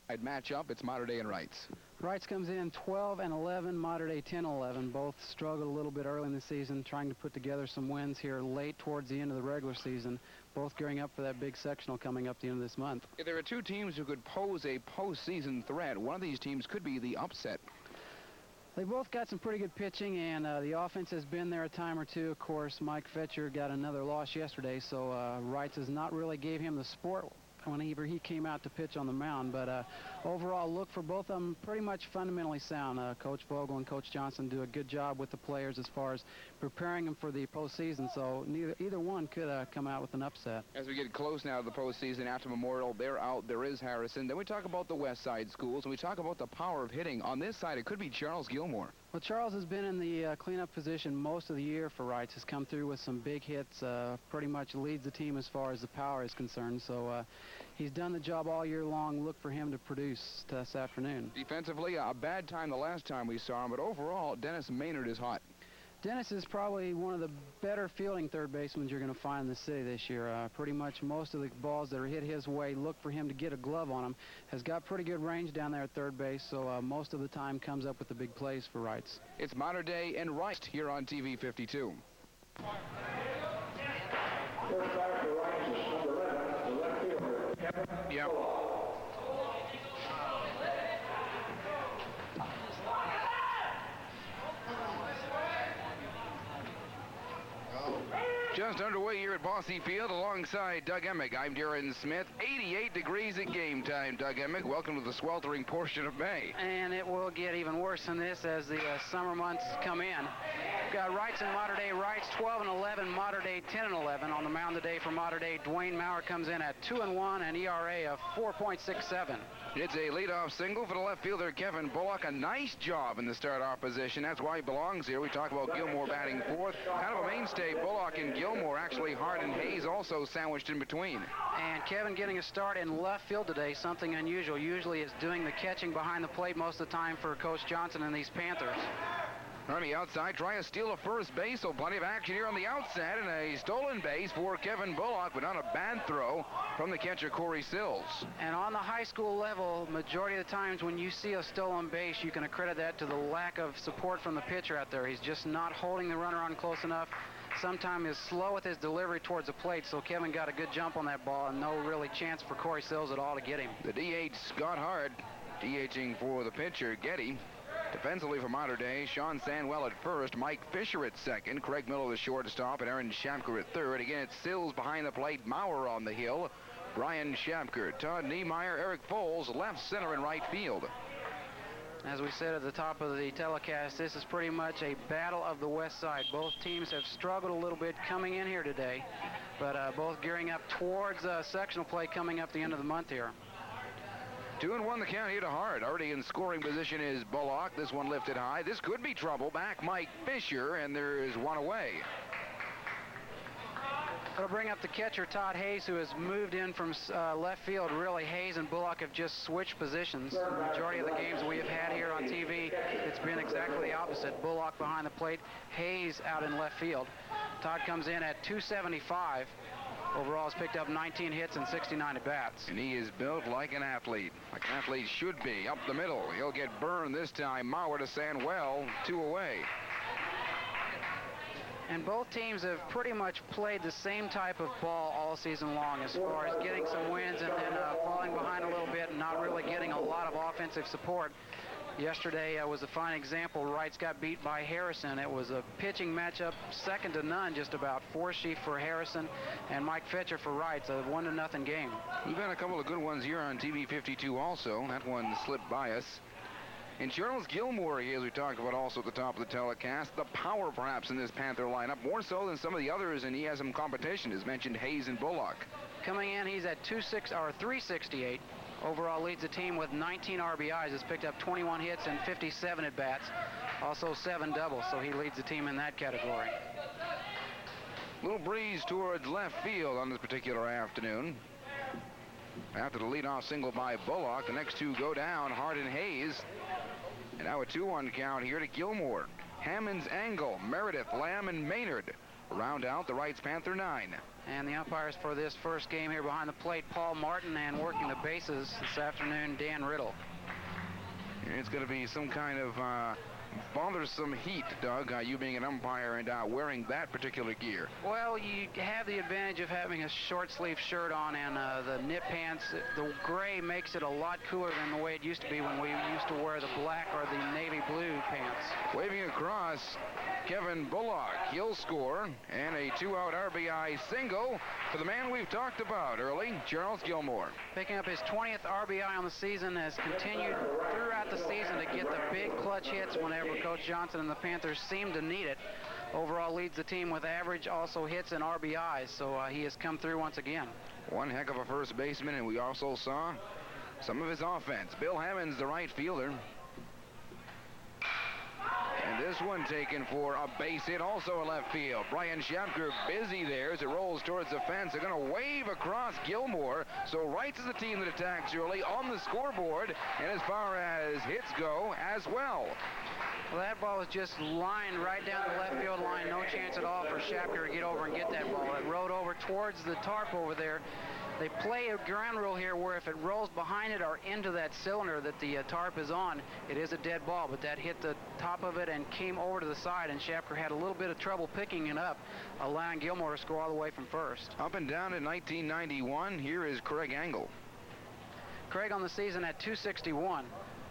I'd match up. It's Mater Dei and Reitz. Reitz comes in 12-11, Mater Dei 10-11. Both struggled a little bit early in the season, trying to put together some wins here late towards the end of the regular season. Both gearing up for that big sectional coming up the end of this month. If there are two teams who could pose a postseason threat, one of these teams could be the upset. They both got some pretty good pitching, and the offense has been there a time or two. Of course, Mike Fetcher got another loss yesterday, so Reitz has not really gave him the support whenever he came out to pitch on the mound. But overall, look for both of them pretty much fundamentally sound. Coach Vogel and Coach Johnson do a good job with the players as far as preparing them for the postseason, so either one could come out with an upset. As we get close now to the postseason after Memorial, they're out. There is Harrison. Then we talk about the West Side schools, and we talk about the power of hitting. On this side, it could be Charles Gilmore. Well, Charles has been in the cleanup position most of the year for Reitz. Has come through with some big hits, pretty much leads the team as far as the power is concerned. So he's done the job all year long. Look for him to produce this afternoon. Defensively, a bad time the last time we saw him, but overall, Dennis Maynard is hot. Dennis is probably one of the better fielding third basemen you're going to find in the city this year. Pretty much most of the balls that are hit his way, look for him to get a glove on him. Has got pretty good range down there at third base, so most of the time comes up with the big plays for Reitz. It's Mater Dei and Reitz here on TV 52. Yep. Just underway here at Bosse Field alongside Doug Emig. I'm Darren Smith. 88 degrees at game time, Doug Emig. Welcome to the sweltering portion of May. And it will get even worse than this as the summer months come in. We've got Reitz and Mater Dei. Reitz 12-11, Mater Dei 10-11. On the mound today for Mater Dei, Dwayne Maurer comes in at 2-1, an ERA of 4.67. It's a leadoff single for the left fielder, Kevin Bullock. A nice job in the start-off position. That's why he belongs here. We talk about Gilmore batting fourth. Kind of a mainstay, Bullock and Gilmore. Actually, Hart and Hayes also sandwiched in between. And Kevin getting a start in left field today, something unusual. Usually is doing the catching behind the plate most of the time for Coach Johnson and these Panthers. On the outside, trying to steal a first base, so plenty of action here on the outside, and a stolen base for Kevin Bullock, but not a bad throw from the catcher, Corey Sills. And on the high school level, majority of the times when you see a stolen base, you can accredit that to the lack of support from the pitcher out there. He's just not holding the runner on close enough. Sometimes is slow with his delivery towards the plate, so Kevin got a good jump on that ball, and no really chance for Corey Sills at all to get him. The DH, Scott Hart, DHing for the pitcher, Getty. Defensively for Mater Dei, Sean Sanwell at first, Mike Fisher at second, Craig Miller the shortstop, and Aaron Shapker at third. Again, it's Sills behind the plate, Maurer on the hill, Brian Shapker, Todd Niemeyer, Eric Foles, left, center, and right field. As we said at the top of the telecast, this is pretty much a battle of the West Side. Both teams have struggled a little bit coming in here today, but both gearing up towards sectional play coming up the end of the month here. 2-1 the count here to Hart. Already in scoring position is Bullock. This one lifted high. This could be trouble. Back Mike Fisher, and there is one away. That'll bring up the catcher, Todd Hayes, who has moved in from left field. Really, Hayes and Bullock have just switched positions. The majority of the games we have had here on TV, it's been exactly the opposite. Bullock behind the plate, Hayes out in left field. Todd comes in at 275. Overall, has picked up 19 hits and 69 at-bats. And he is built like an athlete should be. Up the middle, he'll get burned this time. Maurer to Sanwell, 2 away. And both teams have pretty much played the same type of ball all season long as far as getting some wins and then falling behind a little bit and not really getting a lot of offensive support. Yesterday was a fine example. Reitz got beat by Harrison. It was a pitching matchup, second to none, just about. Forsheaf for Harrison and Mike Fetcher for Reitz, a 1-0 game. We've had a couple of good ones here on TV 52 also. That one slipped by us. And Charles Gilmore, as we talked about also at the top of the telecast, the power perhaps in this Panther lineup, more so than some of the others, and he has some competition, as mentioned, Hayes and Bullock. Coming in, he's at 368. Overall leads the team with 19 RBIs. Has picked up 21 hits and 57 at-bats. Also 7 doubles, so he leads the team in that category. Little breeze towards left field on this particular afternoon. After the leadoff single by Bullock, the next two go down, Hart and Hayes. And now a 2-1 count here to Gilmore. Hammonds, Angle, Meredith, Lamb, and Maynard round out the Reitz Panther 9. And the umpires for this first game here behind the plate, Paul Martin, and working the bases this afternoon, Dan Riddle. It's going to be some kind of bothersome heat, Doug, you being an umpire and wearing that particular gear. Well, you have the advantage of having a short sleeve shirt on and the knit pants. The gray makes it a lot cooler than the way it used to be when we used to wear the black or the navy blue pants. Waving across, Kevin Bullock. He'll score, and a 2-out RBI single for the man we've talked about early, Charles Gilmore. Picking up his 20th RBI on the season, has continued throughout the season to get the big clutch hits whenever Coach Johnson and the Panthers seem to need it. Overall leads the team with average, also hits and RBIs, so he has come through once again. One heck of a first baseman, and we also saw some of his offense. Bill Hammonds, the right fielder. And this one taken for a base hit, also a left field. Brian Shapker busy there as it rolls towards the fence. They're going to wave across Gilmore. So Reitz is the team that attacks early on the scoreboard. And as far as hits go as well. Well, that ball was just lined right down the left field line. No chance at all for Shapker to get over and get that ball. It rode over towards the tarp over there. They play a ground rule here where if it rolls behind it or into that cylinder that the tarp is on, it is a dead ball. But that hit the top of it and came over to the side, and Shapker had a little bit of trouble picking it up, allowing Gilmore to score all the way from first. Up and down in 1991, here is Craig Angle. Craig on the season at 261.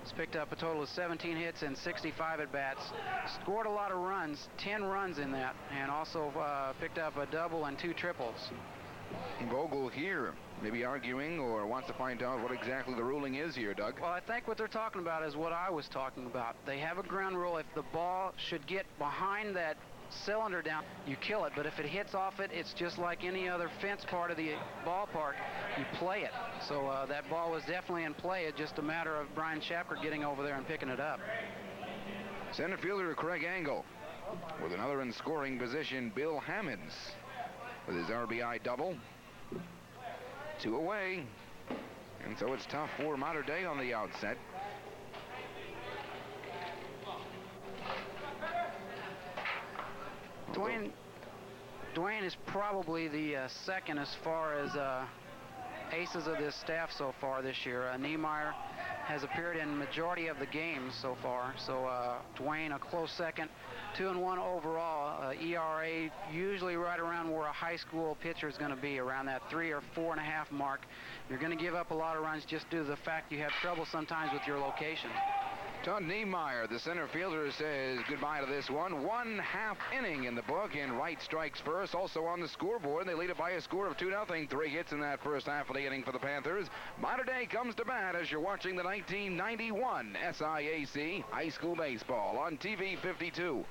He's picked up a total of 17 hits and 65 at-bats. Scored a lot of runs, 10 runs in that, and also picked up a double and 2 triples. Vogel here, maybe arguing or wants to find out what exactly the ruling is here, Doug. Well, I think what they're talking about is what I was talking about. They have a ground rule. If the ball should get behind that cylinder down, you kill it. But if it hits off it, it's just like any other fence part of the ballpark. You play it. So that ball was definitely in play. It's just a matter of Brian Shapker getting over there and picking it up. Center fielder Craig Angle with another in scoring position, Bill Hammonds, with his RBI double. 2 away. And so it's tough for Mater Dei on the outset. Dwayne is probably the second as far as aces of this staff so far this year. Niemeyer has appeared in majority of the games so far. So Dwayne a close second. 2-1 overall. ERA usually right around where a high school pitcher is going to be, around that 3 or 4.5 mark. You're going to give up a lot of runs just due to the fact you have trouble sometimes with your location. Todd Niemeyer, the center fielder, says goodbye to this one. 1/2 inning in the book, and Wright strikes first. Also on the scoreboard, they lead it by a score of 2-0. 3 hits in that first half of the inning for the Panthers. Mater Dei comes to bat as you're watching the 1991 SIAC High School Baseball on TV 52.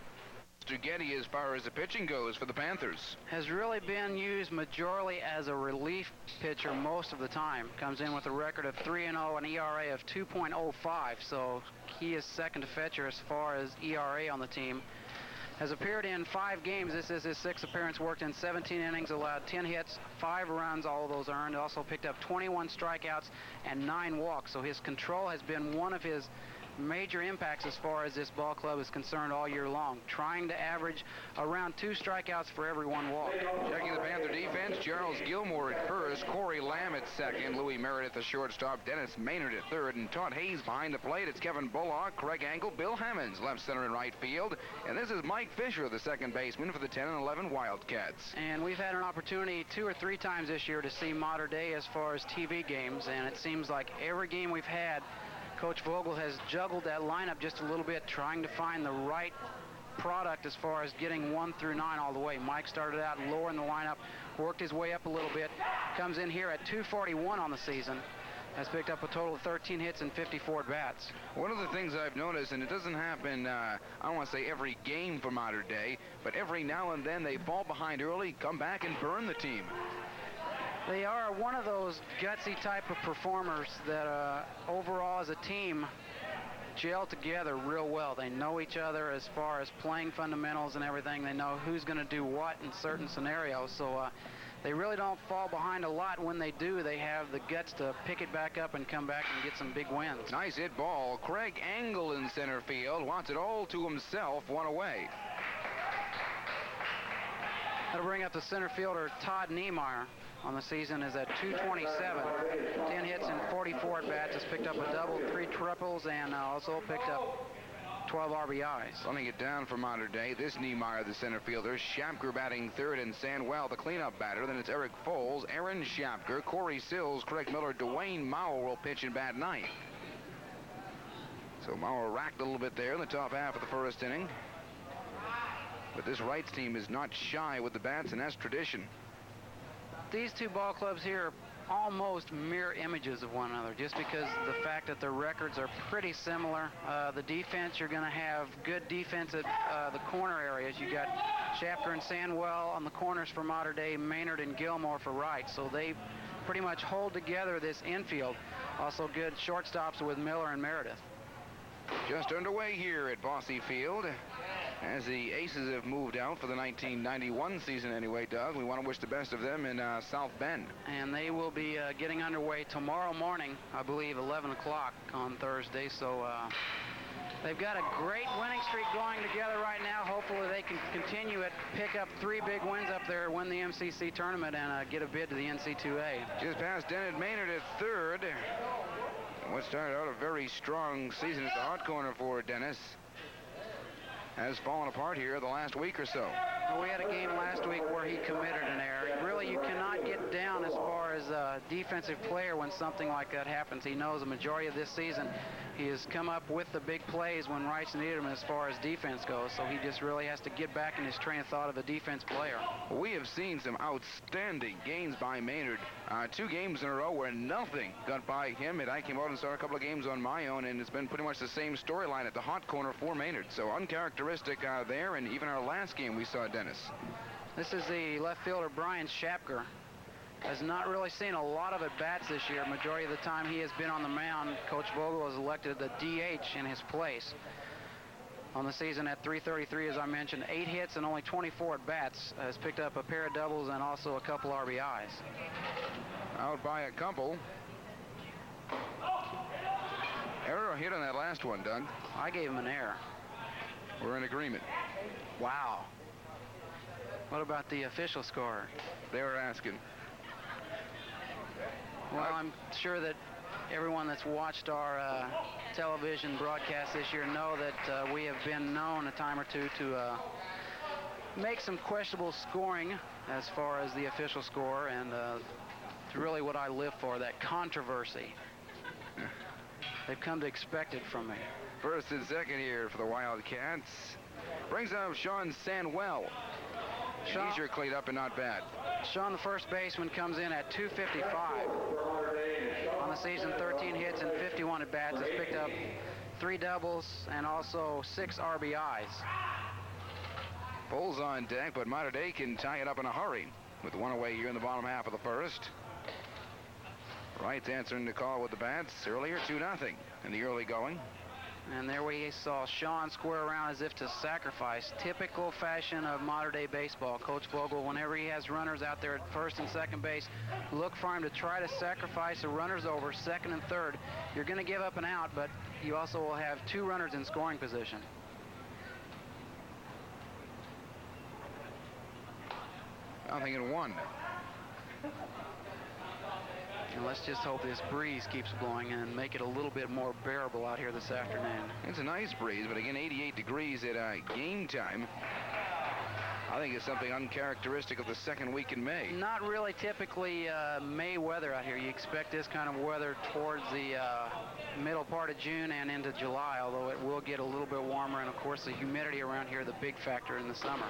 Mr. Getty, as far as the pitching goes for the Panthers, has really been used majorly as a relief pitcher most of the time. Comes in with a record of 3-0 and ERA of 2.05, so he is second to Fetcher as far as ERA on the team. Has appeared in 5 games. This is his 6th appearance. Worked in 17 innings, allowed 10 hits, 5 runs, all of those earned. Also picked up 21 strikeouts and 9 walks. So his control has been one of his major impacts as far as this ball club is concerned all year long, trying to average around 2 strikeouts for every 1 walk. Checking the Panther defense, Charles Gilmore at first, Corey Lamb at second, Louis Merritt at the shortstop, Dennis Maynard at third, and Todd Hayes behind the plate. It's Kevin Bullock, Craig Angle, Bill Hammonds, left center and right field, and this is Mike Fisher, the second baseman for the 10 and 11 Wildcats. And we've had an opportunity 2 or 3 times this year to see Mater Dei as far as TV games, and it seems like every game we've had, Coach Vogel has juggled that lineup just a little bit, trying to find the right product as far as getting 1 through 9 all the way. Mike started out lower in the lineup, worked his way up a little bit, comes in here at 241 on the season, has picked up a total of 13 hits and 54 at-bats. One of the things I've noticed, and it doesn't happen, I don't want to say every game for Mater Dei, but every now and then they fall behind early, come back and burn the team. They are one of those gutsy type of performers that overall as a team gel together real well. They know each other as far as playing fundamentals and everything. They know who's going to do what in certain scenarios. So they really don't fall behind a lot. When they do, they have the guts to pick it back up and come back and get some big wins. Nice hit ball. Craig Angle in center field wants it all to himself, 1 away. That'll bring up the center fielder Todd Niemeyer. On the season is at 227, 10 hits and 44 at-bats. Has picked up a double, 3 triples, and also picked up 12 RBIs. Running it down for Mater Dei, this Niemeyer, the center fielder, Shapker batting third, and Sandwell, the cleanup batter. Then it's Eric Foles, Aaron Shapker, Corey Sills, Craig Miller, Dwayne Mauer will pitch and bat ninth. So Mauer racked a little bit there in the top half of the first inning. But this Reitz team is not shy with the bats, and that's tradition. These two ball clubs here are almost mirror images of one another, just because the fact that their records are pretty similar. The defense, you're going to have good defense at the corner areas. You got Shapker and Sandwell on the corners for Mater Dei, Maynard and Gilmore for Reitz. So they pretty much hold together this infield. Also good shortstops with Miller and Meredith. Just underway here at Bosse Field, as the Aces have moved out for the 1991 season anyway, Doug. We want to wish the best of them in South Bend. And they will be getting underway tomorrow morning, I believe 11 o'clock on Thursday. So they've got a great winning streak going together right now. Hopefully they can continue it, pick up 3 big wins up there, win the MCC tournament, and get a bid to the NC2A. Just past Dennett Maynard at third. What started out a very strong season at the hot corner for Dennis has fallen apart here the last week or so. Well, we had a game last week where he committed an error. Really, you cannot get down as far as a defensive player when something like that happens. He knows the majority of this season he has come up with the big plays when Reitz needed him as far as defense goes, so he just really has to get back in his train of thought of a defense player. We have seen some outstanding games by Maynard. 2 games in a row where nothing got by him. And I came out and saw a couple of games on my own, and it's been pretty much the same storyline at the hot corner for Maynard. So uncharacteristic there, and even our last game we saw Dennis. This is the left fielder Brian Shapker. Has not really seen a lot of at-bats this year. Majority of the time he has been on the mound. Coach Vogel has elected the DH in his place. On the season at 333, as I mentioned, 8 hits and only 24 at-bats. Has picked up a pair of doubles and also a couple RBIs. Out by a couple. Error or hit on that last one, Doug? I gave him an error. We're in agreement. Wow. What about the official score? They were asking. Well, I'm sure that everyone that's watched our television broadcast this year know that we have been known a time or two to make some questionable scoring as far as the official score, and it's really what I live for, that controversy. They've come to expect it from me. First and second here for the Wildcats. Brings up Sean Sandwell. He's your cleat up and not bad. Sean, the first baseman, comes in at 255. On the season, 13 hits and 51 at-bats. Has picked up 3 doubles and also 6 RBIs. Bulls on deck, but Mater Dei can tie it up in a hurry with 1 away here in the bottom half of the first. Reitz answering the call with the bats earlier, 2-0 in the early going. And there we saw Sean square around as if to sacrifice. Typical fashion of Mater Dei baseball. Coach Vogel, whenever he has runners out there at first and second base, look for him to try to sacrifice the runners over second and third. You're going to give up an out, but you also will have 2 runners in scoring position. I'm thinking 1. And let's just hope this breeze keeps blowing and make it a little bit more bearable out here this afternoon. It's a nice breeze, but again, 88 degrees at game time. I think it's something uncharacteristic of the second week in May. Not really typically May weather out here. You expect this kind of weather towards the middle part of June and into July, although it will get a little bit warmer. And, of course, the humidity around here, the big factor in the summer.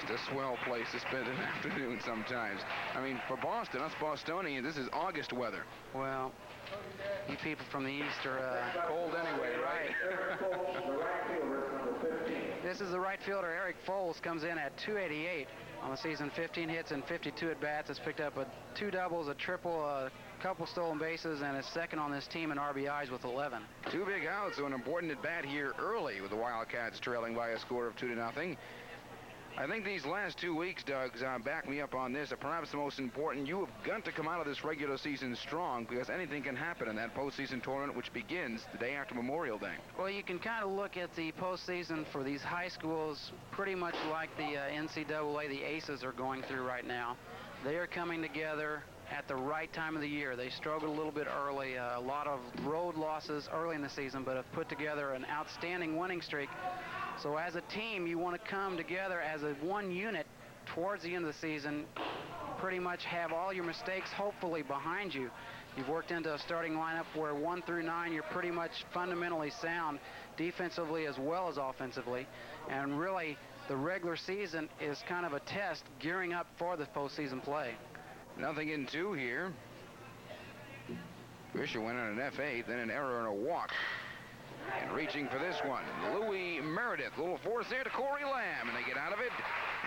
Just a swell place to spend an afternoon sometimes. I mean, for Boston, us Bostonians, this is August weather. Well, you people from the east are cold anyway, right? This is the right fielder, Eric Foles, comes in at 288 on the season, 15 hits and 52 at-bats. Has picked up 2 doubles, a triple, a couple stolen bases, and is second on this team in RBIs with 11. 2 big outs, so an important at-bat here early with the Wildcats trailing by a score of 2-0. I think these last 2 weeks, Doug, back me up on this, are perhaps the most important. You have got to come out of this regular season strong because anything can happen in that postseason tournament, which begins the day after Memorial Day. Well, you can kind of look at the postseason for these high schools pretty much like the NCAA, the Aces, are going through right now. They are coming together at the right time of the year. They struggled a little bit early, a lot of road losses early in the season, but have put together an outstanding winning streak. So as a team, you want to come together as a one unit towards the end of the season, pretty much have all your mistakes hopefully behind you. You've worked into a starting lineup where 1 through 9, you're pretty much fundamentally sound defensively as well as offensively. And really, the regular season is kind of a test gearing up for the postseason play. Nothing in 2 here. Fisher went on an F8, then an error and a walk. And reaching for this one, Louis Meredith. Little force there to Corey Lamb, and they get out of it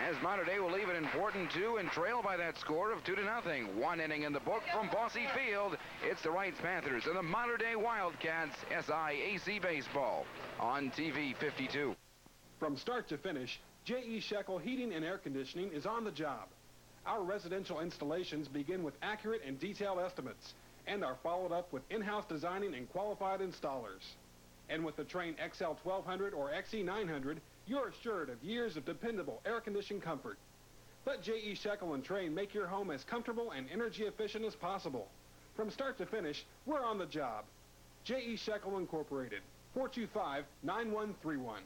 as Mater Dei will leave it important 2 and trail by that score of 2-0. 1 inning in the book from Bosse Field. It's the Reitz Panthers and the Mater Dei Wildcats. SIAC Baseball on TV 52. From start to finish, J.E. Shekel Heating and Air Conditioning is on the job. Our residential installations begin with accurate and detailed estimates and are followed up with in-house designing and qualified installers. And with the Trane XL 1200 or XE 900, you're assured of years of dependable air-conditioned comfort. Let J.E. Shekel and Trane make your home as comfortable and energy efficient as possible. From start to finish, we're on the job. J.E. Shekel Incorporated, 425-9131.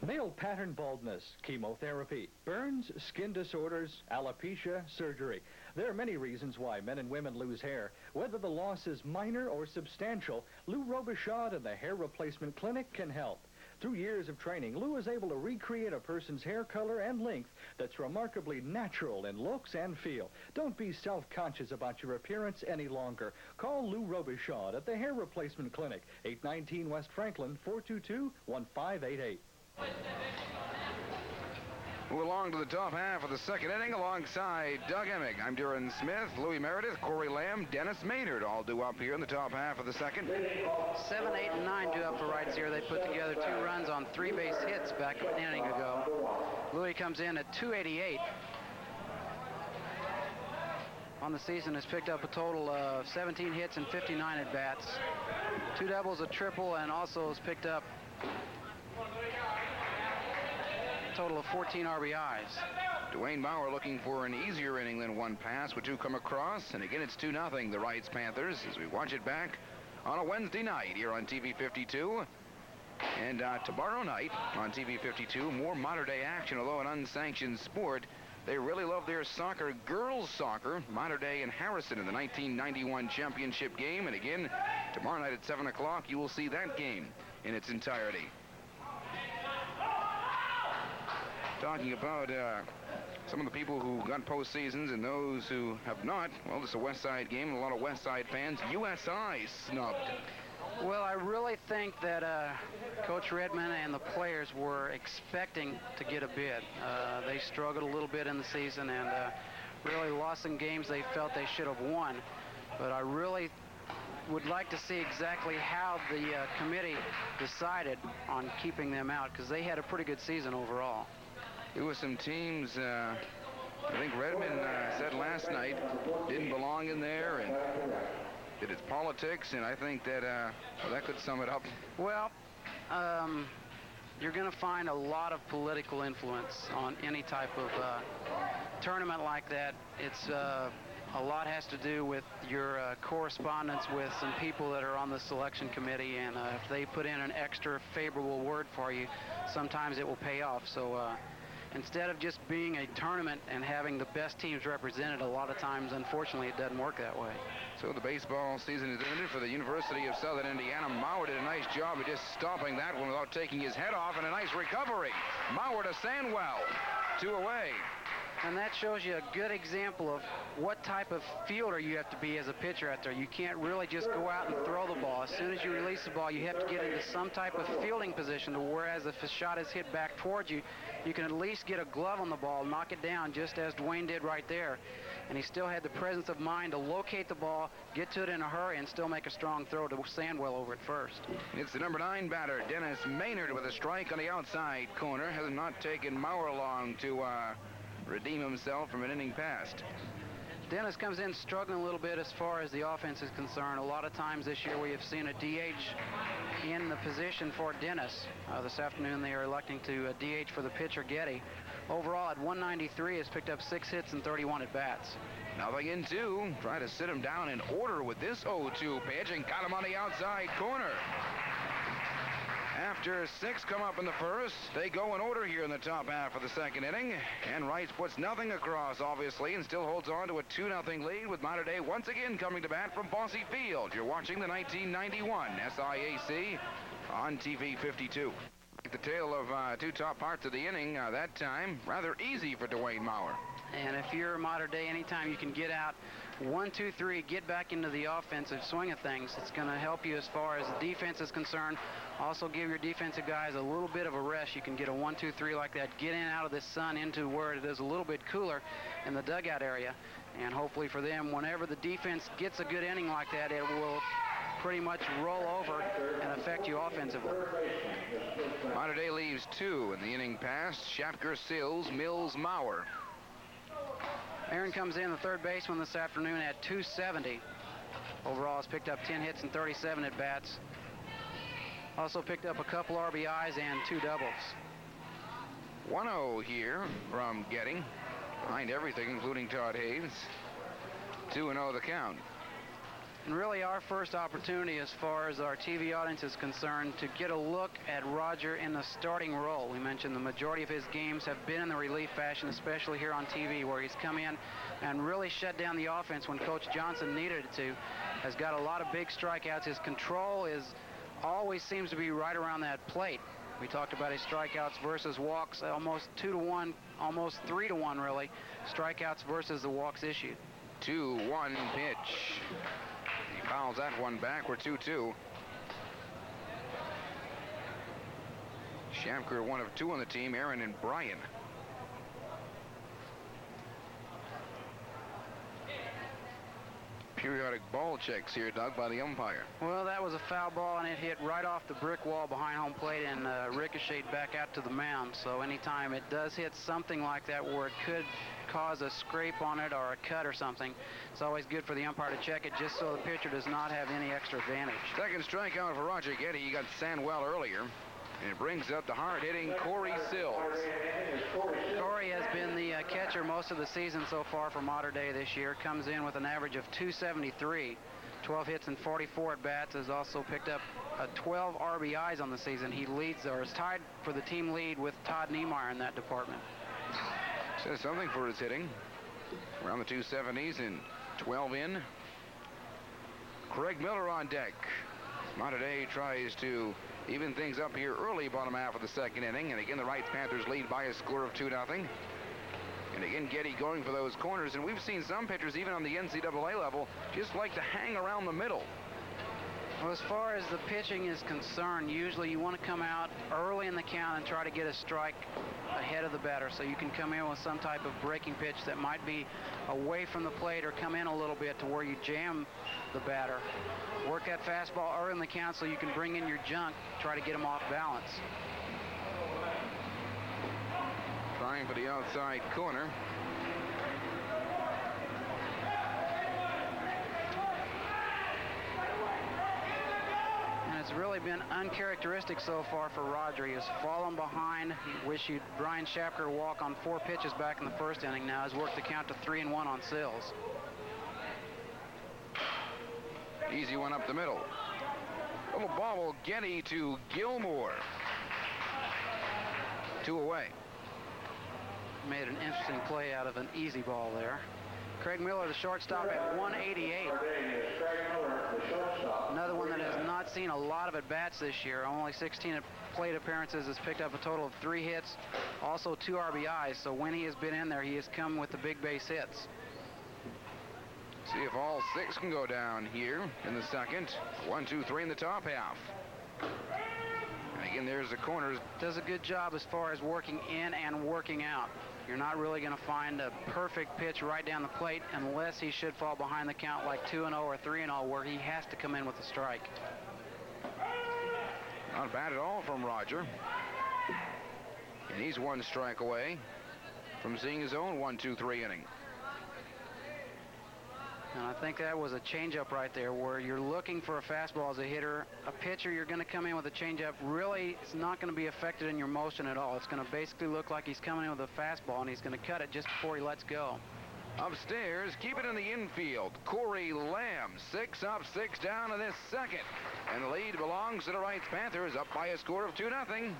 Male pattern baldness, chemotherapy, burns, skin disorders, alopecia, surgery. There are many reasons why men and women lose hair. Whether the loss is minor or substantial, Lou Robichaud and the Hair Replacement Clinic can help. Through years of training, Lou is able to recreate a person's hair color and length that's remarkably natural in looks and feel. Don't be self-conscious about your appearance any longer. Call Lou Robichaud at the Hair Replacement Clinic, 819 West Franklin, 422-1588. Move along to the top half of the second inning alongside Doug Emig. I'm Duran Smith, Louis Meredith, Corey Lamb, Dennis Maynard all due up here in the top half of the second. 7, 8, and 9 due up for Reitz here. They put together 2 runs on 3 base hits back an inning ago. Louis comes in at 288. On the season has picked up a total of 17 hits and 59 at-bats. 2 doubles, a triple, and also has picked up total of 14 RBIs. Dwayne Bauer looking for an easier inning than 1 pass with 2 come across, and again it's 2-0 the Reitz Panthers as we watch it back on a Wednesday night here on TV 52. And tomorrow night on TV 52, more Mater Dei action, although an unsanctioned sport. They really love their soccer, girls soccer. Mater Dei and Harrison in the 1991 championship game, and again tomorrow night at 7 o'clock you will see that game in its entirety. Talking about some of the people who got postseasons and those who have not. Well, this is a West Side game, and a lot of West Side fans. USI snubbed. Well, I really think that Coach Redmond and the players were expecting to get a bid. They struggled a little bit in the season and really lost some games they felt they should have won. But I really would like to see exactly how the committee decided on keeping them out, because they had a pretty good season overall. There were some teams, I think Redmond said last night, didn't belong in there, and that it's politics, and I think that well, that could sum it up. Well, you're going to find a lot of political influence on any type of tournament like that. It's a lot has to do with your correspondence with some people that are on the selection committee, and if they put in an extra favorable word for you, sometimes it will pay off. So instead of just being a tournament and having the best teams represented, a lot of times, unfortunately, it doesn't work that way. So the baseball season is ended for the University of Southern Indiana. Mauer did a nice job of just stopping that one without taking his head off, and a nice recovery. Mauer to Sandwell, 2 away. And that shows you a good example of what type of fielder you have to be as a pitcher out there. You can't really just go out and throw the ball. As soon as you release the ball, you have to get into some type of fielding position, to whereas if a shot is hit back towards you, you can at least get a glove on the ball, knock it down, just as Dwayne did right there. and he still had the presence of mind to locate the ball, get to it in a hurry, and still make a strong throw to Sandwell over at first. It's the number 9 batter, Dennis Maynard, with a strike on the outside corner. Has not taken Maurer long to redeem himself from an inning past. Dennis comes in struggling a little bit as far as the offense is concerned. A lot of times this year we have seen a DH in the position for Dennis. This afternoon they are electing to DH for the pitcher, Getty. Overall at 193 has picked up 6 hits and 31 at-bats. Nothing in 2. Try to sit him down in order with this 0-2 pitch and got him on the outside corner. After 6 come up in the first, they go in order here in the top half of the second inning. And Reitz puts nothing across, obviously, and still holds on to a 2-0 lead with Mater Dei once again coming to bat from Bosse Field. You're watching the 1991 SIAC on TV 52. The tale of 2 top parts of the inning, that time rather easy for Dwayne Maurer. And if you're Mater Dei, anytime you can get out 1, 2, 3, get back into the offensive swing of things, it's going to help you as far as the defense is concerned. Also give your defensive guys a little bit of a rest. You can get a 1, 2, 3 like that, get in out of the sun into where it is a little bit cooler in the dugout area. And hopefully for them, whenever the defense gets a good inning like that, it will pretty much roll over and affect you offensively. Mater Dei leaves 2 in the inning past. Schapker, Sills, Mills, Maurer. Aaron comes in, the third baseman this afternoon, at 270. Overall has picked up 10 hits and 37 at-bats. Also picked up a couple RBIs and 2 doubles. 1-0 here from Getty. Behind everything, including Todd Hayes. 2-0 the count. And really our first opportunity as far as our TV audience is concerned to get a look at Roger in the starting role. We mentioned the majority of his games have been in the relief fashion, especially here on TV, where he's come in and really shut down the offense when Coach Johnson needed it to. Has got a lot of big strikeouts. His control always seems to be right around that plate. We talked about his strikeouts versus walks, almost 2-to-1, almost 3-to-1 really, strikeouts versus the walks issued. 2-1 pitch. He fouls that one back. We're 2-2. Schapker, one of 2 on the team, Aaron and Brian. Periodic ball checks here, Doug, by the umpire. Well, that was a foul ball, and it hit right off the brick wall behind home plate and ricocheted back out to the mound. So anytime it does hit something like that where it could cause a scrape on it or a cut or something, it's always good for the umpire to check it just so the pitcher does not have any extra advantage. Second strikeout for Roger Getty. He got Sandwell earlier. And it brings up the hard-hitting Corey Sills. Corey has been the catcher most of the season so far for Mater Dei this year. Comes in with an average of 273, 12 hits and 44 at-bats. Has also picked up 12 RBIs on the season. He leads, or is tied for the team lead with Todd Niemeyer in that department. Says something for his hitting. Around the 270s and 12 in. Craig Miller on deck. Mater Dei tries to even things up here early, bottom half of the second inning. And again, the Reitz Panthers lead by a score of 2-0. And again, Getty going for those corners. And we've seen some pitchers, even on the NCAA level, just like to hang around the middle. Well, as far as the pitching is concerned, usually you want to come out early in the count and try to get a strike ahead of the batter, so you can come in with some type of breaking pitch that might be away from the plate or come in a little bit to where you jam the batter. Work that fastball early in the count so you can bring in your junk, try to get him off balance. Trying for the outside corner. It's really been uncharacteristic so far for Roger. He has fallen behind. He wished Brian Schapker walk on 4 pitches back in the first inning. Now has worked the count to 3-1 on Sills. Easy one up the middle. Little bobble, Getty to Gilmore. 2 away. Made an interesting play out of an easy ball there. Craig Miller, the shortstop, at 188. Another one that has not seen a lot of at-bats this year. Only 16 plate appearances, has picked up a total of 3 hits, also 2 RBIs. So when he has been in there, he has come with the big base hits. See if all 6 can go down here in the second. 1, 2, 3 in the top half. And again, there's the corners. Does a good job as far as working in and working out. You're not really going to find a perfect pitch right down the plate unless he should fall behind the count like 2-0 or 3-0, where he has to come in with a strike. Not bad at all from Roger. And he's 1 strike away from seeing his own 1-2-3 inning. And I think that was a changeup right there, where you're looking for a fastball as a hitter. A pitcher, you're going to come in with a changeup. Really, it's not going to be affected in your motion at all. It's going to basically look like he's coming in with a fastball, and he's going to cut it just before he lets go. Upstairs, keep it in the infield. Corey Lamb, 6 up, 6 down in this second. And the lead belongs to the Reitz Panthers, up by a score of 2-0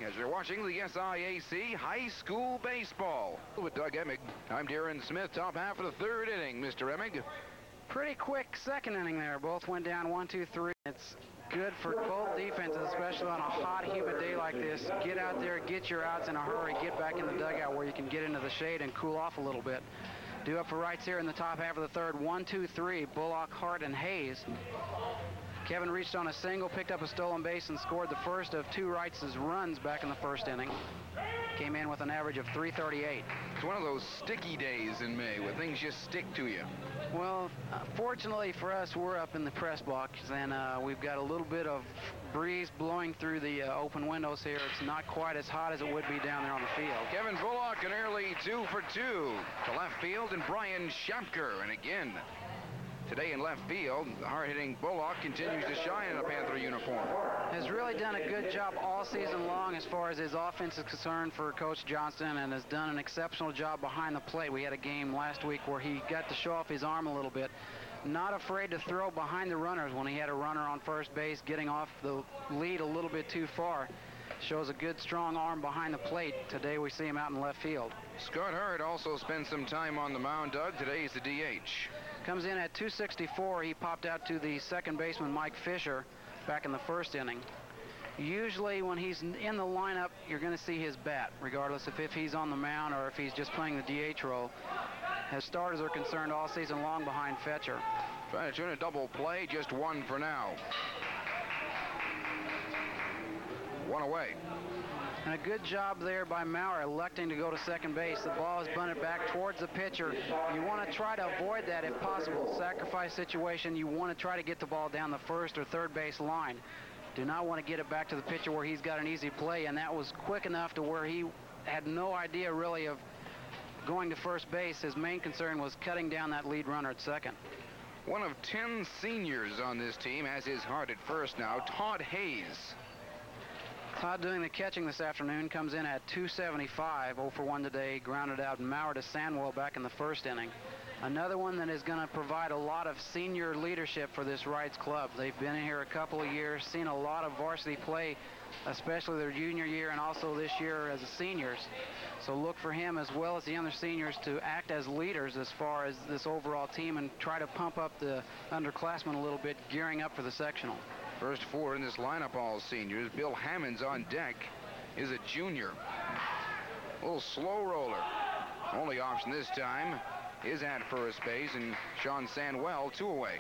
as you're watching the SIAC High School Baseball. With Doug Emig, I'm Darren Smith, top half of the 3rd inning. Mr. Emig. Pretty quick second inning there. Both went down 1-2-3. It's good for both defenses, especially on a hot, humid day like this. Get out there, get your outs in a hurry, get back in the dugout where you can get into the shade and cool off a little bit. Due up for Reitz here in the top half of the 3rd. 1-2-3, Bullock, Hart, and Hayes. Kevin reached on a single, picked up a stolen base, and scored the first of 2 Reitz's runs back in the 1st inning. Came in with an average of .338. It's one of those sticky days in May where things just stick to you. Well, fortunately for us, we're up in the press box, and we've got a little bit of breeze blowing through the open windows here. It's not quite as hot as it would be down there on the field. Kevin Bullock, an early 2 for 2 to left field, and Brian Schapker. And again, today in left field, the hard-hitting Bullock continues to shine in a Panther uniform. Has really done a good job all season long as far as his offense is concerned for Coach Johnston, and has done an exceptional job behind the plate. We had a game last week where he got to show off his arm a little bit. Not afraid to throw behind the runners when he had a runner on first base, getting off the lead a little bit too far. Shows a good, strong arm behind the plate. Today we see him out in left field. Scott Hurd also spent some time on the mound, Doug. Today he's the DH. Comes in at 264. He popped out to the second baseman, Mike Fisher, back in the 1st inning. Usually when he's in the lineup, you're going to see his bat, regardless of if he's on the mound or if he's just playing the DH role. As starters are concerned, all season long behind Fetcher. Trying to turn a double play, just 1 for now. 1 away. And a good job there by Maurer, electing to go to second base. The ball is bunted back towards the pitcher. You want to try to avoid that if possible. Sacrifice situation, you want to try to get the ball down the 1st or 3rd base line. Do not want to get it back to the pitcher where he's got an easy play, and that was quick enough to where he had no idea really of going to first base. His main concern was cutting down that lead runner at second. One of 10 seniors on this team has his heart at first now, Todd Hayes. Todd doing the catching this afternoon, comes in at 275, 0 for 1 today, grounded out and Maurer to Sandwell back in the 1st inning. Another one that is going to provide a lot of senior leadership for this Reitz club. They've been in here a couple of years, seen a lot of varsity play, especially their junior year and also this year as the seniors. So look for him as well as the other seniors to act as leaders as far as this overall team and try to pump up the underclassmen a little bit, gearing up for the sectional. First 4 in this lineup, all seniors. Bill Hammonds on deck is a junior. A little slow roller. Only option this time is at first base, and Sean Sandwell 2 away.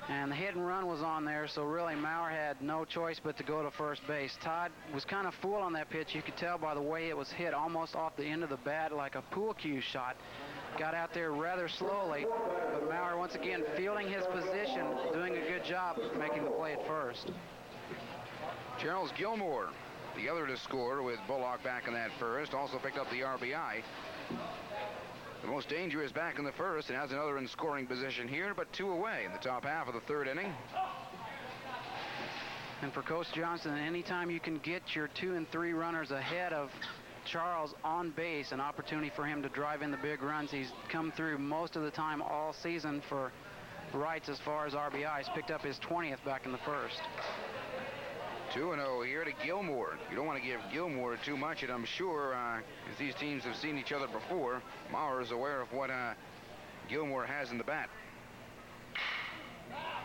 And the hit and run was on there, so really Maurer had no choice but to go to first base. Todd was kind of fooled on that pitch. You could tell by the way it was hit, almost off the end of the bat like a pool cue shot. Got out there rather slowly, but Maurer once again fielding his position, doing a good job making the play at first. Charles Gilmore, the other to score with Bullock back in that 1st, also picked up the RBI. The most dangerous back in the 1st and has another in scoring position here, but 2 away in the top half of the 3rd inning. And for Coach Johnson, anytime you can get your 2 and 3 runners ahead of Charles on base, an opportunity for him to drive in the big runs. He's come through most of the time all season for Reitz as far as RBIs. Picked up his 20th back in the 1st. 2-0 here to Gilmore. You don't want to give Gilmore too much, and I'm sure, as these teams have seen each other before, Maurer's aware of what Gilmore has in the bat.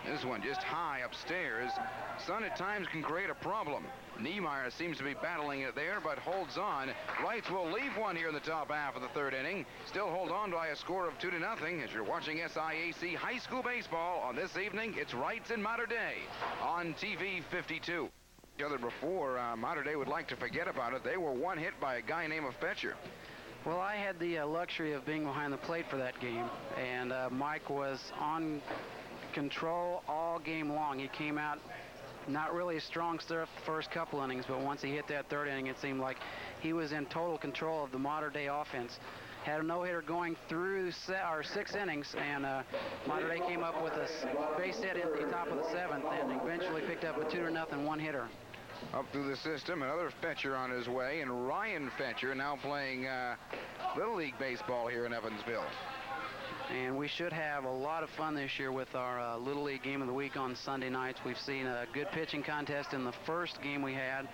This one just high upstairs. Sun at times can create a problem. Niemeyer seems to be battling it there, but holds on. Reitz will leave one here in the top half of the 3rd inning. Still hold on by a score of 2-0 as you're watching SIAC High School Baseball on this evening. It's Reitz in Mater Dei on TV 52. The other before, Mater Dei would like to forget about it. They were 1 hit by a guy named Fetcher. Well, I had the luxury of being behind the plate for that game, and Mike was on control all game long. He came out not really a strong start the first couple innings, but once he hit that third inning, it seemed like he was in total control of the Mater Dei offense. Had a no-hitter going through our 6 innings, and Mater Dei came up with a base hit at the top of the 7th, and eventually picked up a 2-0 one-hitter. Up through the system, another Fetcher on his way, and Ryan Fetcher now playing Little League baseball here in Evansville. And we should have a lot of fun this year with our Little League Game of the Week on Sunday nights. We've seen a good pitching contest in the first game we had.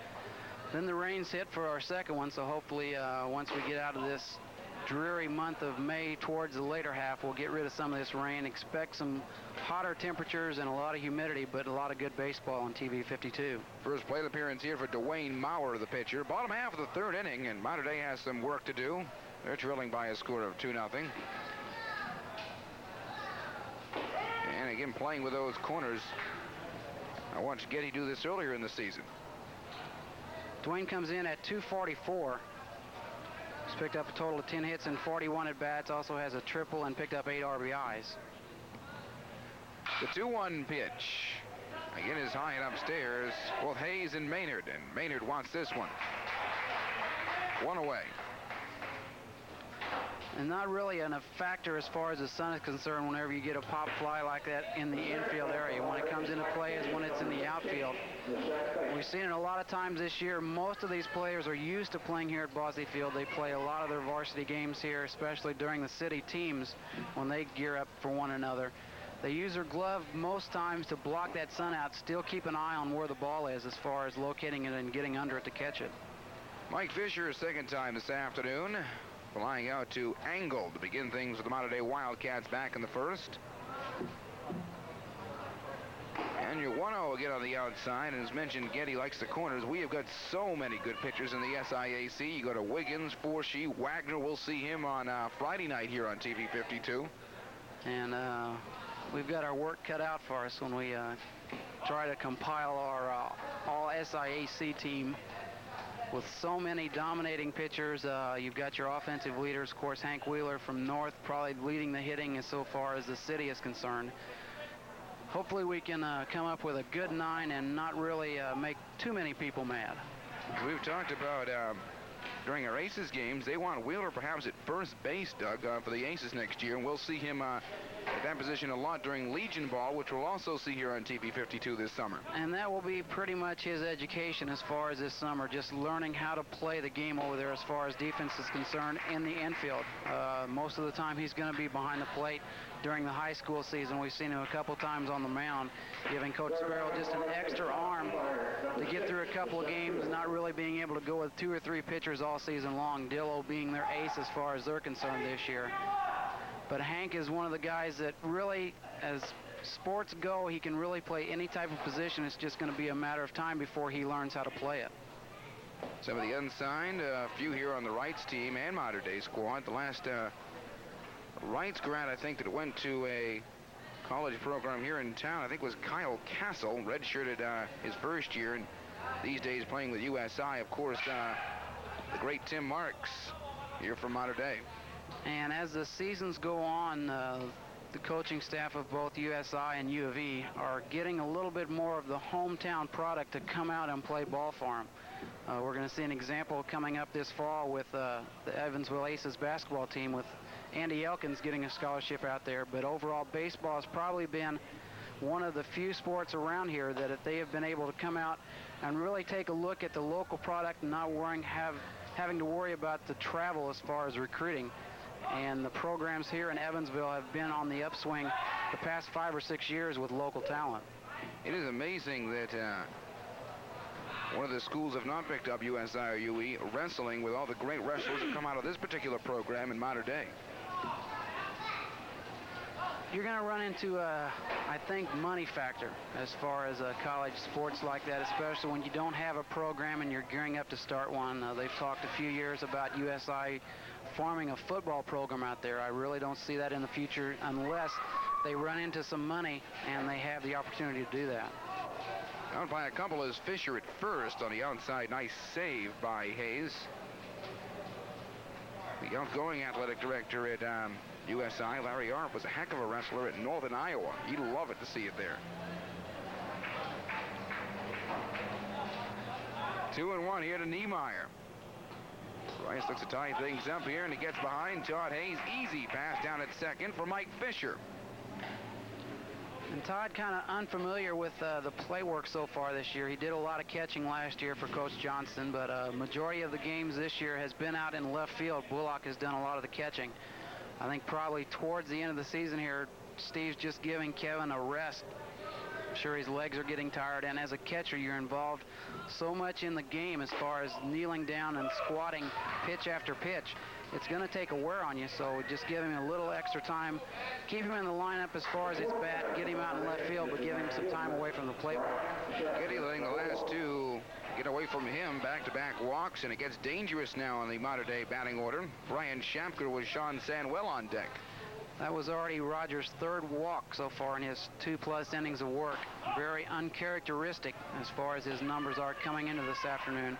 Then the rains hit for our second one, so hopefully once we get out of this dreary month of May towards the later half, we'll get rid of some of this rain. Expect some hotter temperatures and a lot of humidity, but a lot of good baseball on TV 52. First plate appearance here for Dwayne Maurer, the pitcher. Bottom half of the third inning, and Mater Dei has some work to do. They're trailing by a score of 2-0. And again, playing with those corners. I watched Getty do this earlier in the season. Dwayne comes in at 244. He's picked up a total of 10 hits and 41 at-bats. Also has a triple and picked up 8 RBIs. The 2-1 pitch. Again is high and upstairs. Both Hayes and Maynard. And Maynard wants this one. One away. And not really a factor as far as the sun is concerned whenever you get a pop fly like that in the infield area. When it comes into play is when it's in the outfield. We've seen it a lot of times this year. Most of these players are used to playing here at Bosley Field. They play a lot of their varsity games here, especially during the city teams when they gear up for one another. They use their glove most times to block that sun out, still keep an eye on where the ball is as far as locating it and getting under it to catch it. Mike Fisher, second time this afternoon. Flying out to Angle to begin things with the Mater Dei Wildcats back in the first. And your 1-0 again on the outside. And as mentioned, Getty likes the corners. We have got so many good pitchers in the SIAC. You go to Wiggins, Forshee, Wagner. We'll see him on Friday night here on TV 52. And we've got our work cut out for us when we try to compile our all SIAC team. With so many dominating pitchers, you've got your offensive leaders. Of course, Hank Wheeler from North probably leading the hitting as so far as the city is concerned. Hopefully we can come up with a good 9 and not really make too many people mad. We've talked about during our Aces games, they want Wheeler perhaps at first base, Doug, for the Aces next year, and we'll see him at that position a lot during Legion Ball, which we'll also see here on TV 52 this summer. And that will be pretty much his education as far as this summer, just learning how to play the game over there as far as defense is concerned in the infield. Most of the time he's going to be behind the plate. During the high school season, we've seen him a couple times on the mound, giving Coach Sparrow just an extra arm to get through a couple of games, not really being able to go with 2 or 3 pitchers all season long, Dillo being their ace as far as they're concerned this year. But Hank is one of the guys that really, as sports go, he can really play any type of position. It's just going to be a matter of time before he learns how to play it. Some of the unsigned, a few here on the Reitz team and Mater Dei squad. The last Reitz grad, I think, that went to a college program here in town, I think was Kyle Castle, redshirted his first year, and these days playing with USI. Of course, the great Tim Marks here from Mater Dei. And as the seasons go on, the coaching staff of both USI and U of E are getting a little bit more of the hometown product to come out and play ball for them. We're going to see an example coming up this fall with the Evansville Aces basketball team with Andy Elkins getting a scholarship out there. But overall, baseball has probably been one of the few sports around here that if they have been able to come out and really take a look at the local product and not having to worry about the travel as far as recruiting. And the programs here in Evansville have been on the upswing the past 5 or 6 years with local talent. It is amazing that one of the schools have not picked up USI or UE wrestling with all the great wrestlers that come out of this particular program in Mater Dei. You're going to run into, I think, money factor as far as college sports like that, especially when you don't have a program and you're gearing up to start one. They've talked a few years about USI forming a football program out there. I really don't see that in the future unless they run into some money and they have the opportunity to do that. Out by a couple is Fisher at first on the outside. Nice save by Hayes. We The outgoing athletic director at USI, Larry Arp, was a heck of a wrestler at Northern Iowa. You'd love it to see it there. 2-1 here to Niemeyer. Rice looks to tie things up here, and he gets behind Todd Hayes. Easy pass down at second for Mike Fisher. And Todd kind of unfamiliar with the play work so far this year. He did a lot of catching last year for Coach Johnston, but majority of the games this year has been out in left field. Bullock has done a lot of the catching. I think probably towards the end of the season here, Steve's just giving Kevin a rest. I'm sure his legs are getting tired, and as a catcher, you're involved so much in the game as far as kneeling down and squatting pitch after pitch. It's going to take a wear on you, so just give him a little extra time. Keep him in the lineup as far as his bat, get him out in left field, but give him some time away from the plate work. Getty letting the last two get away from him. Back-to-back walks, and it gets dangerous now on the modern-day batting order. Brian Shamker with Sean Sanwell on deck. That was already Rogers' third walk so far in his 2+ innings of work. Very uncharacteristic as far as his numbers are coming into this afternoon.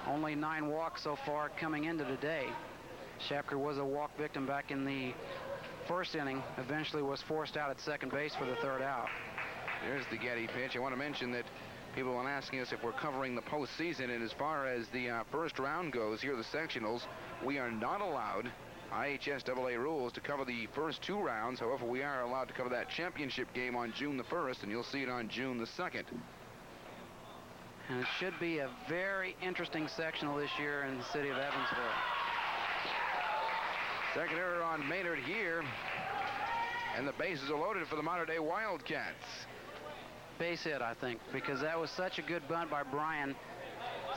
Only 9 walks so far coming into today. Shapker was a walk victim back in the first inning. Eventually was forced out at second base for the third out. There's the Getty pitch. I want to mention that people are asking us if we're covering the postseason, and as far as the first round goes, here are the sectionals. We are not allowed, IHSAA rules, to cover the first 2 rounds. However, we are allowed to cover that championship game on June the 1st, and you'll see it on June the 2nd. And it should be a very interesting sectional this year in the city of Evansville. Second error on Maynard here, and the bases are loaded for the modern-day Wildcats. Base hit, I think, because that was such a good bunt by Brian.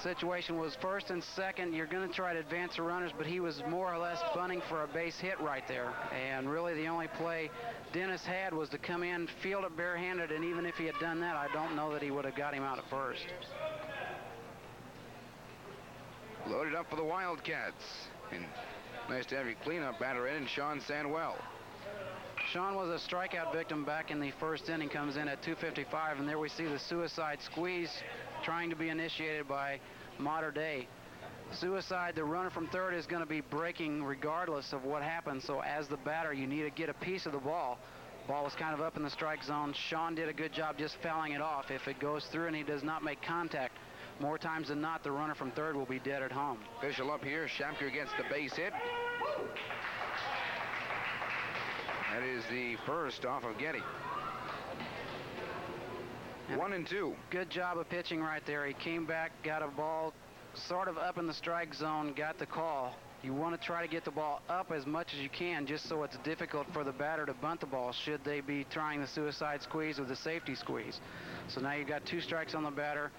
Situation was first and second. You're going to try to advance the runners, but he was more or less bunting for a base hit right there. And really the only play Dennis had was to come in, field it barehanded, and even if he had done that, I don't know that he would have got him out at first. Loaded up for the Wildcats. And nice to have your cleanup batter in, Sean Sanwell. Sean was a strikeout victim back in the first inning, comes in at 255, and there we see the suicide squeeze trying to be initiated by Mater Dei. Suicide, the runner from third is going to be breaking regardless of what happens, so as the batter, you need to get a piece of the ball. Ball was kind of up in the strike zone. Sean did a good job just fouling it off. If it goes through and he does not make contact, more times than not, the runner from third will be dead at home. Official up here. Shamker gets the base hit. That is the first off of Getty. 1-2. Good job of pitching right there. He came back, got a ball sort of up in the strike zone, got the call. You want to try to get the ball up as much as you can, just so it's difficult for the batter to bunt the ball should they be trying the suicide squeeze or the safety squeeze. So now you've got 2 strikes on the batter.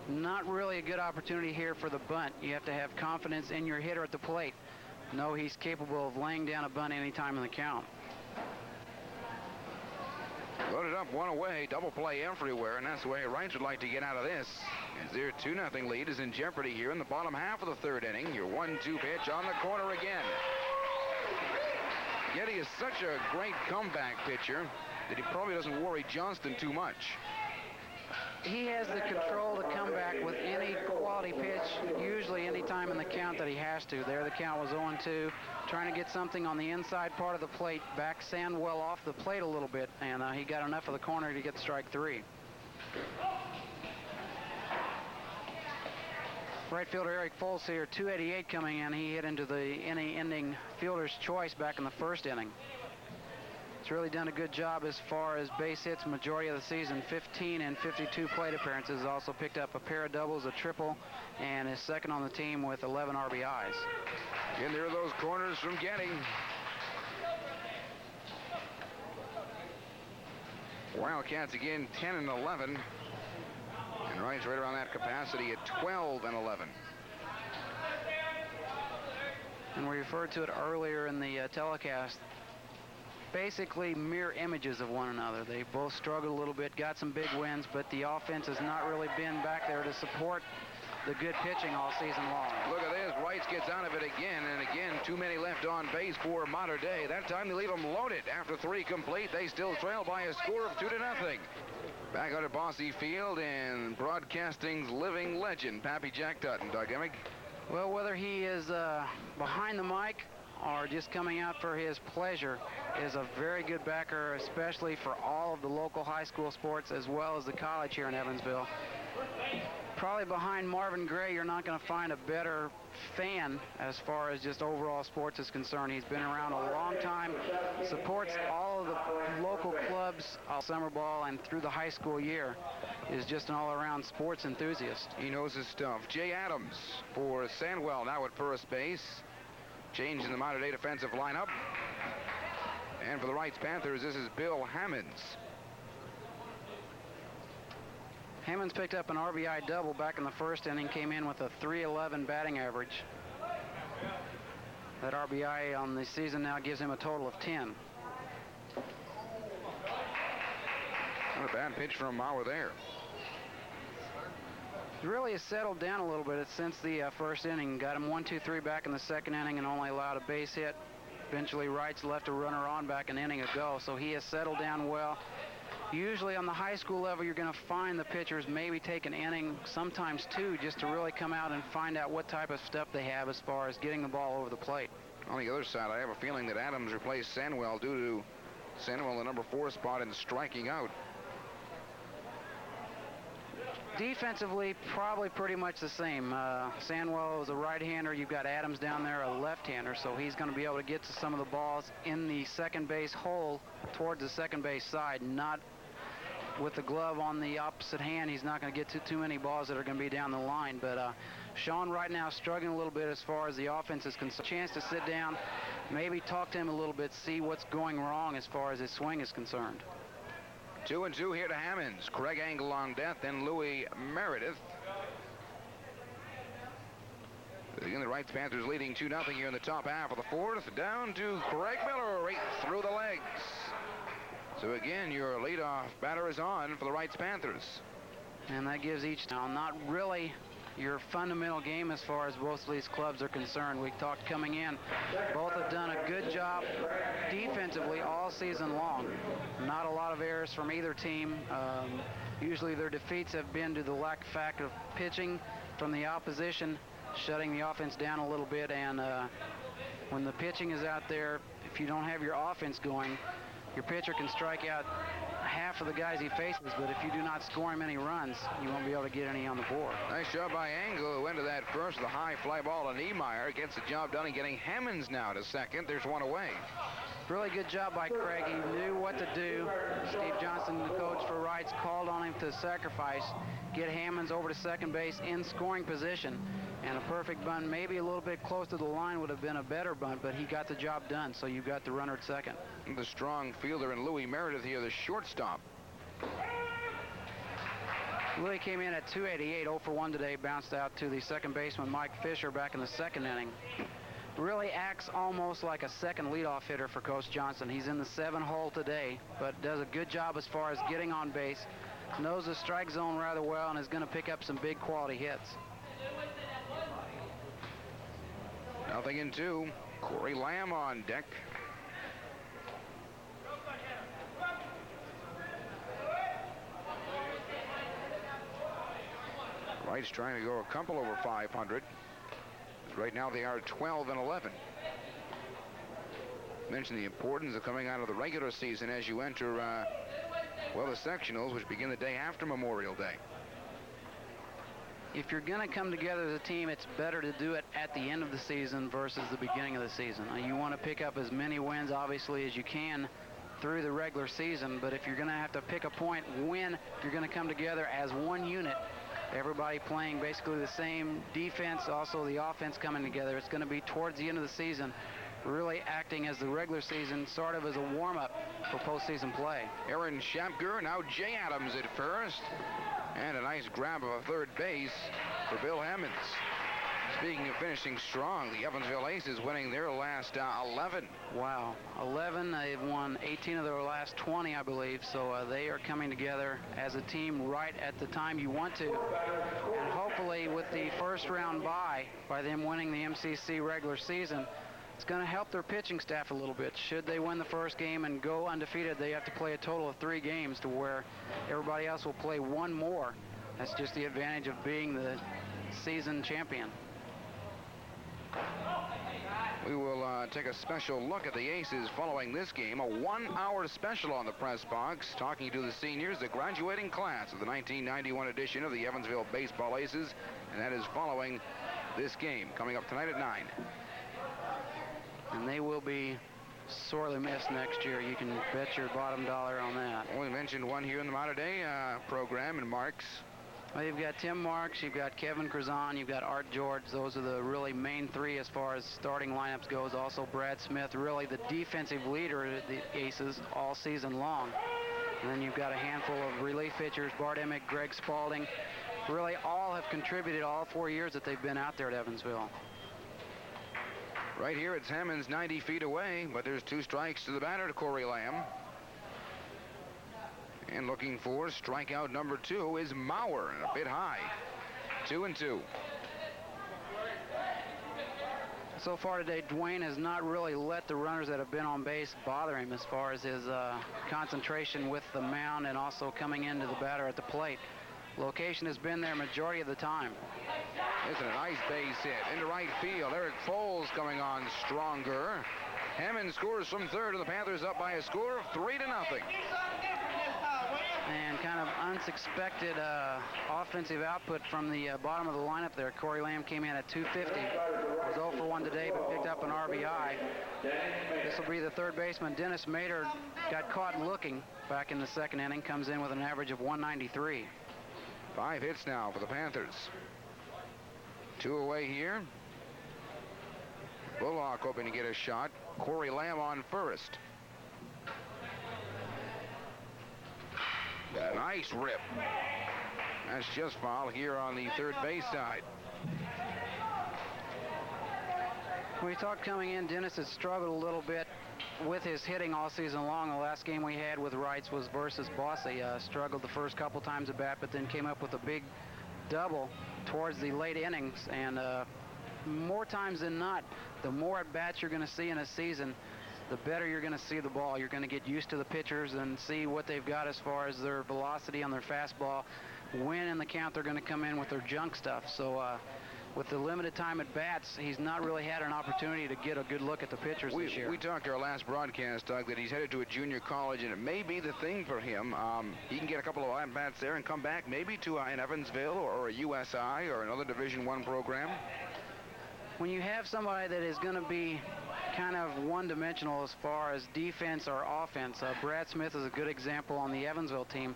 Not really a good opportunity here for the bunt. You have to have confidence in your hitter at the plate. Know he's capable of laying down a bunt any time in the count. Loaded up, 1 away, double play everywhere, and that's the way Reitz would like to get out of this. As their 2-0 lead is in jeopardy here in the bottom half of the third inning. Your 1-2 pitch on the corner again. Getty is such a great comeback pitcher that he probably doesn't worry Johnston too much. He has the control to come back with any quality pitch, usually any time in the count that he has to. There the count was 0-2, trying to get something on the inside part of the plate, back Sandwell off the plate a little bit, and he got enough of the corner to get strike 3. Right fielder Eric Foles here, 288 coming in. He hit into the inning-ending fielder's choice back in the first inning. He's really done a good job as far as base hits majority of the season, 15 and 52 plate appearances. Also picked up a pair of doubles, a triple, and is second on the team with 11 RBIs. And there are those corners from Getty. Wildcats again 10 and 11. And Wright's right around that capacity at 12 and 11. And we referred to it earlier in the telecast. Basically mirror images of one another. They both struggled a little bit, got some big wins, but the offense has not really been back there to support the good pitching all season long. Look at this. Reitz gets out of it again, and again, too many left on base for Mater Dei. That time they leave them loaded. After 3 complete, they still trail by a score of 2-0. Back out at Bosse Field, and broadcasting's living legend, Pappy Jack Dutton. Doug Emig. Well, whether he is behind the mic or just coming out for his pleasure, is a very good backer, especially for all of the local high school sports as well as the college here in Evansville. Probably behind Marvin Gray, you're not going to find a better fan as far as just overall sports is concerned. He's been around a long time, supports all of the local clubs all summer ball and through the high school year, is just an all-around sports enthusiast. He knows his stuff. Jay Adams for Sandwell now at first base. Change in the modern-day defensive lineup. And for the Reitz Panthers, this is Bill Hammonds. Hammonds picked up an RBI double back in the first inning, came in with a .311 batting average. That RBI on the season now gives him a total of 10. Not a bad pitch from Mauer there. He really has settled down a little bit since the first inning. Got him 1-2-3 back in the second inning and only allowed a base hit. Eventually, Reitz left a runner on back an inning ago, so he has settled down well. Usually on the high school level, you're going to find the pitchers maybe take an inning, sometimes two, just to really come out and find out what type of stuff they have as far as getting the ball over the plate. On the other side, I have a feeling that Adams replaced Sandwell due to Sandwell in the #4 spot and striking out. Defensively, probably pretty much the same. Sandwell is a right-hander. You've got Adams down there, a left-hander, so he's going to be able to get to some of the balls in the second base hole towards the second base side, not with the glove on the opposite hand. He's not going to get to too many balls that are going to be down the line. But Sean right now struggling a little bit as far as the offense is concerned. Chance to sit down, maybe talk to him a little bit, see what's going wrong as far as his swing is concerned. 2-2 here to Hammonds. Craig Angle on death, then Louis Meredith. Again, the Reitz Panthers leading 2-0 here in the top half of the fourth. Down to Craig Miller, right through the legs. So again, your leadoff batter is on for the Reitz Panthers. And that gives each now not really your fundamental game as far as both of these clubs are concerned. We talked coming in, both have done a good job defensively all season long. Not a lot of errors from either team. Usually their defeats have been to the lack of pitching from the opposition, shutting the offense down a little bit. And when the pitching is out there, if you don't have your offense going, your pitcher can strike out half of the guys he faces, but if you do not score him any runs, you won't be able to get any on the board. Nice job by Angle, who went to that first with a high fly ball, and Niemeyer gets the job done and getting Hammonds now to second. There's one away. Really good job by Craig. He knew what to do. Steve Johnson, the coach for Reitz, called on him to sacrifice, get Hammonds over to second base in scoring position. And a perfect bunt, maybe a little bit close to the line, would have been a better bunt, but he got the job done, so you got the runner at second. The strong fielder in Louis Meredith here, the shortstop. Louis came in at 288, 0 for 1 today, bounced out to the second baseman Mike Fisher back in the second inning. Really acts almost like a second leadoff hitter for Coach Johnson. He's in the 7 hole today, but does a good job as far as getting on base, knows the strike zone rather well, and is going to pick up some big quality hits. 0-2. Corey Lamb on deck. Wright's trying to go a couple over 500. Right now they are 12-11. Mentioned the importance of coming out of the regular season as you enter, well, the sectionals, which begin the day after Memorial Day. If you're going to come together as a team, it's better to do it at the end of the season versus the beginning of the season. You want to pick up as many wins, obviously, as you can through the regular season, but if you're going to have to pick a point when you're going to come together as one unit, everybody playing basically the same defense, also the offense coming together, it's going to be towards the end of the season, really acting as the regular season, sort of as a warm-up for postseason play. Aaron Schapker, now Jay Adams at first. And a nice grab of a third base for Bill Hammonds. Speaking of finishing strong, the Evansville Aces winning their last 11. Wow, 11. They've won 18 of their last 20, I believe. So they are coming together as a team right at the time you want to. And hopefully with the first round bye, by them winning the MCC regular season, it's going to help their pitching staff a little bit. Should they win the first game and go undefeated, they have to play a total of 3 games to where everybody else will play 1 more. That's just the advantage of being the season champion. We will take a special look at the Aces following this game. A 1-hour special on the press box, talking to the seniors, the graduating class of the 1991 edition of the Evansville Baseball Aces. And that is following this game, coming up tonight at 9. And they will be sorely missed next year. You can bet your bottom dollar on that. Well, we mentioned one here in the Mater Dei program, and Marks. Well, you've got Tim Marks, you've got Kevin Curzon, you've got Art George. Those are the really main three as far as starting lineups goes. Also Brad Smith, really the defensive leader of the Aces all season long. And then you've got a handful of relief pitchers, Bart Emick, Greg Spalding. Really all have contributed all 4 years that they've been out there at Evansville. Right here, it's Hammonds 90 feet away, but there's 2 strikes to the batter, to Corey Lamb. And looking for strikeout number 2 is Maurer, a bit high. 2-2. So far today, Dwayne has not really let the runners that have been on base bother him as far as his concentration with the mound and also coming into the batter at the plate. Location has been there majority of the time. Isn't a nice base hit into right field. Eric Foles coming on stronger. Hammond scores from third, and the Panthers up by a score of 3-0. And kind of unexpected offensive output from the bottom of the lineup there. Corey Lamb came in at 250. Was 0 for 1 today, but picked up an RBI. This will be the third baseman. Dennis Mater got caught looking back in the second inning. Comes in with an average of 193. 5 hits now for the Panthers. 2 away here. Bullock hoping to get a shot. Corey Lamb on first. Nice rip. That's just foul here on the third base side. We talked coming in, Dennis has struggled a little bit with his hitting all season long. The last game we had with Reitz was versus Bossy. Struggled the first couple times at bat, but then came up with a big double towards the late innings. And more times than not, the more at bats you're going to see in a season, the better you're going to see the ball. You're going to get used to the pitchers and see what they've got as far as their velocity on their fastball. When in the count they're going to come in with their junk stuff. So with the limited time at bats, he's not really had an opportunity to get a good look at the pitchers this year. We talked our last broadcast, Doug, that he's headed to a junior college, and it may be the thing for him. He can get a couple of at-bats there and come back maybe to an Evansville or a USI or another Division I program. When you have somebody that is going to be kind of one-dimensional as far as defense or offense, Brad Smith is a good example on the Evansville team.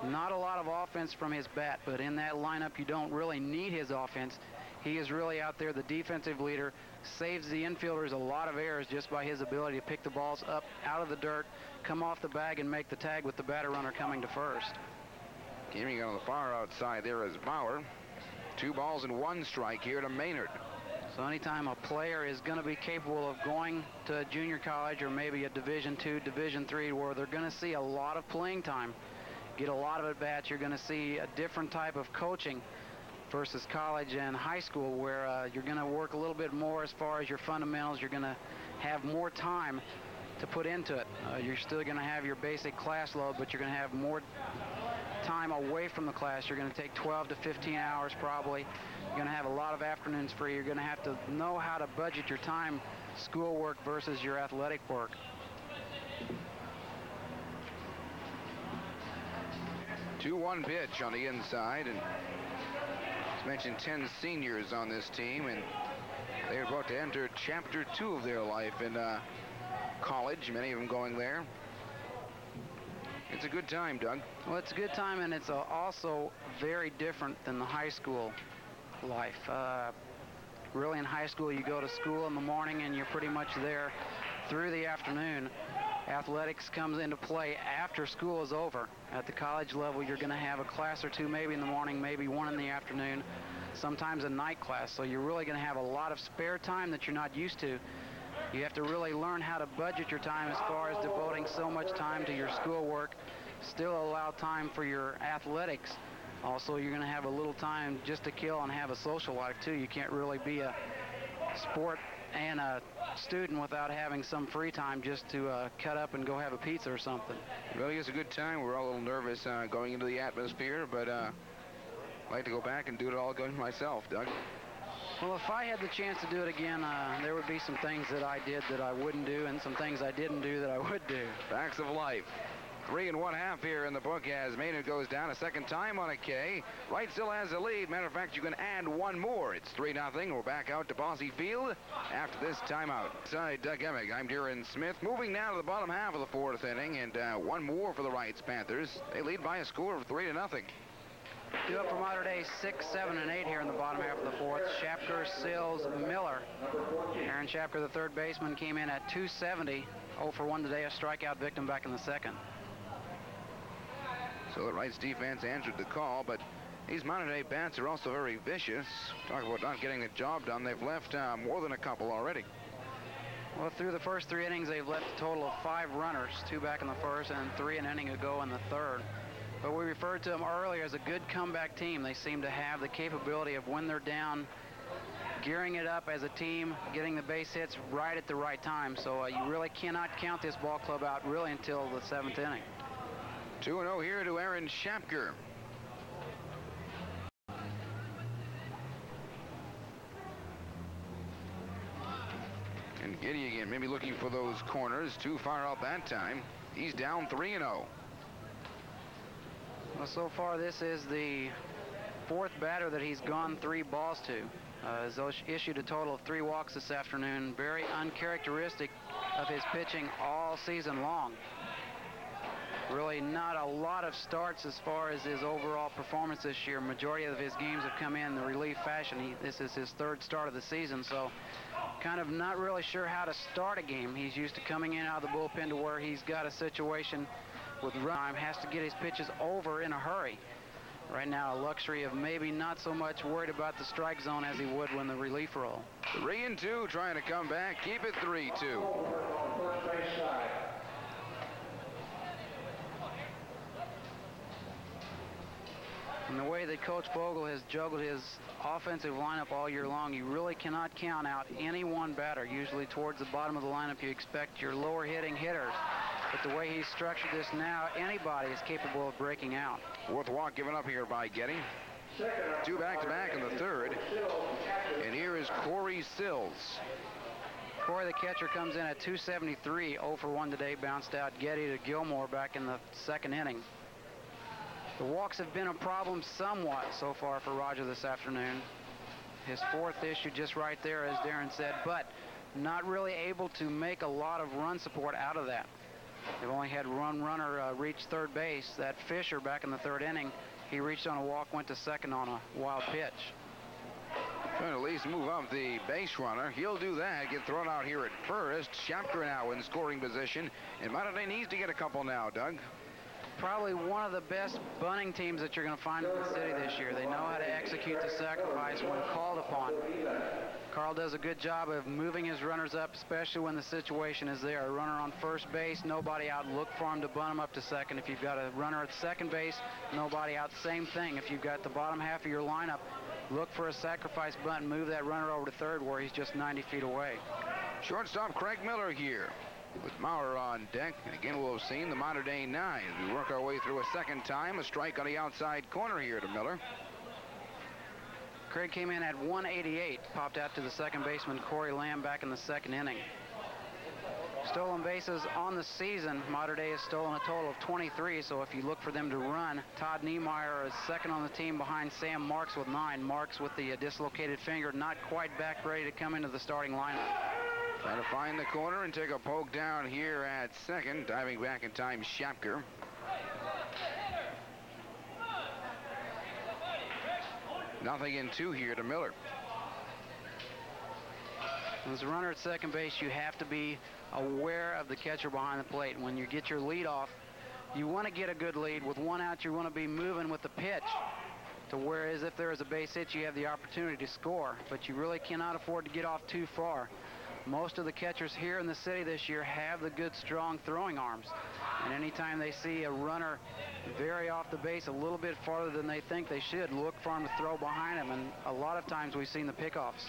Not a lot of offense from his bat, but in that lineup you don't really need his offense. He is really out there the defensive leader, saves the infielders a lot of errors just by his ability to pick the balls up out of the dirt, come off the bag and make the tag with the batter runner coming to first. Gaming on the far outside there is Bauer. 2 balls and 1 strike here to Maynard. So anytime a player is going to be capable of going to a junior college or maybe a Division II, Division III, where they're going to see a lot of playing time, get a lot of at-bats, you're going to see a different type of coaching versus college and high school, where you're going to work a little bit more as far as your fundamentals. You're going to have more time to put into it. You're still going to have your basic class load, but you're going to have more time away from the class. You're going to take 12 to 15 hours probably. You're going to have a lot of afternoons free. You're going to have to know how to budget your time, schoolwork versus your athletic work. Two 2-1 pitch on the inside, and as mentioned, 10 seniors on this team, and they're about to enter chapter 2 of their life in college, many of them going there. It's a good time, Doug. Well, it's a good time, and it's also very different than the high school life. Really, in high school, you go to school in the morning and you're pretty much there through the afternoon. Athletics comes into play after school is over. At the college level, you're going to have a class or two maybe in the morning, maybe one in the afternoon, sometimes a night class. So you're really going to have a lot of spare time that you're not used to. You have to really learn how to budget your time as far as devoting so much time to your schoolwork, still allow time for your athletics. Also, you're going to have a little time just to kill and have a social life, too. You can't really be a sport and a student without having some free time just to cut up and go have a pizza or something. It really is a good time. We're all a little nervous going into the atmosphere, but I'd like to go back and do it all again myself, Doug. Well, if I had the chance to do it again, there would be some things that I did that I wouldn't do and some things I didn't do that I would do. Facts of life. 3 1/2 here in the book as Maynard goes down a second time on a K. Wright still has the lead. Matter of fact, you can add one more. It's 3-0. We're back out to Bosse Field after this timeout. Side Doug Emig. I'm Darren Smith. Moving now to the bottom half of the 4th inning, and one more for the Reitz Panthers. They lead by a score of 3-0. Due up for Mater Dei 6, 7, and 8 here in the bottom half of the 4th. Shapker, Sills, Miller. Aaron Shapker, the third baseman, came in at 270. 0 for 1 today, a strikeout victim back in the second. So the Reitz defense answered the call, but these Mater Dei bats are also very vicious. Talk about not getting the job done. They've left more than a couple already. Well, through the first 3 innings, they've left a total of 5 runners, 2 back in the first and 3 an inning ago in the third. But we referred to them earlier as a good comeback team. They seem to have the capability of, when they're down, gearing it up as a team, getting the base hits right at the right time. So you really cannot count this ball club out really until the 7th inning. 2-0 here to Aaron Shapker. And Giddy again, maybe looking for those corners. Too far out that time. He's down 3-0. Well, so far this is the 4th batter that he's gone 3 balls to. Has issued a total of 3 walks this afternoon. Very uncharacteristic of his pitching all season long. Really not a lot of starts as far as his overall performance this year. Majority of his games have come in the relief fashion. This is his 3rd start of the season, so kind of not really sure how to start a game. He's used to coming in out of the bullpen to where he's got a situation with run time, has to get his pitches over in a hurry. Right now, a luxury of maybe not so much worried about the strike zone as he would when the relief roll. 3-2, trying to come back, keep it 3-2. And the way that Coach Vogel has juggled his offensive lineup all year long, you really cannot count out any one batter. Usually towards the bottom of the lineup, you expect your lower hitting hitters. But the way he's structured this now, anybody is capable of breaking out. 4th walk given up here by Getty. 2 back-to-back in the 3rd. And here is Corey Sills. Corey, the catcher, comes in at 273, 0 for 1 today. Bounced out Getty to Gilmore back in the 2nd inning. The walks have been a problem somewhat so far for Roger this afternoon. His 4th issue just right there, as Darren said, but not really able to make a lot of run support out of that. They've only had one runner reach 3rd base. That Fisher back in the 3rd inning, he reached on a walk, went to 2nd on a wild pitch. Trying to at least move up the base runner. He'll do that, get thrown out here at first. Shapker now in scoring position. And Mater Dei needs to get a couple now, Doug. Probably one of the best bunting teams that you're going to find in the city this year. They know how to execute the sacrifice when called upon. Carl does a good job of moving his runners up, especially when the situation is there. A runner on first base, nobody out, look for him to bunt him up to second. If you've got a runner at second base, nobody out, same thing. If you've got the bottom half of your lineup, look for a sacrifice bunt and move that runner over to third where he's just 90 feet away. Shortstop Craig Miller here with Maurer on deck. And again, we'll have seen the Mater Dei 9. We work our way through a second time. A strike on the outside corner here to Miller. Craig came in at 188, popped out to the second baseman Corey Lamb back in the 2nd inning. Stolen bases on the season, Mater Dei has stolen a total of 23, so if you look for them to run, Todd Niemeyer is 2nd on the team behind Sam Marks with 9. Marks with the dislocated finger, not quite back ready to come into the starting lineup. Trying to find the corner and take a poke down here at second. Diving back in time, Shapker. Nothing in 2 here to Miller. As a runner at second base, you have to be aware of the catcher behind the plate. When you get your lead off, you want to get a good lead. With 1 out, you want to be moving with the pitch. To whereas if there is a base hit, you have the opportunity to score. But you really cannot afford to get off too far. Most of the catchers here in the city this year have the good, strong throwing arms. And anytime they see a runner vary off the base a little bit farther than they think they should, look for him to throw behind him. And a lot of times we've seen the pickoffs.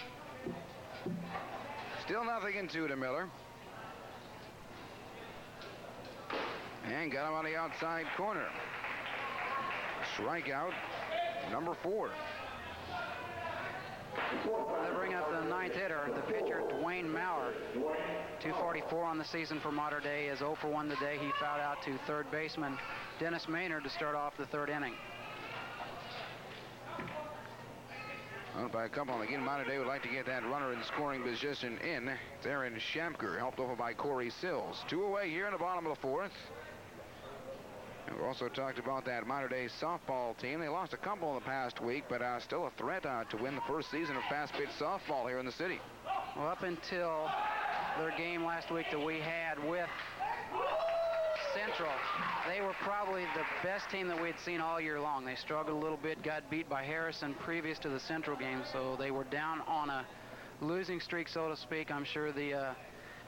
Still nothing in 2 to Miller. And got him on the outside corner. Strikeout number 4. They bring up the ninth hitter, the pitcher, Dwayne Maurer. 244 on the season for Mater Dei. Is 0 for 1 today. He fouled out to third baseman Dennis Maynard to start off the third inning. Well, by a couple, again, Mater Dei would like to get that runner in scoring position in. It's Aaron Shamker, helped over by Corey Sills. 2 away here in the bottom of the fourth. And we also talked about that Mater Dei softball team. They lost a couple in the past week, but still a threat to win the first season of fast pitch softball here in the city. Well, up until their game last week that we had with Central, they were probably the best team that we had seen all year long. They struggled a little bit, got beat by Harrison previous to the Central game, so they were down on a losing streak, so to speak. I'm sure the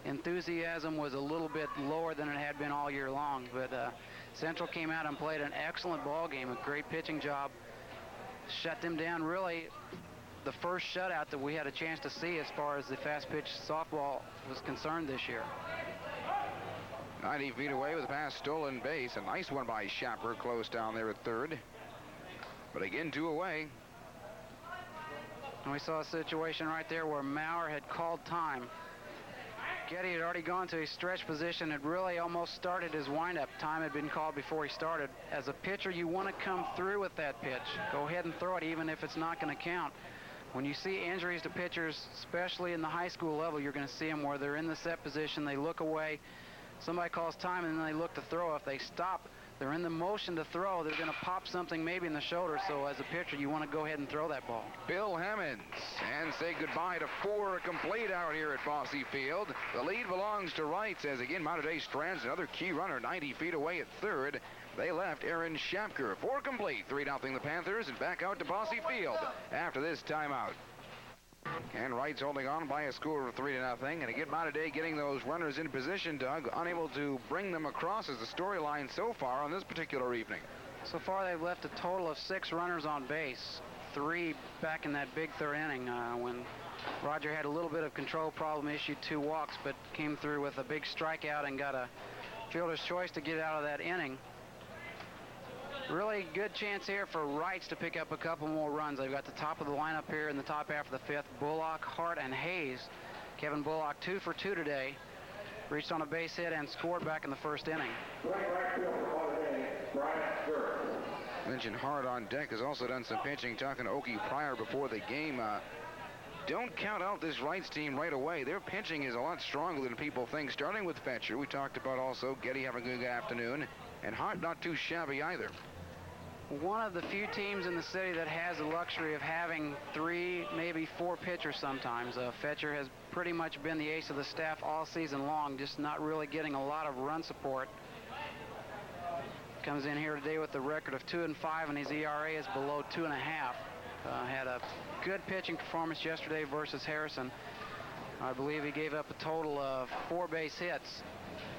enthusiasm was a little bit lower than it had been all year long, but Central came out and played an excellent ball game, a great pitching job, shut them down. Really the first shutout that we had a chance to see as far as the fast pitch softball was concerned this year. 90 feet away with a pass, stolen base. A nice one by Schapper, close down there at third. But again, 2 away. And we saw a situation right there where Maurer had called time. Getty had already gone to a stretch position. It really almost started his windup. Time had been called before he started. As a pitcher, you want to come through with that pitch. Go ahead and throw it, even if it's not going to count. When you see injuries to pitchers, especially in the high school level, you're going to see them where they're in the set position, they look away, somebody calls time, and then they look to throw. If they stop, they're in the motion to throw, they're going to pop something maybe in the shoulder. So as a pitcher, you want to go ahead and throw that ball. Bill Hammonds, and say goodbye to 4 complete out here at Bosse Field. The lead belongs to Reitz, as again Mater Dei strands another key runner 90 feet away at third. They left Aaron Schapker. 4 complete, 3-0 the Panthers, and back out to Bosse Field after this timeout. And Reitz holding on by a score of 3-0. And again, Mater Dei getting those runners in position, Doug, unable to bring them across as the storyline so far on this particular evening. So far, they've left a total of 6 runners on base. 3 back in that big third inning when Roger had a little bit of control problem, issued 2 walks, but came through with a big strikeout and got a fielder's choice to get out of that inning. Really good chance here for Reitz to pick up a couple more runs. They've got the top of the lineup here in the top half of the 5th. Bullock, Hart, and Hayes. Kevin Bullock 2 for 2 today. Reached on a base hit and scored back in the first inning. Mentioned Hart on deck has also done some pitching, talking to Okie Pryor before the game. Don't count out this Reitz team right away. Their pitching is a lot stronger than people think, starting with Fetcher. We talked about also Getty having a good afternoon, and Hart not too shabby either. One of the few teams in the city that has the luxury of having 3, maybe 4 pitchers sometimes. Fetcher has pretty much been the ace of the staff all season long, just not really getting a lot of run support. Comes in here today with the record of 2-5, and his ERA is below 2.5. Had a good pitching performance yesterday versus Harrison. I believe he gave up a total of 4 base hits,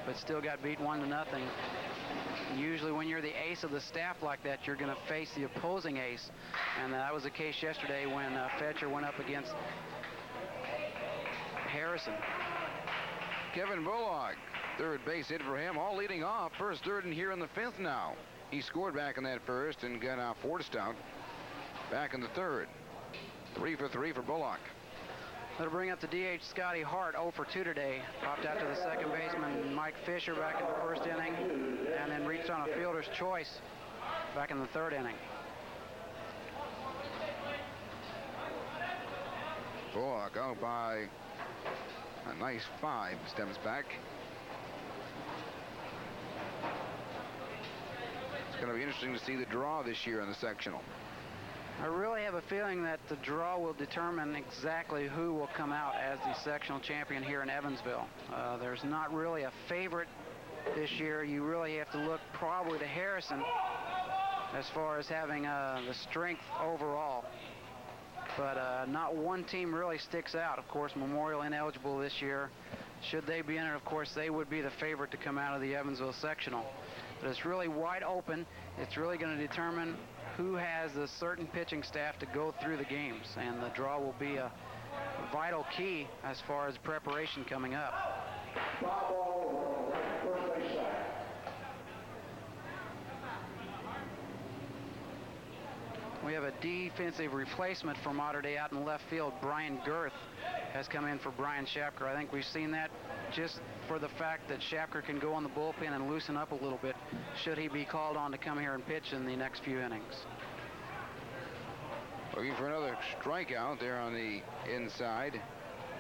but still got beat 1-0. Usually when you're the ace of the staff like that, you're going to face the opposing ace. And that was the case yesterday when Fetcher went up against Harrison. Kevin Bullock, third base hit for him, all leading off. First, third, and here in the 5th now. He scored back in that first and got forced out back in the 3rd. 3 for 3 for Bullock. That'll bring up the DH Scotty Hart, 0 for 2 today. Popped out to the second baseman Mike Fisher back in the first inning, and then reached on a fielder's choice back in the 3rd inning. Bullock out by a nice 5, stems back. It's going to be interesting to see the draw this year in the sectional. I really have a feeling that the draw will determine exactly who will come out as the sectional champion here in Evansville. There's not really a favorite this year. You really have to look probably to Harrison as far as having the strength overall. But not one team really sticks out. Of course, Memorial ineligible this year. Should they be in it, of course, they would be the favorite to come out of the Evansville sectional. But it's really wide open. It's really going to determine who has a certain pitching staff to go through the games, and the draw will be a vital key as far as preparation coming up. We have a defensive replacement for Mater Dei out in left field. Brian Girth has come in for Brian Shapker. I think we've seen that just for the fact that Shapker can go on the bullpen and loosen up a little bit should he be called on to come here and pitch in the next few innings. Looking for another strikeout there on the inside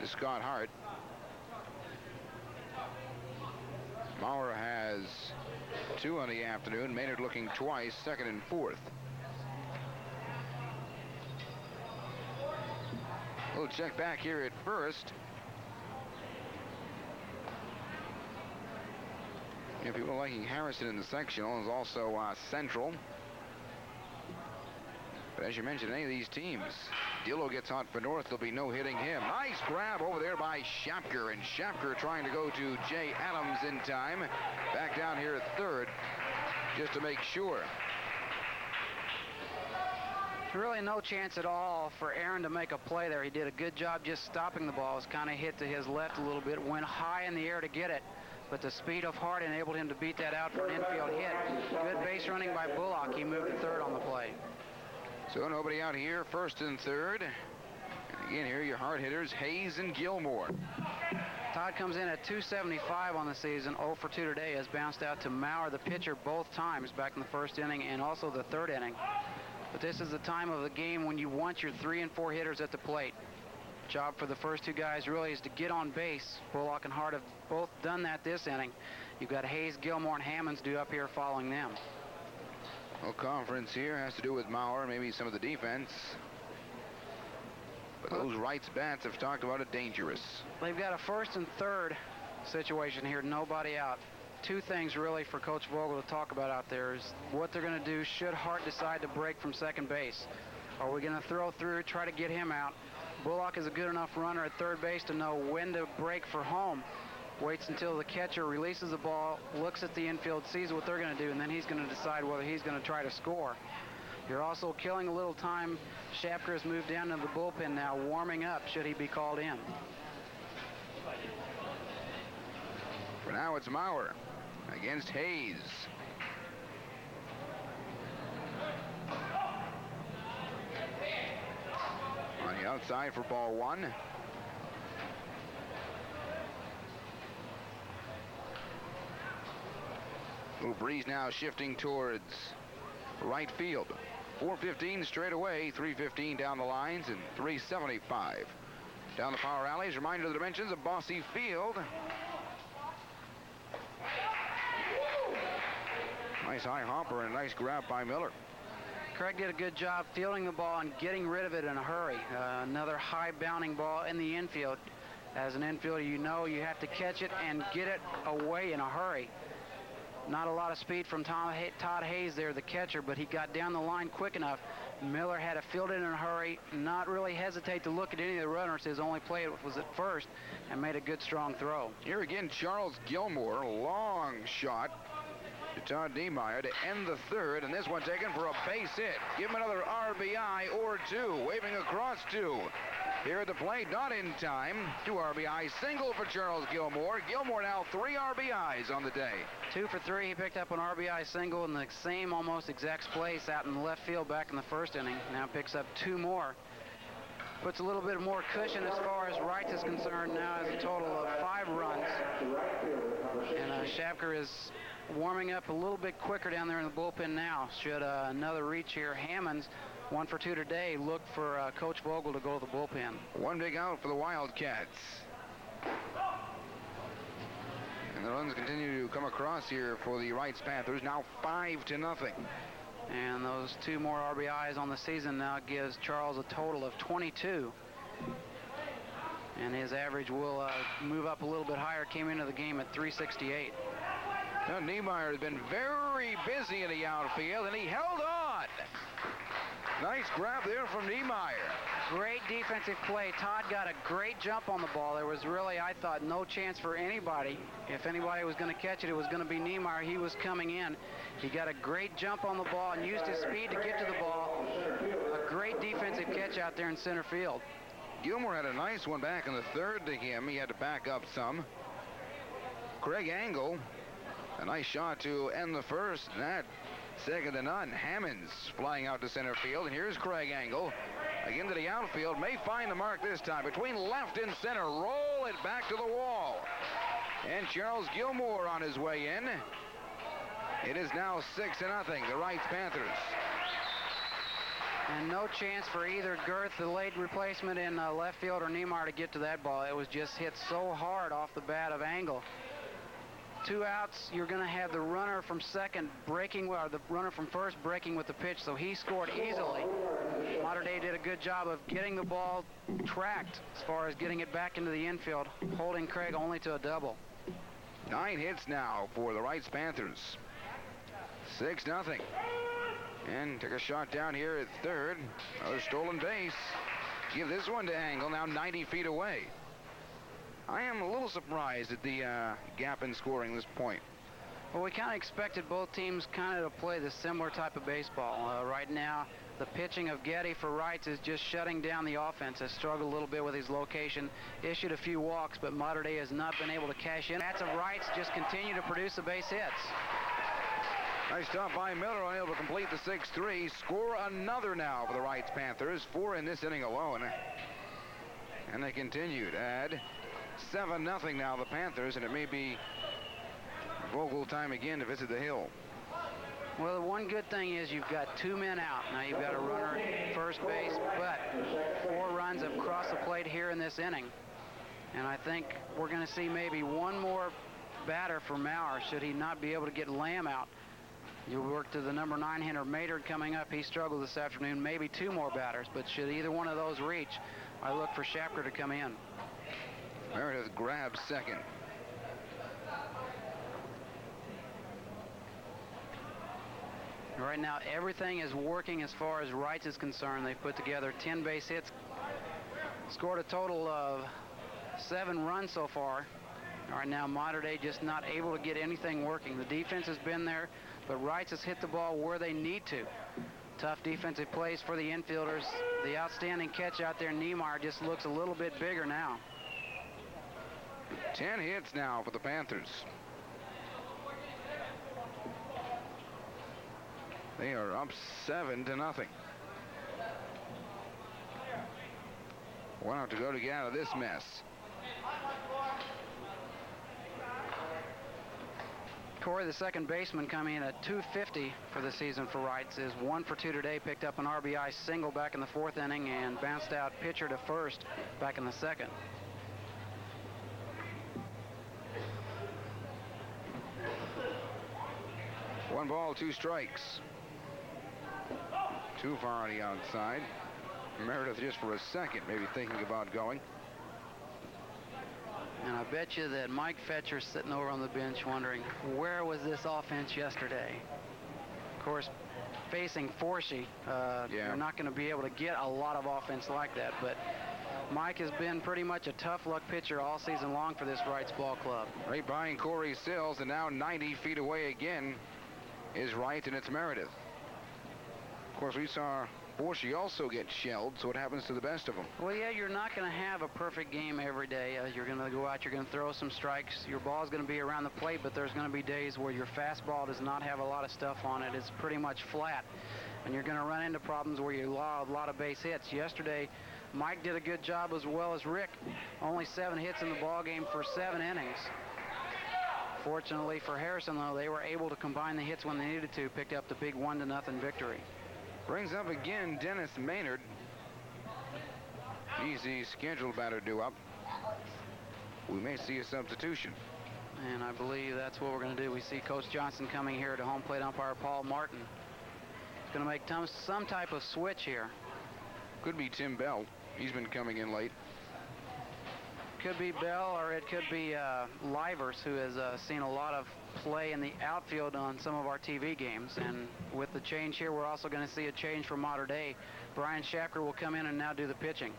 to Scott Hart. Maurer has 2 on the afternoon. Maynard looking twice, 2nd and 4th. We'll check back here at first. Yeah, people liking Harrison in the sectional is also Central. But as you mentioned, any of these teams, Dillo gets hot for North, there'll be no hitting him. Nice grab over there by Shapker, and Shapker trying to go to Jay Adams in time. Back down here at 3rd, just to make sure. Really no chance at all for Aaron to make a play there. He did a good job just stopping the ball. It was kind of hit to his left a little bit, went high in the air to get it. But the speed of Hart enabled him to beat that out for an infield hit. Good base running by Bullock. He moved to 3rd on the play. So nobody out here, 1st and 3rd. And again, here are your hard hitters, Hayes and Gilmore. Todd comes in at 275 on the season. 0 for 2 today. Has bounced out to Maurer, the pitcher, both times back in the 1st inning and also the 3rd inning. But this is the time of the game when you want your 3 and 4 hitters at the plate. Job for the first 2 guys really is to get on base. Bullock and Hart have both done that this inning. You've got Hayes, Gilmore, and Hammonds due up here following them. Well, conference here has to do with Maurer, maybe some of the defense. But those Reitz bats have talked about it dangerous. They've got a 1st and 3rd situation here, nobody out. 2 things really for Coach Vogel to talk about out there is what they're going to do should Hart decide to break from second base. Are we going to throw through, try to get him out? Bullock is a good enough runner at 3rd base to know when to break for home. Waits until the catcher releases the ball, looks at the infield, sees what they're going to do, and then he's going to decide whether he's going to try to score. You're also killing a little time. Shapker has moved down to the bullpen now, warming up should he be called in. For now, it's Maurer against Hayes. On the outside for ball 1. Little breeze now shifting towards right field. 4:15 straight away, 3:15 down the lines, and 3:75 down the power alleys. Reminder of the dimensions of Bosse Field. Nice high hopper and a nice grab by Miller. Craig did a good job fielding the ball and getting rid of it in a hurry. Another high bounding ball in the infield. As an infielder, you know you have to catch it and get it away in a hurry. Not a lot of speed from Todd Hayes there, the catcher, but he got down the line quick enough. Miller had to field it in a hurry, not really hesitate to look at any of the runners. His only play was at first, and made a good, strong throw. Here again, Charles Gilmore, long shot to Todd Niemeyer to end the 3rd, and this one taken for a base hit. Give him another RBI or 2, waving across 2. Here at the plate, not in time. 2 RBI single for Charles Gilmore. Gilmore now 3 RBIs on the day. 2 for 3. He picked up an RBI single in the same almost exact place out in the left field back in the 1st inning. Now picks up 2 more. Puts a little bit more cushion as far as Reitz is concerned. Now has a total of 5 runs. And Shapker is warming up a little bit quicker down there in the bullpen now. Should another reach here. Hammonds, 1 for 2 today. Look for Coach Vogel to go to the bullpen. 1 big out for the Wildcats. And the runs continue to come across here for the Reitz Panthers. Now 5-0. And those 2 more RBIs on the season now gives Charles a total of 22. And his average will move up a little bit higher. Came into the game at 368. Now Niemeyer has been very busy in the outfield, and he held on. Nice grab there from Niemeyer. Great defensive play. Todd got a great jump on the ball. There was really, I thought, no chance for anybody. If anybody was going to catch it, it was going to be Niemeyer. He was coming in. He got a great jump on the ball and used his speed to get to the ball. A great defensive catch out there in center field. Gilmore had a nice one back in the 3rd to him. He had to back up some. Craig Angle, a nice shot to end the 1st. That Second to none. Hammonds flying out to center field, and here's Craig Angle. Again to the outfield, may find the mark this time. Between left and center, roll it back to the wall. And Charles Gilmore on his way in. It is now 6-0, the Reitz Panthers. And no chance for either Girth, the late replacement in left field, or Niemeyer to get to that ball. It was just hit so hard off the bat of Angle. 2 outs, you're going to have the runner from second breaking, or the runner from first breaking with the pitch, so he scored easily. Mater Dei did a good job of getting the ball tracked as far as getting it back into the infield, holding Craig only to a double. 9 hits now for the Reitz Panthers. 6-0. And took a shot down here at third. Another stolen base. Give this one to Angle, now 90 feet away. I am a little surprised at the gap in scoring this point. Well, we kind of expected both teams kind of to play the similar type of baseball. Right now, the pitching of Getty for Reitz is just shutting down the offense. Has struggled a little bit with his location, issued a few walks, but Mater Dei has not been able to cash in. Bats of Reitz just continue to produce the base hits. Nice stop by Miller, unable to complete the 6-3. Score another now for the Reitz Panthers. 4 in this inning alone. And they continue to add 7-0 now, the Panthers, and it may be Vogel time again to visit the hill. Well, the one good thing is you've got 2 men out. Now you've got a runner at first base, but 4 runs have crossed the plate here in this inning. And I think we're going to see maybe one more batter for Maurer should he not be able to get Lamb out. You work to the number 9 hitter Maynard coming up. He struggled this afternoon. Maybe 2 more batters, but should either one of those reach, I look for Shapker to come in. Meredith grabs second. Right now, everything is working as far as Reitz is concerned. They've put together 10 base hits, scored a total of 7 runs so far. Right now, Mater Dei just not able to get anything working. The defense has been there, but Reitz has hit the ball where they need to. Tough defensive plays for the infielders. The outstanding catch out there, Niemeyer, just looks a little bit bigger now. 10 hits now for the Panthers. They are up 7-0. 1 out to go to get out of this mess. Corey, the second baseman, coming in at .250 for the season for Reitz, is 1 for 2 today. Picked up an RBI single back in the 4th inning and bounced out pitcher to first back in the 2nd. One ball, 2 strikes. Too far on the outside. Meredith just for a second maybe thinking about going. And I bet you that Mike Fetcher's sitting over on the bench wondering, where was this offense yesterday? Of course, facing Forshee, you're not going to be able to get a lot of offense like that. But Mike has been pretty much a tough luck pitcher all season long for this Reitz ball club. Right behind Corey Sills, and now 90 feet away again is Wright, and it's Meredith. Of course, we saw Forshee also get shelled, so what happens to the best of them? Well, yeah, you're not going to have a perfect game every day. You're going to go out, you're going to throw some strikes. Your ball's going to be around the plate, but there's going to be days where your fastball does not have a lot of stuff on it. It's pretty much flat, and you're going to run into problems where you allow a lot of base hits. Yesterday, Mike did a good job as well as Rick. Only 7 hits in the ball game for 7 innings. Fortunately for Harrison, though, they were able to combine the hits when they needed to, picked up the big 1-0 victory. Brings up again Dennis Maynard. Easy scheduled batter due up. We may see a substitution. And I believe that's what we're going to do. We see Coach Johnson coming here to home plate umpire Paul Martin. He's going to make some type of switch here. Could be Tim Bell. He's been coming in late. Could be Bell, or it could be Livers, who has seen a lot of play in the outfield on some of our TV games. And with the change here, we're also going to see a change for Mater Dei. Brian Shapker will come in and now do the pitching.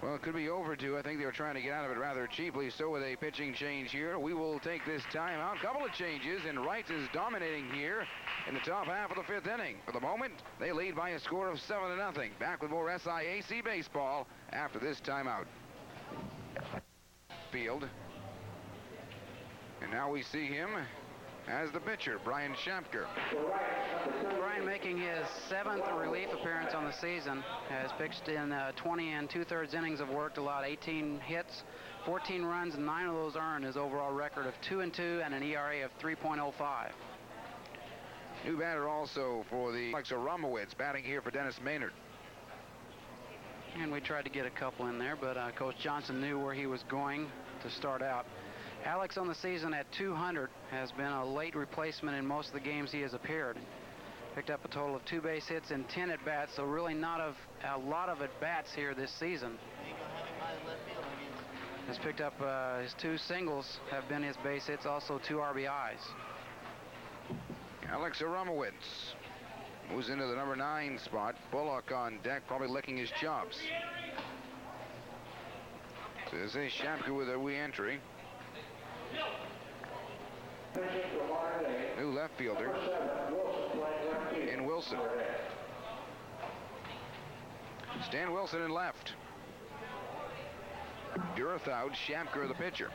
Well, it could be overdue. I think they were trying to get out of it rather cheaply. So with a pitching change here, we will take this time out. Couple of changes, and Reitz is dominating here in the top half of the 5th inning. For the moment, they lead by a score of 7-0. Back with more SIAC baseball after this timeout. Field. And now we see him as the pitcher, Brian Shapker. Brian, making his 7th relief appearance on the season, has pitched in 20 and 2/3 innings of work, allowed 18 hits, 14 runs, and 9 of those earned. His overall record of 2-2 and an ERA of 3.05. New batter also for the Alex Aramowitz, batting here for Dennis Maynard. And we tried to get a couple in there, but Coach Johnson knew where he was going to start out. Alex on the season at 200 has been a late replacement in most of the games he has appeared. Picked up a total of 2 base hits and 10 at-bats, so really not a lot of at-bats here this season. Has picked up his 2 singles have been his base hits, also 2 RBIs. Alex Aramowitz moves into the number 9 spot. Bullock on deck, probably licking his chops. So this is Shapker with a re-entry. New left fielder in Wilson. Stan Wilson in left. Girth out, Shapker the pitcher.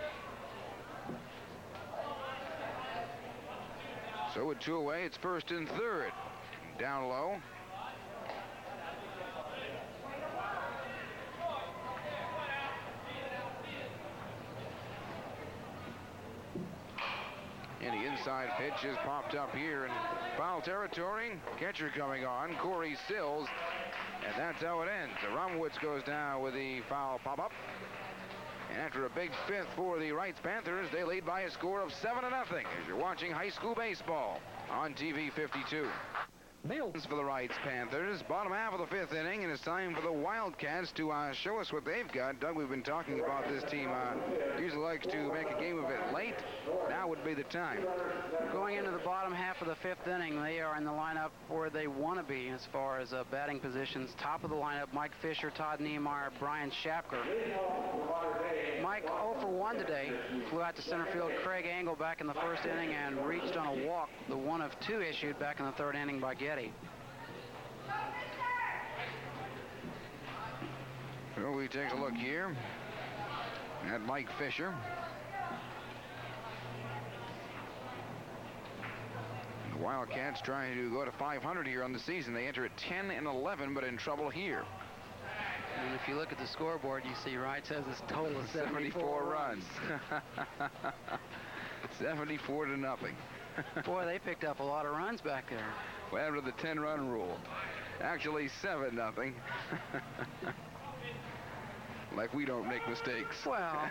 So with 2 away, it's 1st and 3rd. Down low. And the inside pitch has popped up here in foul territory. Catcher coming on, Corey Sills. And that's how it ends. Aramowitz goes down with the foul pop-up. And after a big 5th for the Reitz Panthers, they lead by a score of 7-0 as you're watching high school baseball on TV 52. Nails For the Reitz Panthers, bottom half of the 5th inning, and it's time for the Wildcats to show us what they've got. Doug, we've been talking about this team. Usually likes to make a game of it late. Now would be the time. Going into the bottom half of the 5th inning, they are in the lineup where they want to be as far as batting positions. Top of the lineup, Mike Fisher, Todd Niemeyer, Brian Shapker. Mike 0 for 1 today. Flew out to center field. Craig Angle back in the 1st inning and reached on a walk, the 1 of 2 issued back in the 3rd inning by Getty. So we take a look here at Mike Fisher. The Wildcats trying to go to 500 here on the season. They enter at 10 and 11, but in trouble here. And if you look at the scoreboard, you see Reitz has this total of 74 runs. 74-0. Boy, they picked up a lot of runs back there. Well, after the 10-run rule. Actually, 7-0. Like we don't make mistakes. Well,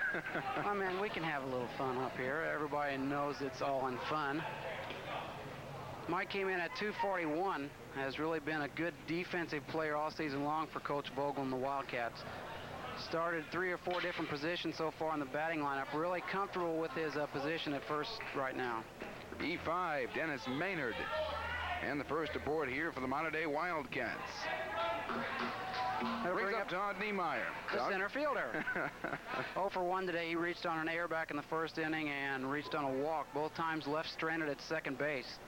I mean, we can have a little fun up here. Everybody knows it's all in fun. Mike came in at 241. Has really been a good defensive player all season long for Coach Vogel and the Wildcats. Started 3 or 4 different positions so far in the batting lineup. Really comfortable with his position at first right now. E5, Dennis Maynard. And the first aboard here for the modern-day Wildcats. Brings up Todd Niemeyer. The center fielder. 0 for 1 today. He reached on an error back in the 1st inning and reached on a walk. Both times left stranded at second base.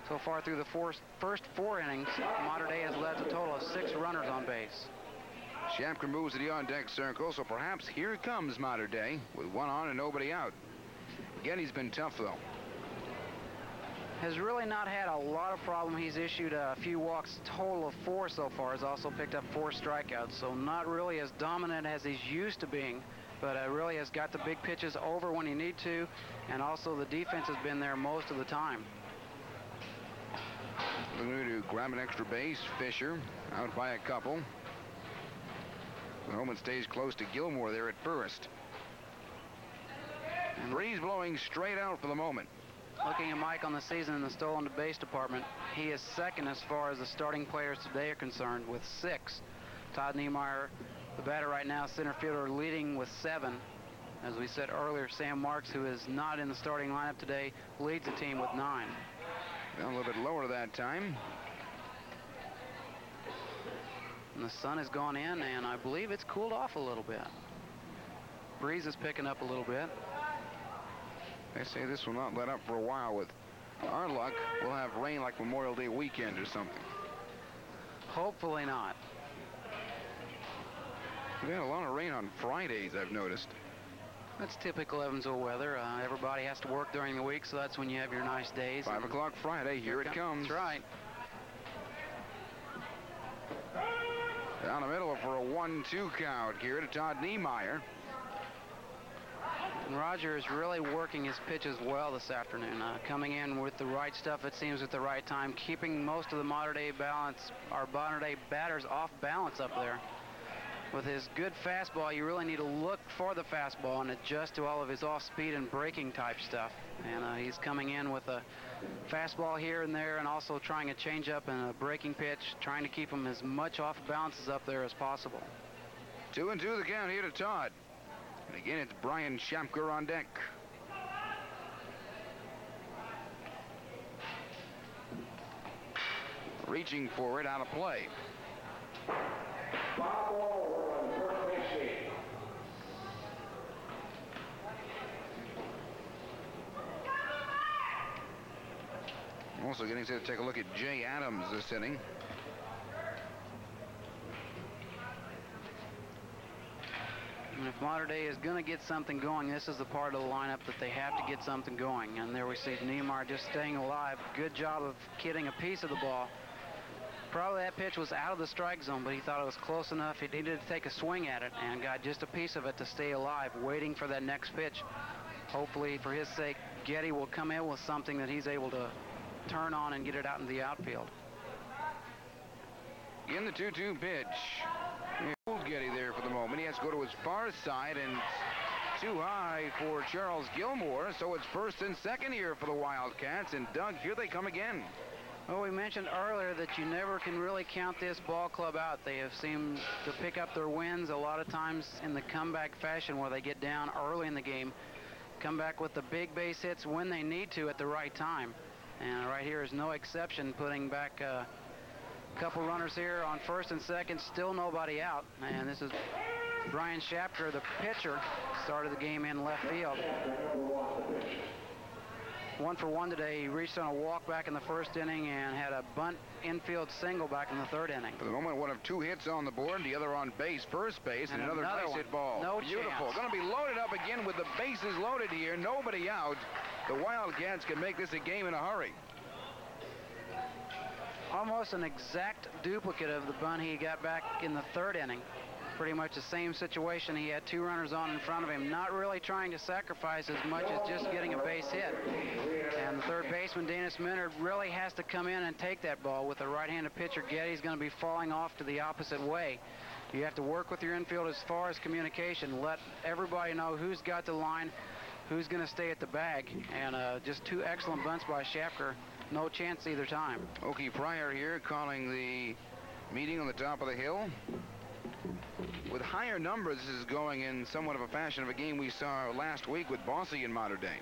So far through the first 4 innings, Modern Day has led to a total of 6 runners on base. Shapker moves to the on-deck circle, so perhaps here comes Modern Day with 1 on and nobody out. Getty's been tough, though. Has really not had a lot of problem. He's issued a few walks, total of 4 so far. Has also picked up 4 strikeouts, so not really as dominant as he's used to being, but really has got the big pitches over when he need to, and also the defense has been there most of the time. Looking to grab an extra base. Fisher out by a couple. Home and stays close to Gilmore there at first. Breeze blowing straight out for the moment. Looking at Mike on the season in the stolen base department, he is second as far as the starting players today are concerned with 6. Todd Niemeyer, the batter right now, center fielder, leading with 7. As we said earlier, Sam Marks, who is not in the starting lineup today, leads the team with 9. Down a little bit lower that time. And the sun has gone in, and I believe it's cooled off a little bit. Breeze is picking up a little bit. They say this will not let up for a while. With our luck, we'll have rain like Memorial Day weekend or something. Hopefully not. We had a lot of rain on Fridays, I've noticed. That's typical Evansville weather. Everybody has to work during the week, so that's when you have your nice days. 5 o'clock Friday. Here it comes. That's right. Down the middle for a 1-2 count here to Todd Niemeyer. And Roger is really working his pitches well this afternoon, coming in with the right stuff, it seems, at the right time, keeping most of the modern-day batters off balance up there. With his good fastball, you really need to look for the fastball and adjust to all of his off-speed and breaking type stuff. And he's coming in with a fastball here and there, and also trying a changeup and a breaking pitch, trying to keep him as much off balance as up there as possible. 2-2 the count here to Todd. And again, it's Brian Shamker on deck. Reaching for it, out of play. Also getting set to take a look at Jay Adams this inning. And if Mater Dei is going to get something going, this is the part of the lineup that they have to get something going. And there we see Niemeyer just staying alive. Good job of getting a piece of the ball. Probably that pitch was out of the strike zone, but he thought it was close enough. He needed to take a swing at it and got just a piece of it to stay alive, waiting for that next pitch. Hopefully, for his sake, Getty will come in with something that he's able to turn on and get it out in the outfield. In the 2-2 pitch. Old Getty there for the moment. He has to go to his far side, and too high for Charles Gilmore. So it's first and second here for the Wildcats. And Doug, here they come again. Well, we mentioned earlier that you never can really count this ball club out. They have seemed to pick up their wins a lot of times in the comeback fashion, where they get down early in the game, come back with the big base hits when they need to at the right time. And right here is no exception, putting back a couple runners here on first and second, still nobody out. And this is Brian Shapker, the pitcher, started the game in left field. 1 for 1 today. He reached on a walk back in the first inning and had a bunt infield single back in the third inning. For the moment, one of 2 hits on the board, the other on base, first base, and another base hit ball. No Beautiful. Going to be loaded up again with the bases loaded here. Nobody out. The Wildcats can make this a game in a hurry. Almost an exact duplicate of the bunt he got back in the third inning. Pretty much the same situation. He had 2 runners on in front of him, not really trying to sacrifice as much as just getting a base hit. And the third baseman, Danis Minard, really has to come in and take that ball. With a right-handed pitcher, Getty's going to be falling off to the opposite way. You have to work with your infield as far as communication. Let everybody know who's got the line, who's going to stay at the bag. And just 2 excellent bunts by Shapker. No chance either time. Okie Pryor here calling the meeting on the top of the hill. With higher numbers, this is going in somewhat of a fashion of a game we saw last week with Bosse in Mater Dei.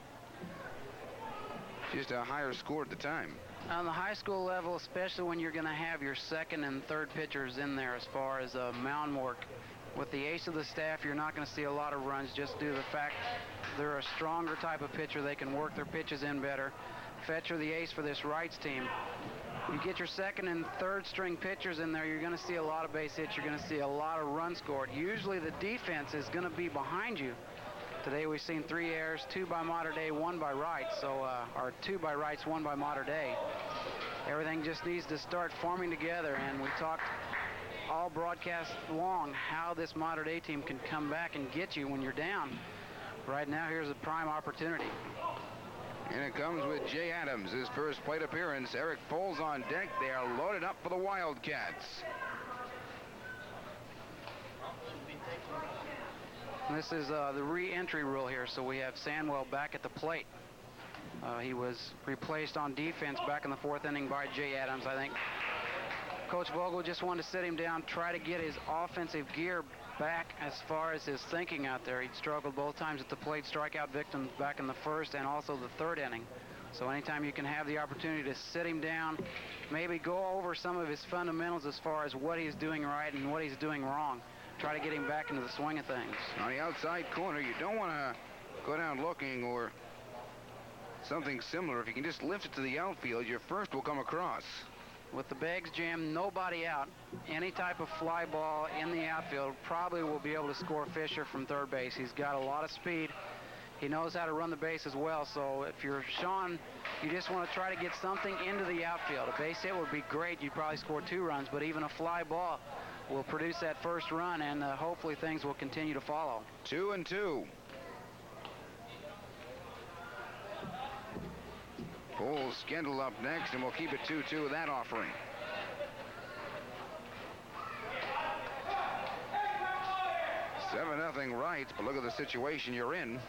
Just a higher score at the time. On the high school level, especially when you're going to have your second and third pitchers in there as far as mound work. With the ace of the staff, you're not going to see a lot of runs just due to the fact they're a stronger type of pitcher. They can work their pitches in better. Fetcher, the ace for this Reitz team. You get your second and third string pitchers in there, you're going to see a lot of base hits. You're going to see a lot of runs scored. Usually the defense is going to be behind you. Today we've seen 3 errors, 2 by Mater Dei, 1 by Reitz. Or 2 by Reitz, 1 by Mater Dei. Everything just needs to start forming together, and we talked all broadcast long how this Mater Dei team can come back and get you when you're down. Right now, here's a prime opportunity. And it comes with Jay Adams, his first plate appearance. Eric Foles on deck. They are loaded up for the Wildcats. This is the re-entry rule here, so we have Sandwell back at the plate. He was replaced on defense back in the 4th inning by Jay Adams. I think Coach Vogel just wanted to sit him down, try to get his offensive gear back as far as his thinking out there. He'd struggled both times at the plate, strikeout victims back in the 1st and also the 3rd inning. So anytime you can have the opportunity to sit him down, maybe go over some of his fundamentals as far as what he's doing right and what he's doing wrong, try to get him back into the swing of things. On the outside corner, you don't want to go down looking or something similar. If you can just lift it to the outfield, your first will come across. with the bags jammed, nobody out, any type of fly ball in the outfield probably will be able to score Fisher from third base. He's got a lot of speed. He knows how to run the base as well. So if you're Sean, you just want to try to get something into the outfield. A base hit would be great. You'd probably score 2 runs, but even a fly ball will produce that first run, and hopefully things will continue to follow. 2-2. Full Skindle up next, and we'll keep it 2-2 with that offering. Seven nothing Reitz, but look at the situation you're in.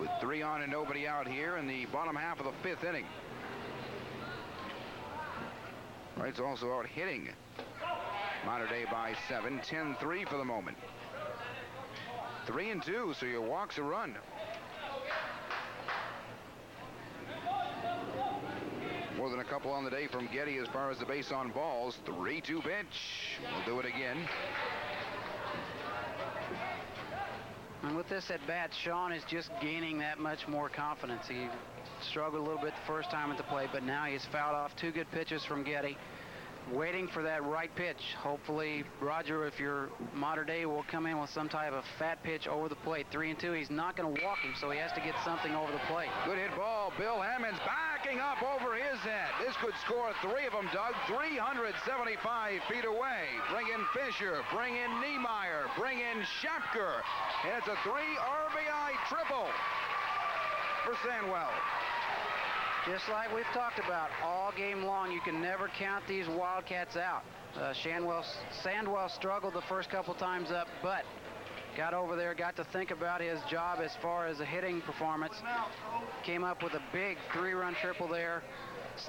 With 3 on and nobody out here in the bottom half of the 5th inning. Reitz also out hitting Mater Dei by 7, 10-3 for the moment. 3-2, so your walk's a run. More than a couple on the day from Getty as far as the base on balls. 3-2 pitch. We'll do it again. And with this at bat, Sean is just gaining that much more confidence. He struggled a little bit the first time at the plate, but now he's fouled off 2 good pitches from Getty. Waiting for that right pitch. Hopefully, Roger, if you're Mater Dei, will come in with some type of fat pitch over the plate. 3-2. He's not going to walk him, so he has to get something over the plate. Good hit ball. Bill Hammond's backing up over his head. This could score 3 of them, Doug. 375 feet away. Bring in Fisher. Bring in Niemeyer. Bring in Schapker. And it's a 3 RBI triple for Sandwell. Just like we've talked about all game long, you can never count these Wildcats out. Sandwell struggled the first couple times up, but got over there, got to think about his job as far as a hitting performance. Came up with a big 3-run triple there.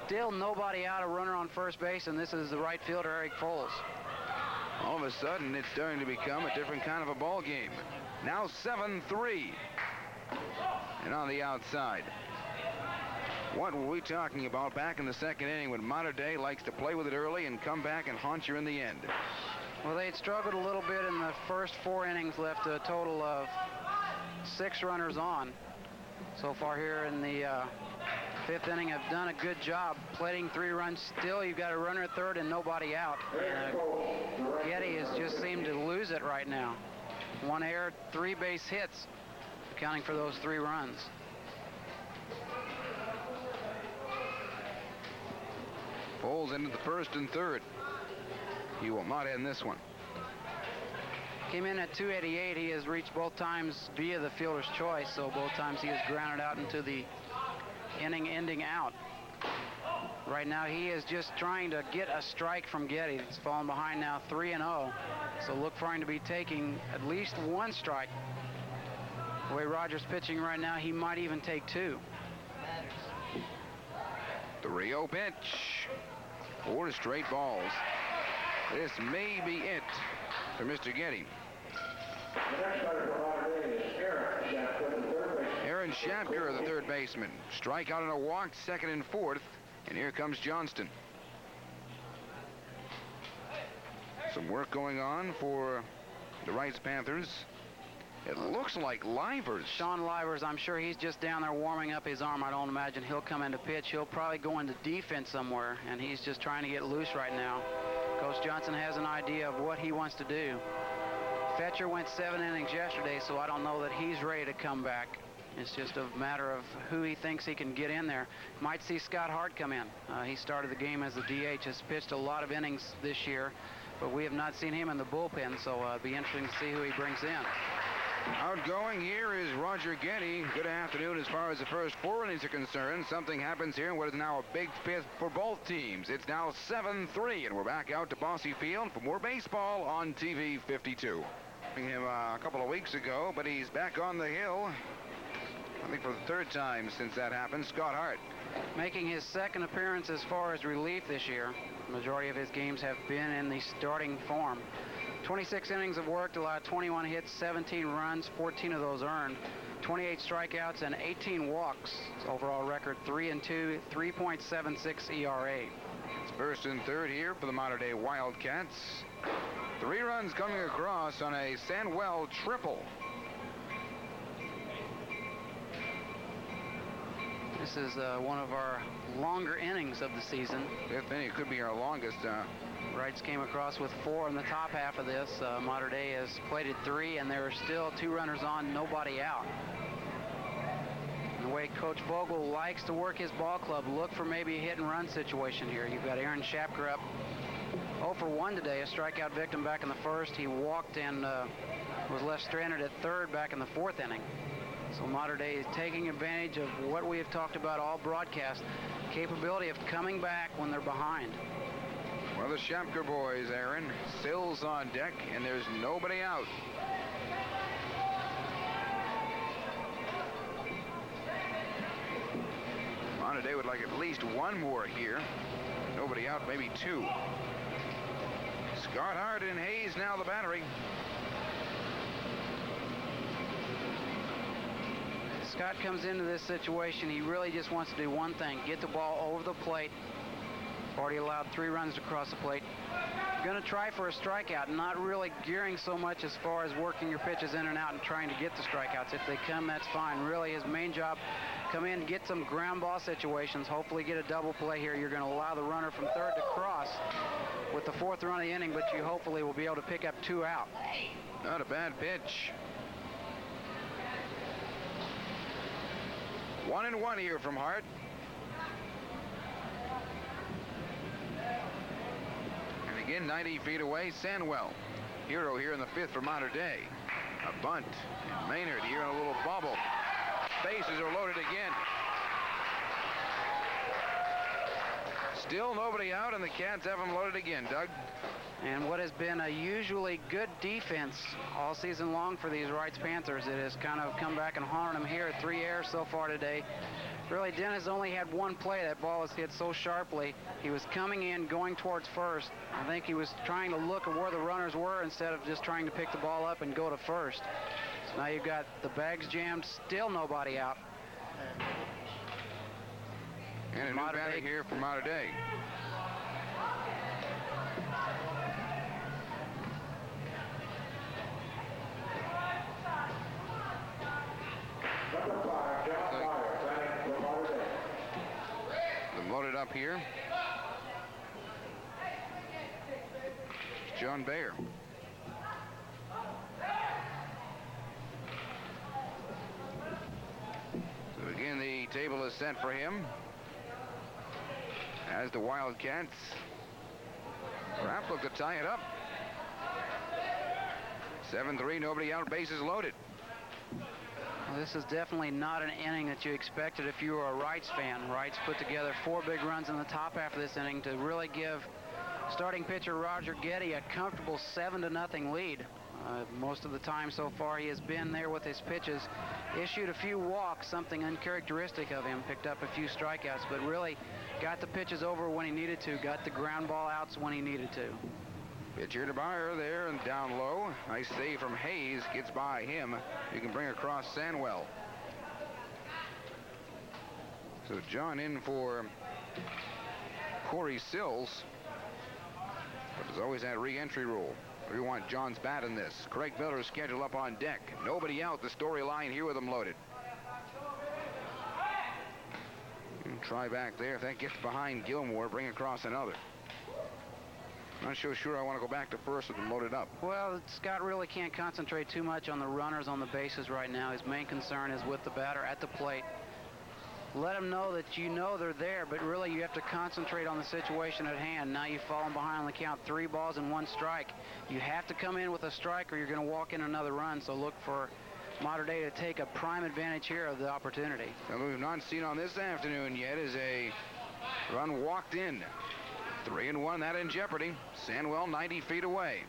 Still nobody out, a runner on first base, and this is the right fielder, Eric Foles. All of a sudden, it's starting to become a different kind of a ball game. Now 7-3. And on the outside. What were we talking about back in the 2nd inning when Mater Dei likes to play with it early and come back and haunt you in the end? Well, they had struggled a little bit in the first 4 innings, left a total of 6 runners on. So far here in the 5th inning, have done a good job plating 3 runs. Still, you've got a runner at third and nobody out. Getty has just seemed to lose it right now. 1 error, 3 base hits, accounting for those 3 runs. Foles into the 1st and 3rd. He will not end this one. Came in at 288. He has reached both times via the fielder's choice, so both times he has grounded out into the inning ending out. Right now he is just trying to get a strike from Getty. He's fallen behind now 3-0, so look for him to be taking at least 1 strike. The way Rogers pitching right now, he might even take 2. 3-0 pitch. 4 straight balls. This may be it for Mr. Getty. Aaron Schapker, the 3rd baseman. Strikeout and a walk, 2nd and 4th. And here comes Johnston. Some work going on for the Reitz Panthers. It looks like Livers. Sean Livers, I'm sure he's just down there warming up his arm. I don't imagine he'll come into pitch. He'll probably go into defense somewhere, and he's just trying to get loose right now. Coach Johnson has an idea of what he wants to do. Fetcher went 7 innings yesterday, so I don't know that he's ready to come back. It's just a matter of who he thinks he can get in there. Might see Scott Hart come in. He started the game as a DH, has pitched a lot of innings this year, but we have not seen him in the bullpen, so it'll be interesting to see who he brings in. Outgoing here is Roger Getty. Good afternoon as far as the first 4 innings are concerned. Something happens here in what is now a big 5th for both teams. It's now 7-3, and we're back out to Bosse Field for more baseball on TV 52. Him a couple of weeks ago, but he's back on the hill. I think for the 3rd time since that happened. Scott Hart. Making his 2nd appearance as far as relief this year. The majority of his games have been in the starting form. 26 innings of work, allowed 21 hits, 17 runs, 14 of those earned, 28 strikeouts, and 18 walks. His overall record 3-2, 3.76 ERA. It's 1st and 3rd here for the Mater Dei Wildcats. 3 runs coming across on a Sandwell triple. This is one of our longer innings of the season. Fifth inning could be our longest. Reitz came across with 4 in the top half of this. Mater Dei has plated 3, and there are still 2 runners on, nobody out. The way Coach Vogel likes to work his ball club, look for maybe a hit-and-run situation here. You've got Aaron Shapker up 0 for 1 today, a strikeout victim back in the first. He walked and was left stranded at third back in the 4th inning. So Mater Dei is taking advantage of what we have talked about all broadcast, capability of coming back when they're behind. Well, the Shapker boys, Aaron. Sills on deck, and there's nobody out. Mater Dei would like at least 1 more here. Nobody out, maybe 2. Scott Hart and Hayes now the battery. Scott comes into this situation, he really just wants to do one thing, get the ball over the plate. Already allowed 3 runs to cross the plate. Going to try for a strikeout, not really gearing so much as far as working your pitches in and out and trying to get the strikeouts. If they come, that's fine. Really, his main job, come in, get some ground ball situations, hopefully get a double play here. You're going to allow the runner from third to cross with the 4th run of the inning, but you hopefully will be able to pick up 2 out. Not a bad pitch. 1-1 here from Hart. And again, 90 feet away, Sandwell. Hero here in the 5th for Mater Dei. A bunt. Maynard here in a little bubble. Bases are loaded again. Still nobody out, and the Cats have them loaded again, Doug. And what has been a usually good defense all season long for these Reitz Panthers, it has kind of come back and haunted them here. 3 errors so far today. Really, Dennis only had 1 play. That ball was hit so sharply. He was coming in, going towards first. I think he was trying to look at where the runners were instead of just trying to pick the ball up and go to first. So now you've got the bags jammed, still nobody out. And a new batter here for Mater Dei. Loaded up here. John Bayer. So again, the table is set for him. As the Wildcats perhaps look to tie it up. 7-3, nobody out, bases loaded. Well, this is definitely not an inning that you expected if you were a Reitz fan. Reitz put together 4 big runs in the top half of this inning to really give starting pitcher Roger Getty a comfortable 7-0 lead. Most of the time so far he has been there with his pitches. Issued a few walks, something uncharacteristic of him. Picked up a few strikeouts, but really got the pitches over when he needed to. Got the ground ball outs when he needed to. Pitcher to Bayer there and down low. Nice save from Hayes. Gets by him. You can bring across Sandwell. So John in for Corey Sills. But there's always that re-entry rule. We want John's bat in this. Craig Miller scheduled up on deck. Nobody out. The storyline here with them loaded. And try back there. If that gets behind Gilmore, bring across another. Not so sure I want to go back to first with them loaded up. Well, Scott really can't concentrate too much on the runners on the bases right now. His main concern is with the batter at the plate. Let them know that you know they're there, but really you have to concentrate on the situation at hand. Now you've fallen behind on the count, 3 balls and 1 strike. You have to come in with a strike or you're going to walk in another run, so look for Mater Dei to take a prime advantage here of the opportunity. Something we've not seen on this afternoon yet is a run walked in. 3-1, that in jeopardy. Sandwell 90 feet away.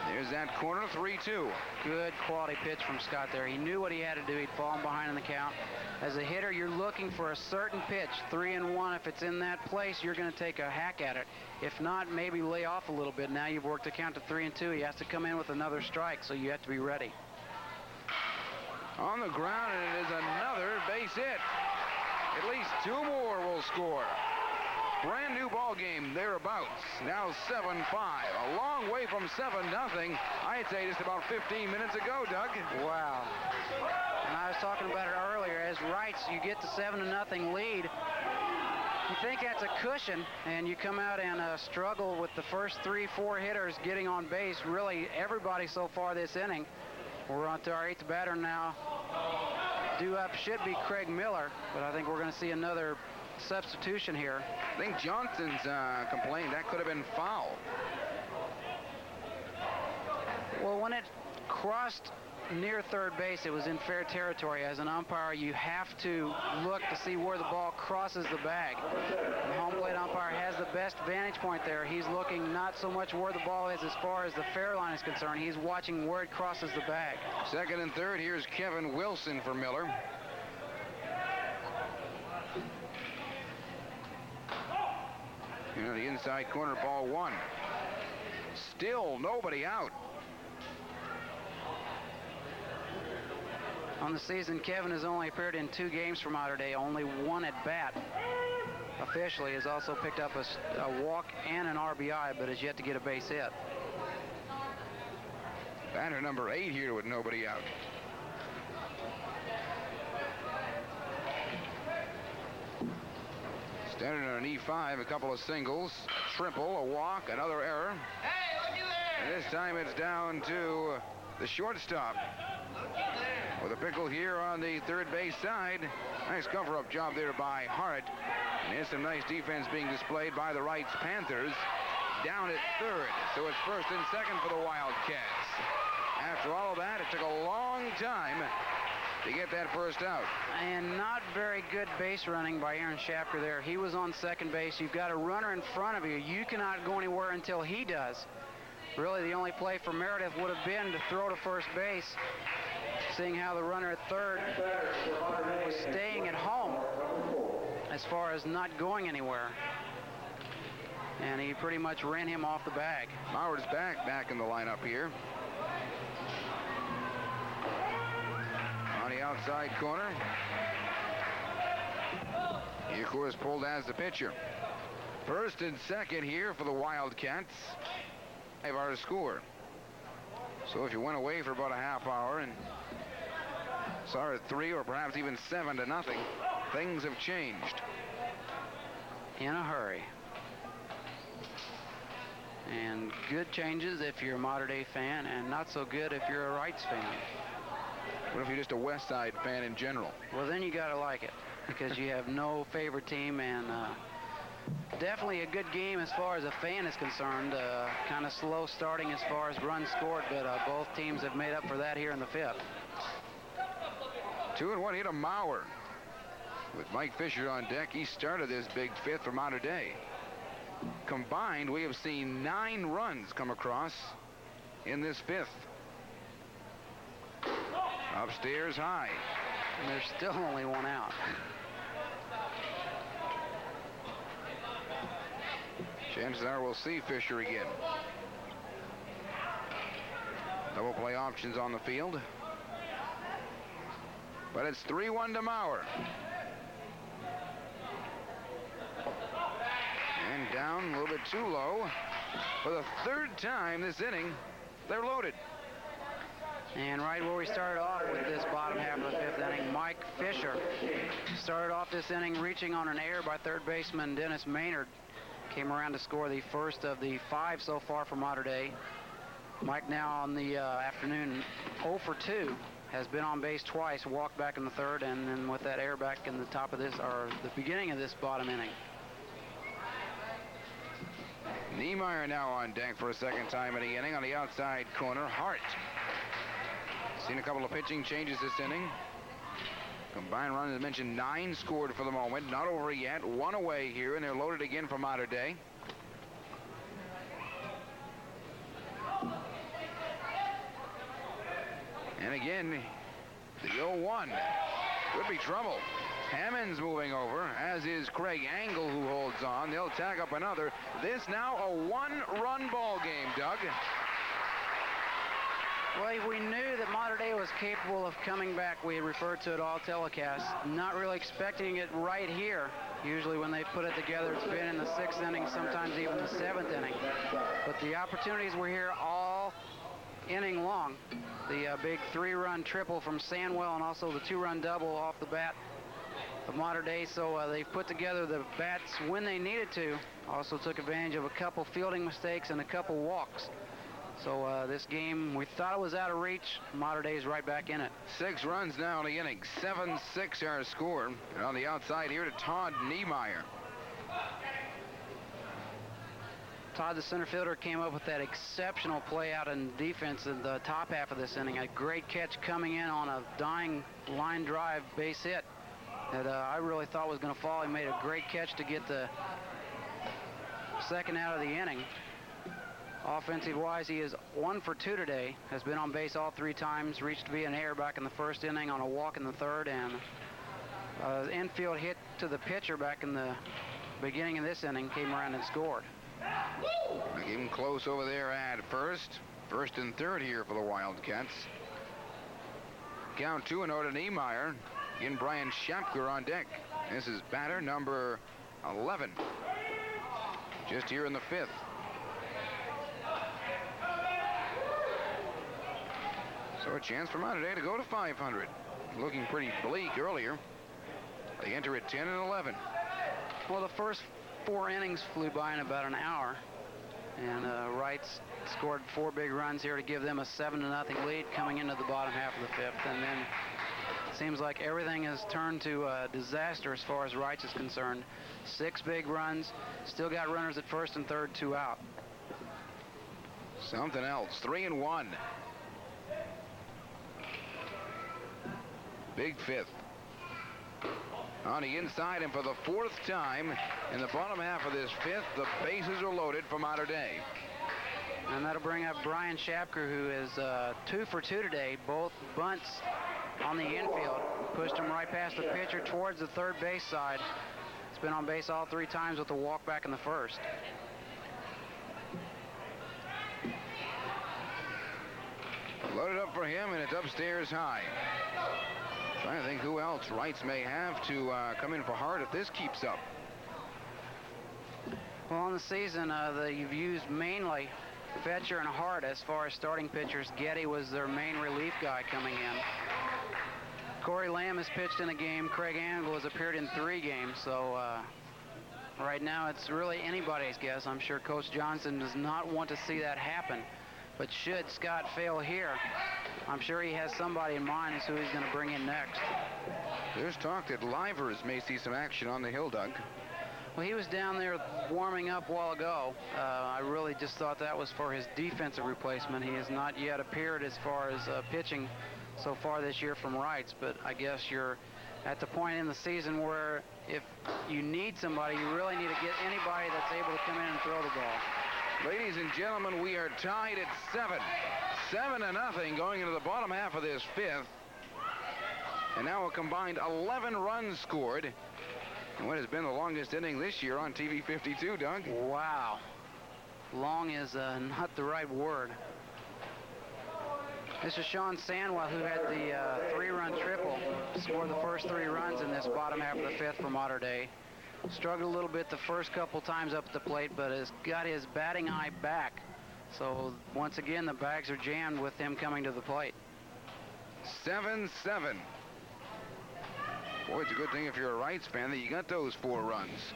There's that corner, 3-2. Good quality pitch from Scott there. He knew what he had to do. He'd fallen behind in the count. As a hitter, you're looking for a certain pitch. 3-1, if it's in that place, you're going to take a hack at it. If not, maybe lay off a little bit. Now you've worked the count to 3-2. He has to come in with another strike, so you have to be ready. On the ground, and it is another base hit. At least 2 more will score. Brand new ball game thereabouts. Now 7-5. A long way from 7-0. I'd say just about 15 minutes ago, Doug. Wow. And I was talking about it earlier. As Reitz, you get the 7-0 lead. You think that's a cushion, and you come out and struggle with the first 3-4 hitters getting on base. Really, everybody so far this inning. We're on to our 8th batter now. Due up should be Craig Miller, but I think we're going to see another substitution here. I think Johnson's complained that could have been foul. Well, when it crossed near third base, it was in fair territory. As an umpire, you have to look to see where the ball crosses the bag. The home plate umpire has the best vantage point there. He's looking not so much where the ball is as far as the fair line is concerned. He's watching where it crosses the bag. Second and third, here's Kevin Wilson for Miller. The inside corner, ball 1. Still nobody out. On the season, Kevin has only appeared in 2 games for Mater Dei, only 1 at bat. Officially, has also picked up a walk and an RBI, but has yet to get a base hit. Batter number 8 here with nobody out. Standing on an E5, a couple of singles, a triple, a walk, another error. Hey, looky there! And this time it's down to the shortstop. With a pickle here on the third base side. Nice cover-up job there by Hart. And here's some nice defense being displayed by the Reitz Panthers. Down at third. So it's first and second for the Wildcats. After all of that, it took a long time to get that first out. And not very good base running by Aaron Shapker there. He was on second base. You've got a runner in front of you. You cannot go anywhere until he does. Really, the only play for Meredith would have been to throw to first base, seeing how the runner at third was staying at home as far as not going anywhere. And he pretty much ran him off the bag. Mauer's back in the lineup here. On the outside corner. He, of course, pulled as the pitcher. First and second here for the Wildcats. 5-hour score. So if you went away for about a half hour and saw it 3 or perhaps even 7-0, things have changed. In a hurry. And good changes if you're a Mater Dei fan, and not so good if you're a Reitz fan. What if you're just a West Side fan in general? Well, then you gotta like it, because you have no favorite team, and definitely a good game as far as a fan is concerned. Kind of slow starting as far as runs scored, but both teams have made up for that here in the 5th. 2-1 hit of Mauer. With Mike Fisher on deck, he started this big 5th for Mater Dei. Combined, we have seen 9 runs come across in this 5th. Upstairs high. And there's still only 1 out. Chances are we'll see Fisher again. Double play options on the field. But it's 3-1 to Mauer. And down a little bit too low. For the 3rd time this inning, they're loaded. And right where we started off with this bottom half of the 5th inning, Mike Fisher started off this inning reaching on an error by third baseman Dennis Maynard. Came around to score the first of the 5 so far for Mater Dei. Mike now on the afternoon 0 for 2. Has been on base twice, walked back in the 3rd, and then with that error back in the top of this, or the beginning of this bottom inning. Niemeyer now on deck for a 2nd time in the inning. On the outside corner, Hart. Seen a couple of pitching changes this inning. Combined runs, as mentioned, 9 scored for the moment. Not over yet. 1 away here, and they're loaded again for Mater Dei. And again, the 0-1. Could be trouble. Hammond's moving over, as is Craig Angle, who holds on. They'll tag up another. This now a 1-run ball game, Doug. Well, we knew that Mater Dei was capable of coming back. We referred to it all telecasts. Not really expecting it right here. Usually when they put it together, it's been in the 6th inning, sometimes even the 7th inning. But the opportunities were here all inning long. The big 3-run triple from Sandwell and also the 2-run double off the bat of Mater Dei. So they've put together the bats when they needed to. Also took advantage of a couple fielding mistakes and a couple walks. So this game, we thought it was out of reach. Mater Dei is right back in it. 6 runs now in the inning. 7-6 our score. And on the outside here to Todd Niemeyer. Todd, the center fielder, came up with that exceptional play out in defense in the top half of this inning. A great catch coming in on a dying line drive base hit that I really thought was going to fall. He made a great catch to get the second out of the inning. Offensive-wise, he is 1 for 2 today. Has been on base all 3 times. Reached via an error back in the 1st inning on a walk in the 3rd, and infield hit to the pitcher back in the beginning of this inning. Came around and scored. Game close over there at first. 1st and 3rd here for the Wildcats. Count 2-0 to Niemeyer. Again, Brian Schapker on deck. This is batter number 11. Just here in the 5th. So a chance for Mater Dei to go to 500. Looking pretty bleak earlier. They enter at 10 and 11. Well, the first 4 innings flew by in about an hour. And Reitz scored 4 big runs here to give them a 7-0 lead coming into the bottom half of the 5th. And then it seems like everything has turned to a disaster as far as Reitz is concerned. 6 big runs. Still got runners at 1st and 3rd, 2 out. Something else. 3 and 1. Big 5th. On the inside, and for the 4th time in the bottom half of this 5th, the bases are loaded for Mater Dei. And that'll bring up Brian Schapker, who is 2 for 2 today. Both bunts on the infield. Pushed him right past the pitcher towards the 3rd base side. He's been on base all 3 times with a walk back in the 1st. Loaded up for him, and it's upstairs high. Trying to think who else Reitz may have to come in for Hart if this keeps up. Well, on the season, you've used mainly Fetcher and Hart as far as starting pitchers. Getty was their main relief guy coming in. Corey Lamb has pitched in a game. Craig Angle has appeared in 3 games. So right now it's really anybody's guess. I'm sure Coach Johnson does not want to see that happen. But should Scott fail here, I'm sure he has somebody in mind as who he's going to bring in next. There's talk that Livers may see some action on the hill, Doug. Well, he was down there warming up a while ago. I really just thought that was for his defensive replacement. He has not yet appeared as far as pitching so far this year from Reitz, but I guess you're at the point in the season where if you need somebody, you really need to get anybody that's able to come in and throw the ball. Ladies and gentlemen, we are tied at 7. 7-0 going into the bottom half of this 5th. And now a combined 11 runs scored. And what has been the longest inning this year on TV 52, Doug? Wow. Long is not the right word. This is Sean Sandwell, who had the 3-run triple, scored the first 3 runs in this bottom half of the 5th for Mater Dei. Struggled a little bit the first couple times up at the plate, but has got his batting eye back. So once again, the bags are jammed with him coming to the plate. 7-7. Boy, it's a good thing if you're a Reitz fan that you got those 4 runs.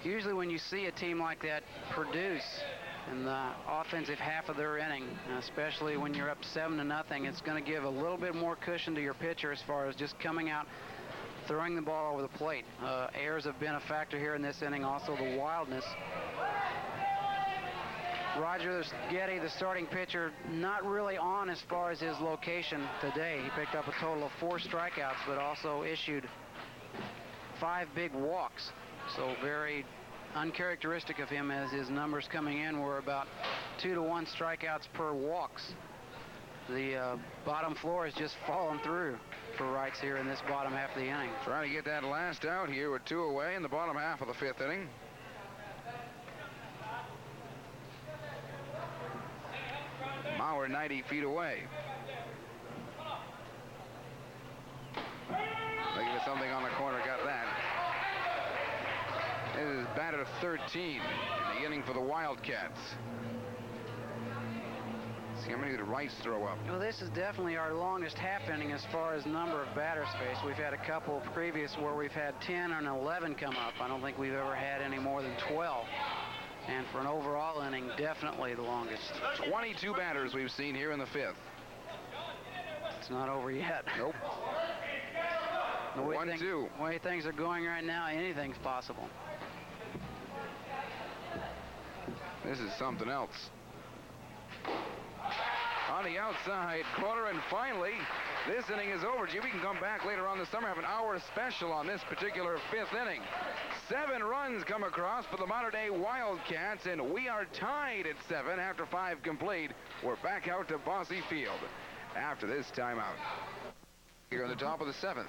Usually when you see a team like that produce in the offensive half of their inning, especially when you're up 7-0, it's going to give a little bit more cushion to your pitcher as far as just coming out, throwing the ball over the plate. Errors have been a factor here in this inning, also the wildness. Roger Getty, the starting pitcher, not really on as far as his location today. He picked up a total of 4 strikeouts, but also issued 5 big walks. So very uncharacteristic of him, as his numbers coming in were about 2 to 1 strikeouts per walks. The bottom floor has just fallen through for Reitz here in this bottom half of the inning. Trying to get that last out here with 2 away in the bottom half of the 5th inning. Mauer 90 feet away. Looking for something on the corner, got that. It is batter 13 in the inning for the Wildcats. See how many did Reitz throw up? Well, this is definitely our longest half inning as far as number of batter space. We've had a couple previous where we've had 10 and 11 come up. I don't think we've ever had any more than 12. And for an overall inning, definitely the longest. 22 batters we've seen here in the 5th. It's not over yet. Nope. The way 1-2. The way things are going right now, anything's possible. This is something else. On the outside corner, and finally, this inning is over. Gee, we can come back later on this summer, have an hour special on this particular 5th inning. 7 runs come across for the modern-day Wildcats, and we are tied at 7 after 5 complete. We're back out to Bosse Field after this timeout. Here on the top of the 7th.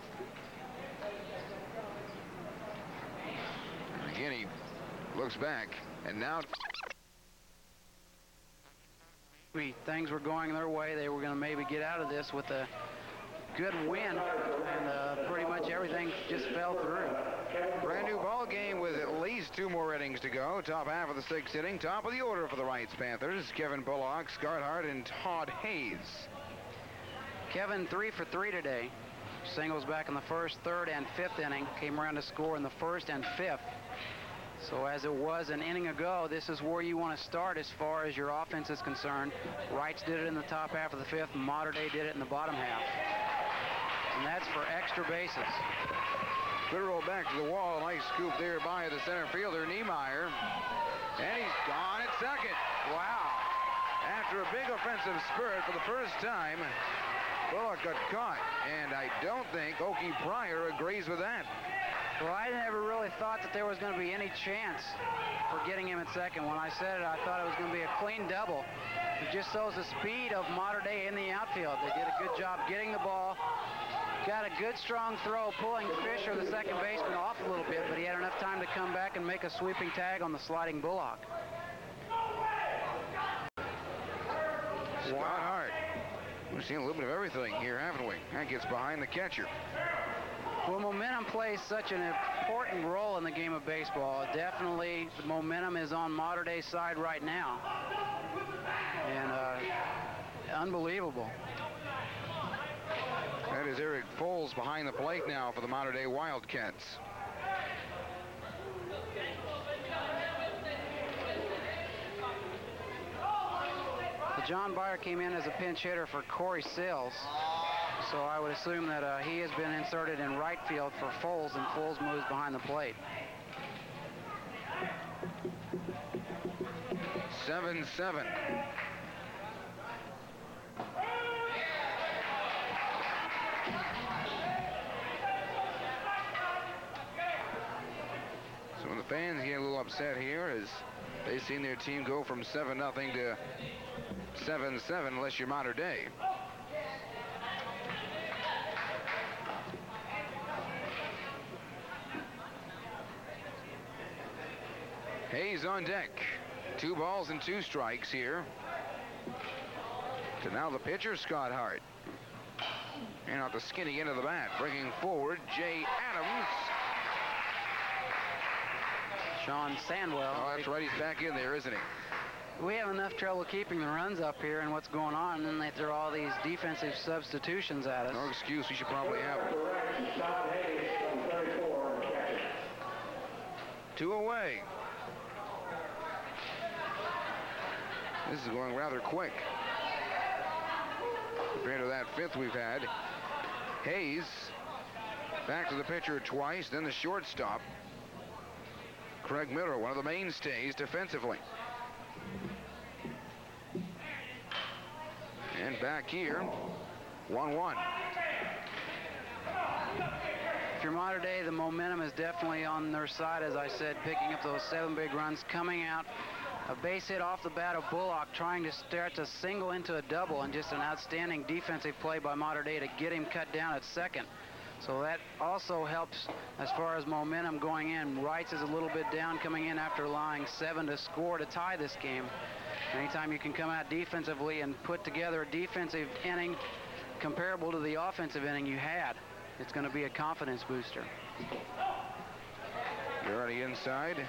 Again, he looks back, and now things were going their way. They were going to maybe get out of this with a good win, and pretty much everything just fell through. Brand new ball game with at least 2 more innings to go. Top half of the 6th inning. Top of the order for the Reitz Panthers. Kevin Bullock, Scott Hart, and Todd Hayes. Kevin 3 for 3 today. Singles back in the 1st, 3rd, and 5th inning. Came around to score in the 1st and 5th. So as it was an inning ago, this is where you want to start as far as your offense is concerned. Reitz did it in the top half of the 5th. Mater Dei did it in the bottom half. And that's for extra bases. Good roll back to the wall. Nice scoop there by the center fielder, Niemeyer. And he's gone at second. Wow. After a big offensive spurt for the first time, Bullock got caught. And I don't think Okie Pryor agrees with that. Well, I never really thought that there was going to be any chance for getting him at second. When I said it, I thought it was going to be a clean double. It just shows the speed of Mater Dei in the outfield. They did a good job getting the ball. Got a good strong throw, pulling Fisher, the second baseman, off a little bit, but he had enough time to come back and make a sweeping tag on the sliding Bullock. Scott Hart. We've seen a little bit of everything here, haven't we? That gets behind the catcher. Well, momentum plays such an important role in the game of baseball. Definitely, the momentum is on Mater Dei's side right now. And unbelievable. That is Eric Foles behind the plate now for the Mater Dei Wildcats. John Byer came in as a pinch hitter for Corey Sills. So I would assume that he has been inserted in right field for Foles, and Foles moves behind the plate. 7-7. So when the fans get a little upset here as they've seen their team go from 7-0 to 7-7 unless you're Mater Dei. Hayes on deck. 2 balls and 2 strikes here. To now the pitcher, Scott Hart. And out the skinny end of the bat, bringing forward Jay Adams. Sean Sandwell. Oh, that's right, he's back in there, isn't he? We have enough trouble keeping the runs up here and what's going on, and then they throw all these defensive substitutions at us. No excuse, we should probably have it. 2 away. This is going rather quick compared to that 5th we've had. Hayes back to the pitcher twice, then the shortstop. Craig Miller, one of the mainstays defensively. And back here, 1-1. If you're Mater Dei, the momentum is definitely on their side, as I said, picking up those 7 big runs, coming out. A base hit off the bat of Bullock, trying to start to single into a double, and just an outstanding defensive play by Mater Dei to get him cut down at second. So that also helps as far as momentum going in. Reitz is a little bit down coming in after allowing 7 to score to tie this game. Anytime you can come out defensively and put together a defensive inning comparable to the offensive inning you had, it's going to be a confidence booster. You're already inside.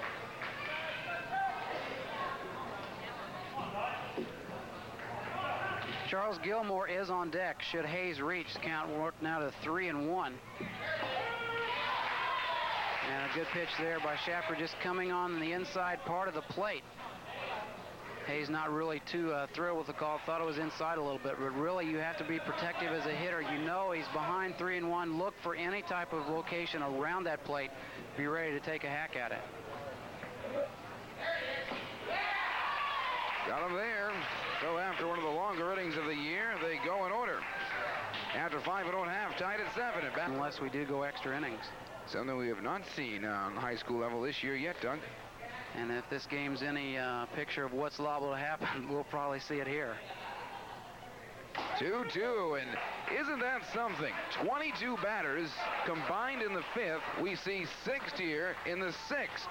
Charles Gilmore is on deck. Should Hayes reach, the count work now to 3-1. And a good pitch there by Schaffer, just coming on the inside part of the plate. Hayes not really too thrilled with the call, thought it was inside a little bit, but really you have to be protective as a hitter. You know he's behind 3-1. Look for any type of location around that plate. Be ready to take a hack at it. Got him there. So after one of the longer innings of the year, they go in order. After 5 1/2, tied at 7. Unless we do go extra innings. Something we have not seen on high school level this year yet, Doug. And if this game's any picture of what's liable to happen, we'll probably see it here. 2-2, and isn't that something? 22 batters combined in the 5th. We see 6 here in the 6th.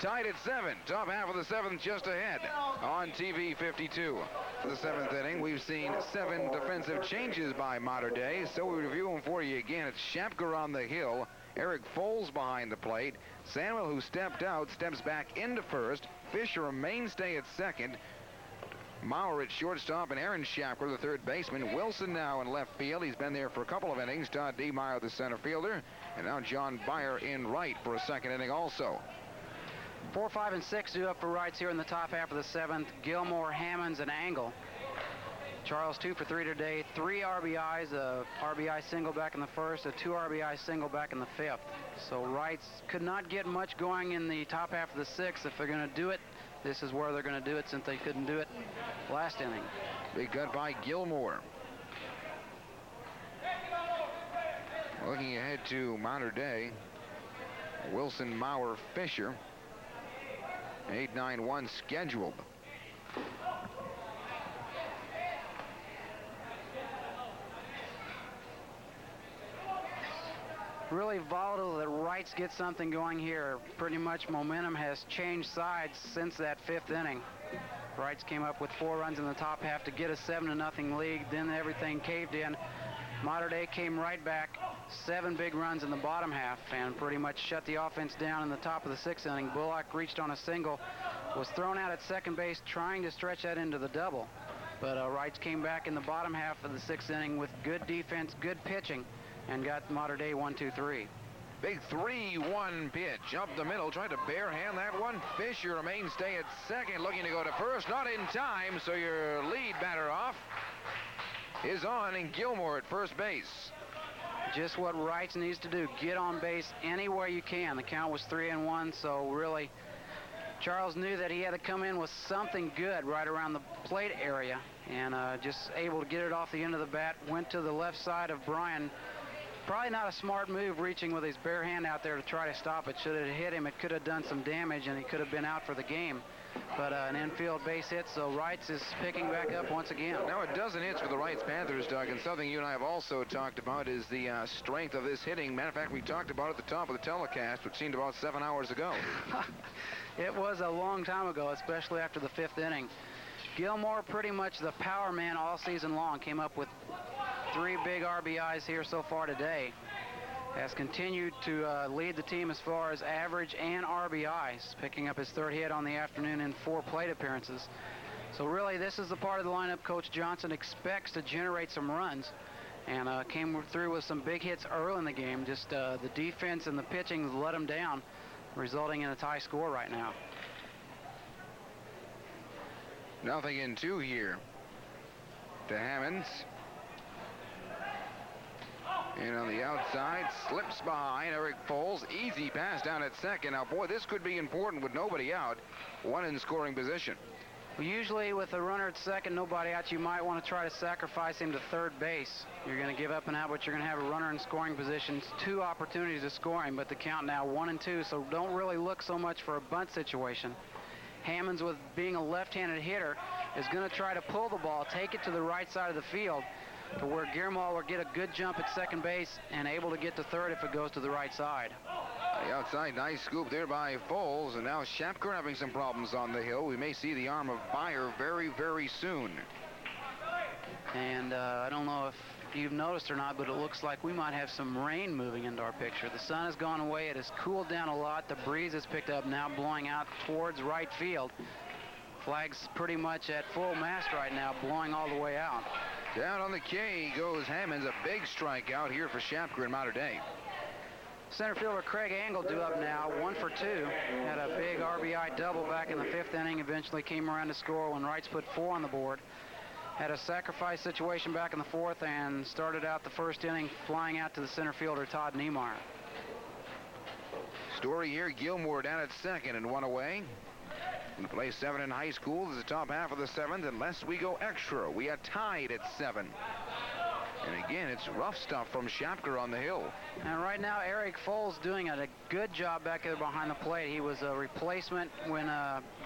Tied at 7. Top half of the 7th just ahead on TV 52. For the 7th inning, we've seen 7 defensive changes by Mater Dei, so we review them for you again. It's Shapker on the hill. Eric Foles behind the plate. Samuel, who stepped out, steps back into first. Fisher, a mainstay at second. Maurer at shortstop, and Aaron Shapker, the third baseman. Wilson now in left field. He's been there for a couple of innings. Todd Demeyer, the center fielder. And now John Byer in right for a second inning also. 4, 5, and 6 due up for Reitz here in the top half of the 7th. Gilmore, Hammonds, and Angle. Charles 2 for 3 today. 3 RBIs, a RBI single back in the 1st, a 2 RBI single back in the 5th. So Reitz could not get much going in the top half of the 6th. If they're going to do it, this is where they're going to do it, since they couldn't do it last inning. Big cut by Gilmore. Looking ahead to Mater Dei, Wilson, Maurer, Fisher. 8-9-1 scheduled. Really volatile that Reitz gets something going here. Pretty much momentum has changed sides since that 5th inning. Reitz came up with 4 runs in the top half to get a 7-0 lead. Then everything caved in. Mater Dei came right back, 7 big runs in the bottom half, and pretty much shut the offense down in the top of the 6th inning. Bullock reached on a single, was thrown out at second base, trying to stretch that into the double. But Reitz came back in the bottom half of the 6th inning with good defense, good pitching, and got Mater Dei 1-2-3. Big 3-1 pitch up the middle, tried to barehand that one. Fisher, a mainstay at second, looking to go to first, not in time, so your lead batter off is on, and Gilmore at first base. Just what Reitz needs to do, get on base any way you can. The count was 3-1, so really Charles knew that he had to come in with something good right around the plate area, and just able to get it off the end of the bat. Went to the left side of Bryan. Probably not a smart move reaching with his bare hand out there to try to stop it. Should it hit him, it could have done some damage, and he could have been out for the game. But an infield base hit, so Reitz is picking back up once again. Now a dozen hits for the Reitz Panthers, Doug, and something you and I have also talked about is the strength of this hitting. Matter of fact, we talked about it at the top of the telecast, which seemed about 7 hours ago. It was a long time ago, especially after the 5th inning. Gilmore, pretty much the power man all season long, came up with 3 big RBIs here so far today. Has continued to lead the team as far as average and RBIs, picking up his 3rd hit on the afternoon in 4 plate appearances. So really, this is the part of the lineup Coach Johnson expects to generate some runs, and came through with some big hits early in the game. Just the defense and the pitching let him down, resulting in a tie score right now. 0-2 here to Hammonds. And on the outside, slips behind Eric Foles. Easy pass down at second. Now, boy, this could be important with nobody out. 1 in scoring position. Well, usually with a runner at second, nobody out, you might want to try to sacrifice him to 3rd base. You're going to give up an out, but you're going to have a runner in scoring positions. 2 opportunities to score him, but the count now 1-2, so don't really look so much for a bunt situation. Hammonds, with being a left-handed hitter, is going to try to pull the ball, take it to the right side of the field. to where Guillermo will get a good jump at second base and able to get to third if it goes to the right side. The outside, nice scoop there by Foles, and now Shapker having some problems on the hill. We may see the arm of Beyer very, very soon. And I don't know if you've noticed or not, but it looks like we might have some rain moving into our picture. The sun has gone away. It has cooled down a lot. The breeze has picked up, now blowing out towards right field. Flag's pretty much at full mast right now, blowing all the way out. Down on the K goes Hammonds, a big strikeout here for Shapker in Mater Dei. Center fielder Craig Angle due up now, 1 for 2. Had a big RBI double back in the 5th inning. Eventually came around to score when Reitz put 4 on the board. Had a sacrifice situation back in the 4th and started out the 1st inning flying out to the center fielder Todd Niemeyer. Story here, Gilmore down at second and 1 away. We play 7 in high school. This is the top half of the 7th. Unless we go extra, we are tied at 7. And again, it's rough stuff from Shapker on the hill. And right now, Eric Foles doing a good job back there behind the plate. He was a replacement when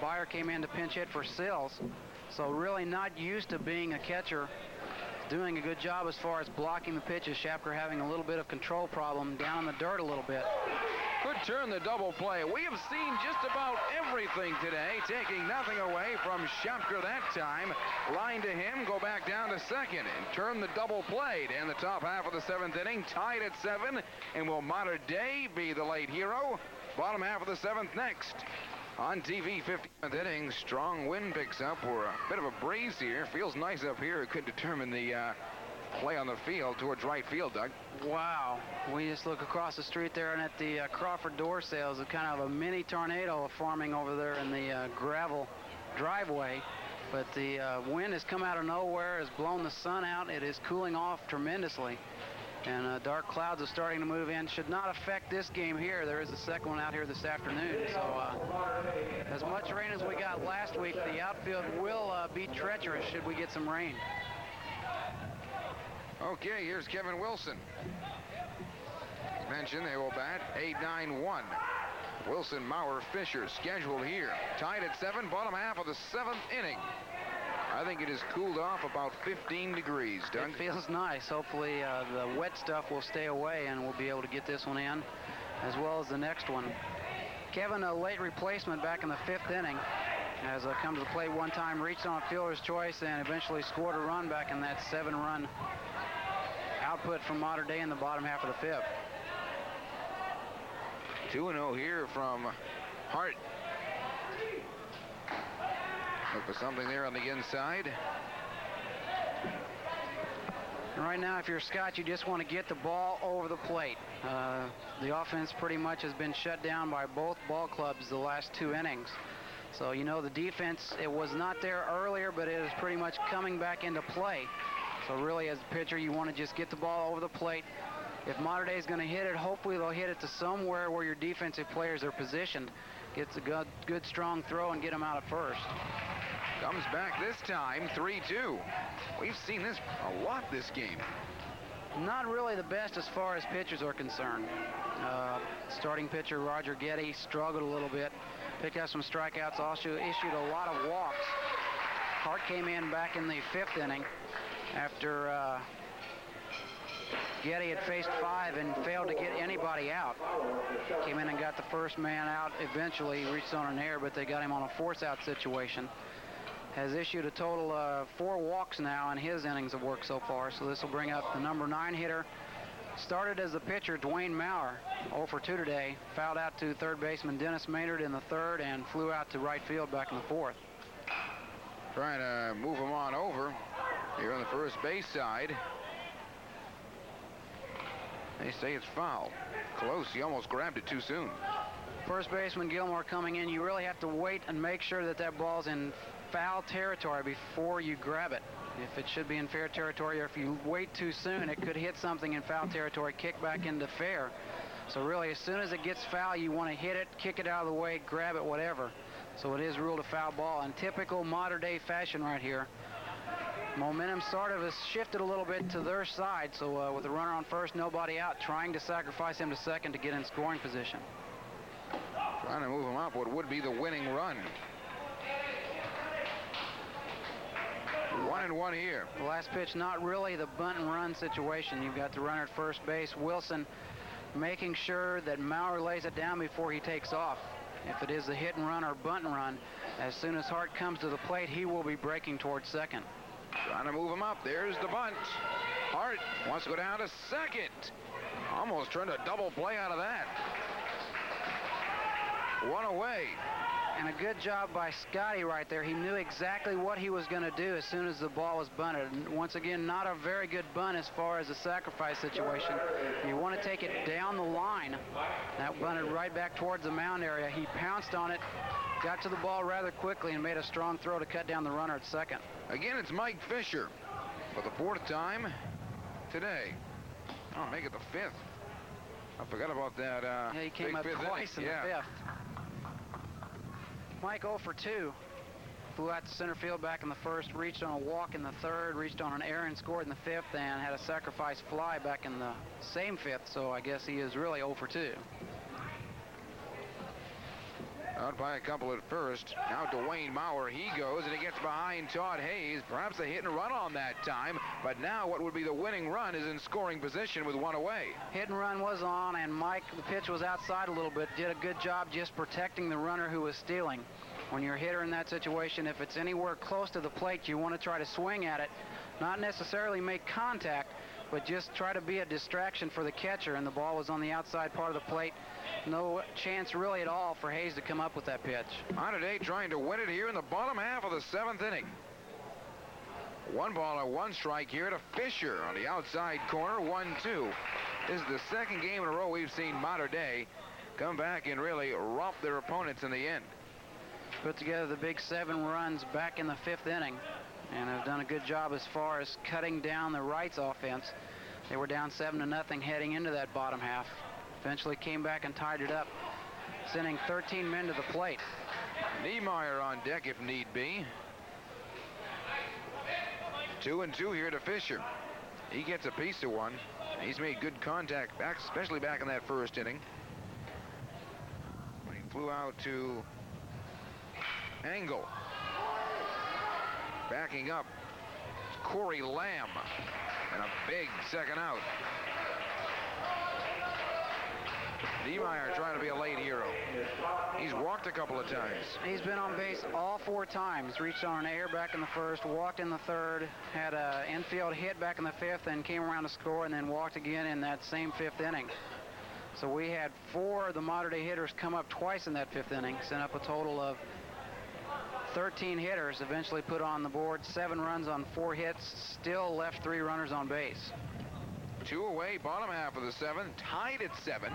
Beyer came in to pinch hit for Sills. So really not used to being a catcher. Doing a good job as far as blocking the pitches. Shapker having a little bit of control problem down in the dirt a little bit. Could turn the double play. We have seen just about everything today, taking nothing away from Shapker that time. Line to him, go back down to second, and turn the double play to end the top half of the 7th inning, tied at 7, and will Mater Dei be the late hero? Bottom half of the 7th next. On TV, 15th inning, strong wind picks up. We're a bit of a breeze here. Feels nice up here. It could determine the play on the field towards right field, Doug. Wow. We just look across the street there, and at the Crawford door sales, it's kind of a mini tornado forming over there in the gravel driveway. But the wind has come out of nowhere, has blown the sun out. It is cooling off tremendously. And dark clouds are starting to move in. Should not affect this game here. There is a second one out here this afternoon. So as much rain as we got last week, the outfield will be treacherous should we get some rain. Okay, here's Kevin Wilson. As mentioned, they will bat 8-9-1. Wilson, Maurer, Fisher scheduled here. Tied at 7, bottom half of the 7th inning. I think it has cooled off about 15 degrees, Doug. It feels nice. Hopefully the wet stuff will stay away and we'll be able to get this one in as well as the next one. Kevin, a late replacement back in the 5th inning, has come to the plate one time, reached on a fielder's choice, and eventually scored a run back in that 7-run output from Mater Dei in the bottom half of the 5th. 2-0 here from Hart. Look for something there on the inside. And right now, if you're Scott, you just want to get the ball over the plate. The offense pretty much has been shut down by both ball clubs the last 2 innings. So, you know, the defense, it was not there earlier, but it is pretty much coming back into play. So really, as a pitcher, you want to just get the ball over the plate. If Mater Dei is going to hit it, hopefully they'll hit it to somewhere where your defensive players are positioned. Gets a good strong throw and get them out at first. Comes back this time, 3-2. We've seen this a lot this game. Not really the best as far as pitchers are concerned. Starting pitcher Roger Getty struggled a little bit. Picked up some strikeouts, also issued a lot of walks. Hart came in back in the 5th inning after Getty had faced 5 and failed to get anybody out. Came in and got the first man out eventually. He reached on an error, but they got him on a force-out situation. Has issued a total of 4 walks now in his innings of work so far, so this will bring up the number 9 hitter. Started as the pitcher, Dwayne Maurer, 0 for 2 today. Fouled out to third baseman Dennis Maynard in the 3rd and flew out to right field back in the 4th. Trying to move him on over here on the first base side. They say it's foul. Close, he almost grabbed it too soon. First baseman Gilmore coming in. You really have to wait and make sure that that ball's in foul territory before you grab it. If it should be in fair territory, or if you wait too soon, it could hit something in foul territory, kick back into fair. So really, as soon as it gets foul, you want to hit it, kick it out of the way, grab it, whatever. So it is ruled a foul ball in typical Mater Dei fashion right here. Momentum sort of has shifted a little bit to their side, so with the runner on first, nobody out, trying to sacrifice him to second to get in scoring position. Trying to move him up what would be the winning run. 1-1 here. The last pitch, not really the bunt and run situation. You've got the runner at first base. Wilson making sure that Maurer lays it down before he takes off. If it is a hit and run or bunt and run, as soon as Hart comes to the plate, he will be breaking towards second. Trying to move him up. There's the bunt. Hart wants to go down to second. Almost turned a double play out of that. One away. And a good job by Scotty right there. He knew exactly what he was going to do as soon as the ball was bunted. And once again, not a very good bunt as far as a sacrifice situation. You want to take it down the line. That bunted right back towards the mound area. He pounced on it, got to the ball rather quickly, and made a strong throw to cut down the runner at second. Again, it's Mike Fisher for the 4th time today. Oh, make it the 5th. I forgot about that. Yeah, he came up twice in the 5th. Mike 0 for 2. Flew out to center field back in the 1st, reached on a walk in the 3rd, reached on an error and scored in the 5th, and had a sacrifice fly back in the same 5th, so I guess he is really 0 for 2. Out by a couple at first. Now Dwayne Maurer, he goes, and he gets behind Todd Hayes. Perhaps a hit and run on that time, but now what would be the winning run is in scoring position with 1 away. Hit and run was on, and Mike, the pitch was outside a little bit, did a good job just protecting the runner who was stealing. When you're a hitter in that situation, if it's anywhere close to the plate, you want to try to swing at it, not necessarily make contact, but just try to be a distraction for the catcher, and the ball was on the outside part of the plate. No chance really at all for Hayes to come up with that pitch. Mater trying to win it here in the bottom half of the 7th inning. 1 ball and 1 strike here to Fisher on the outside corner, 1-2. This is the 2nd game in a row we've seen Mater come back and really romp their opponents in the end. Put together the big 7 runs back in the 5th inning, and have done a good job as far as cutting down the Reitz offense. They were down 7-0 heading into that bottom half. Eventually came back and tied it up, sending 13 men to the plate. Niemeyer on deck if need be. 2-2 here to Fisher. He gets a piece of one. He's made good contact back, especially back in that 1st inning. He flew out to Angle. Backing up, Corey Lamb, and a big 2nd out. Niemeyer trying to be a late hero. He's walked a couple of times. He's been on base all 4 times. Reached on an error back in the 1st, walked in the 3rd, had an infield hit back in the 5th, and came around to score, and then walked again in that same 5th inning. So we had 4 of the modern-day hitters come up twice in that 5th inning, sent up a total of 13 hitters, eventually put on the board 7 runs on 4 hits, still left 3 runners on base. 2 away, bottom half of the 7th, tied at 7.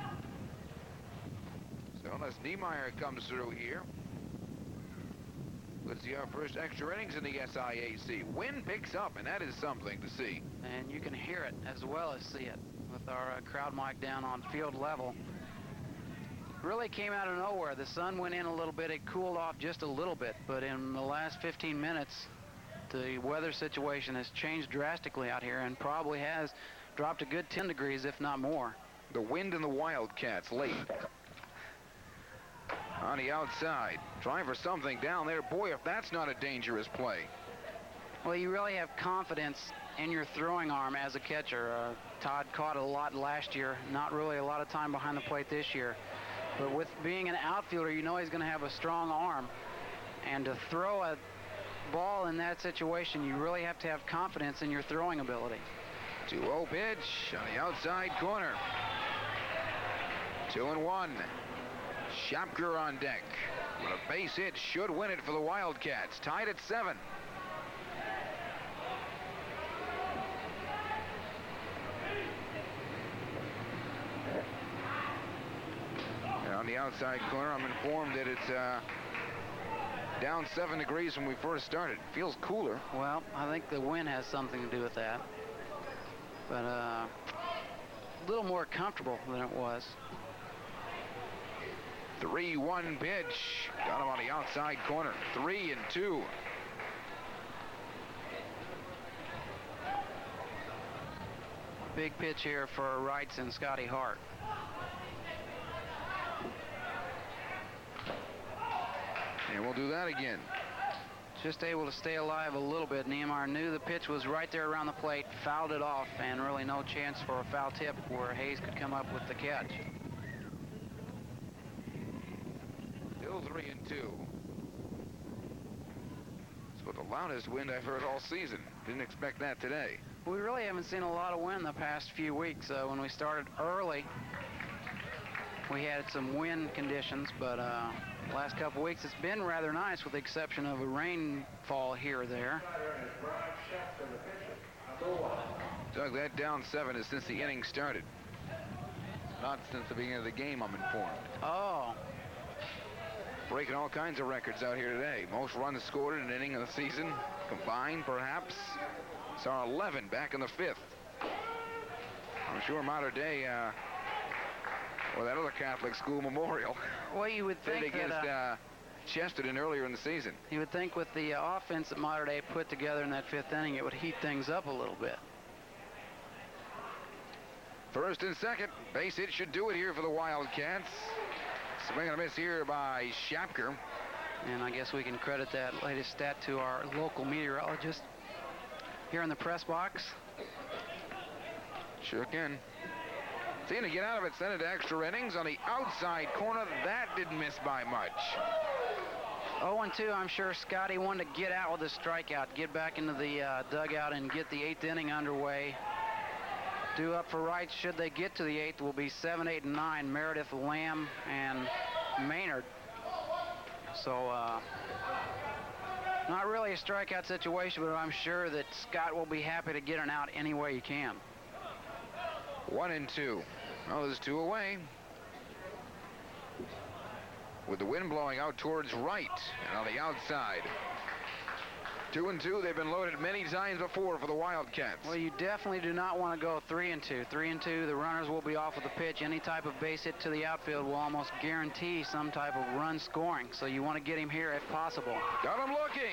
So unless Niemeyer comes through here, let's see our first extra innings in the SIAC. Wind picks up, and that is something to see. And you can hear it as well as see it with our crowd mic down on field level. Really came out of nowhere. The sun went in a little bit. It cooled off just a little bit, but in the last 15 minutes, the weather situation has changed drastically out here and probably has dropped a good 10 degrees, if not more. The wind and the Wildcats late. On the outside, trying for something down there. Boy, if that's not a dangerous play. Well, you really have confidence in your throwing arm as a catcher. Todd caught a lot last year, not really a lot of time behind the plate this year. But with being an outfielder, you know he's going to have a strong arm. And to throw a ball in that situation, you really have to have confidence in your throwing ability. 2-0 pitch on the outside corner. 2-1. Shapker on deck. But a base hit should win it for the Wildcats. Tied at 7. And on the outside corner, I'm informed that it's down 7 degrees when we first started. Feels cooler. Well, I think the wind has something to do with that. But a little more comfortable than it was. 3-1 pitch. Got him on the outside corner. 3-2. Big pitch here for Reitz and Scotty Hart. And we'll do that again. just able to stay alive a little bit. Niemeyer knew the pitch was right there around the plate, fouled it off, and really no chance for a foul tip where Hayes could come up with the catch. Still 3-2. It's about the loudest wind I've heard all season. Didn't expect that today. We really haven't seen a lot of wind the past few weeks. When we started early, we had some wind conditions, but last couple weeks it's been rather nice with the exception of a rainfall here or there. Doug, that down 7 is since the inning started. Not since the beginning of the game, I'm informed. Oh. Breaking all kinds of records out here today. Most runs scored in an inning of the season, combined perhaps. Saw 11 back in the 5th. I'm sure Mater Dei, or that other Catholic school, Memorial, well, you would think against that, Chesterton earlier in the season. You would think with the offense that Mater Dei put together in that 5th inning, it would heat things up a little bit. First and second, base hit should do it here for the Wildcats. Swing and a miss here by Shapker. And I guess we can credit that latest stat to our local meteorologist here in the press box. Sure can. Seeing to get out of it, send it to extra innings on the outside corner. That didn't miss by much. 0-2, I'm sure Scotty wanted to get out with a strikeout, get back into the dugout and get the 8th inning underway. Due up for Reitz, should they get to the 8th, will be 7, 8, and 9, Meredith, Lamb, and Maynard. So, not really a strikeout situation, but I'm sure that Scott will be happy to get an out any way he can. 1-2. Oh, there's 2 away. With the wind blowing out towards right and on the outside. 2-2. They've been loaded many times before for the Wildcats. Well, you definitely do not want to go 3-2. 3-2, the runners will be off with the pitch. Any type of base hit to the outfield will almost guarantee some type of run scoring. So you want to get him here if possible. Got him looking.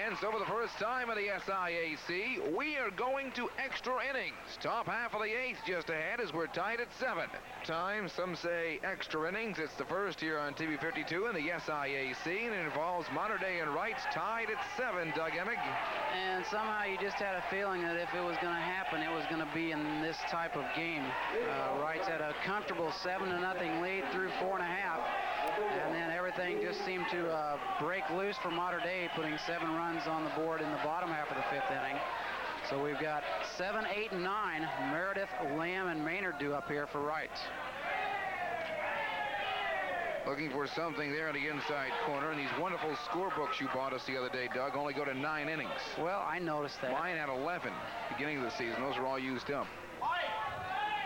And so for the first time in the SIAC, we are going to extra innings. Top half of the 8th just ahead as we're tied at 7. Time, some say extra innings. It's the first here on TV 52 in the SIAC, and it involves Mater Dei and Reitz tied at 7, Doug Emmett. And somehow you just had a feeling that if it was going to happen, it was going to be in this type of game. Reitz had a comfortable 7-0 lead through 4.5, and then everything just seemed to break loose for Mater Dei, putting 7 runs on the board in the bottom half of the 5th inning. So we've got 7, 8, and 9. Meredith, Lamb, and Maynard due up here for Reitz. Looking for something there on the inside corner, and these wonderful scorebooks you bought us the other day, Doug, only go to 9 innings. Well, I noticed that. Mine had 11 beginning of the season. Those are all used up.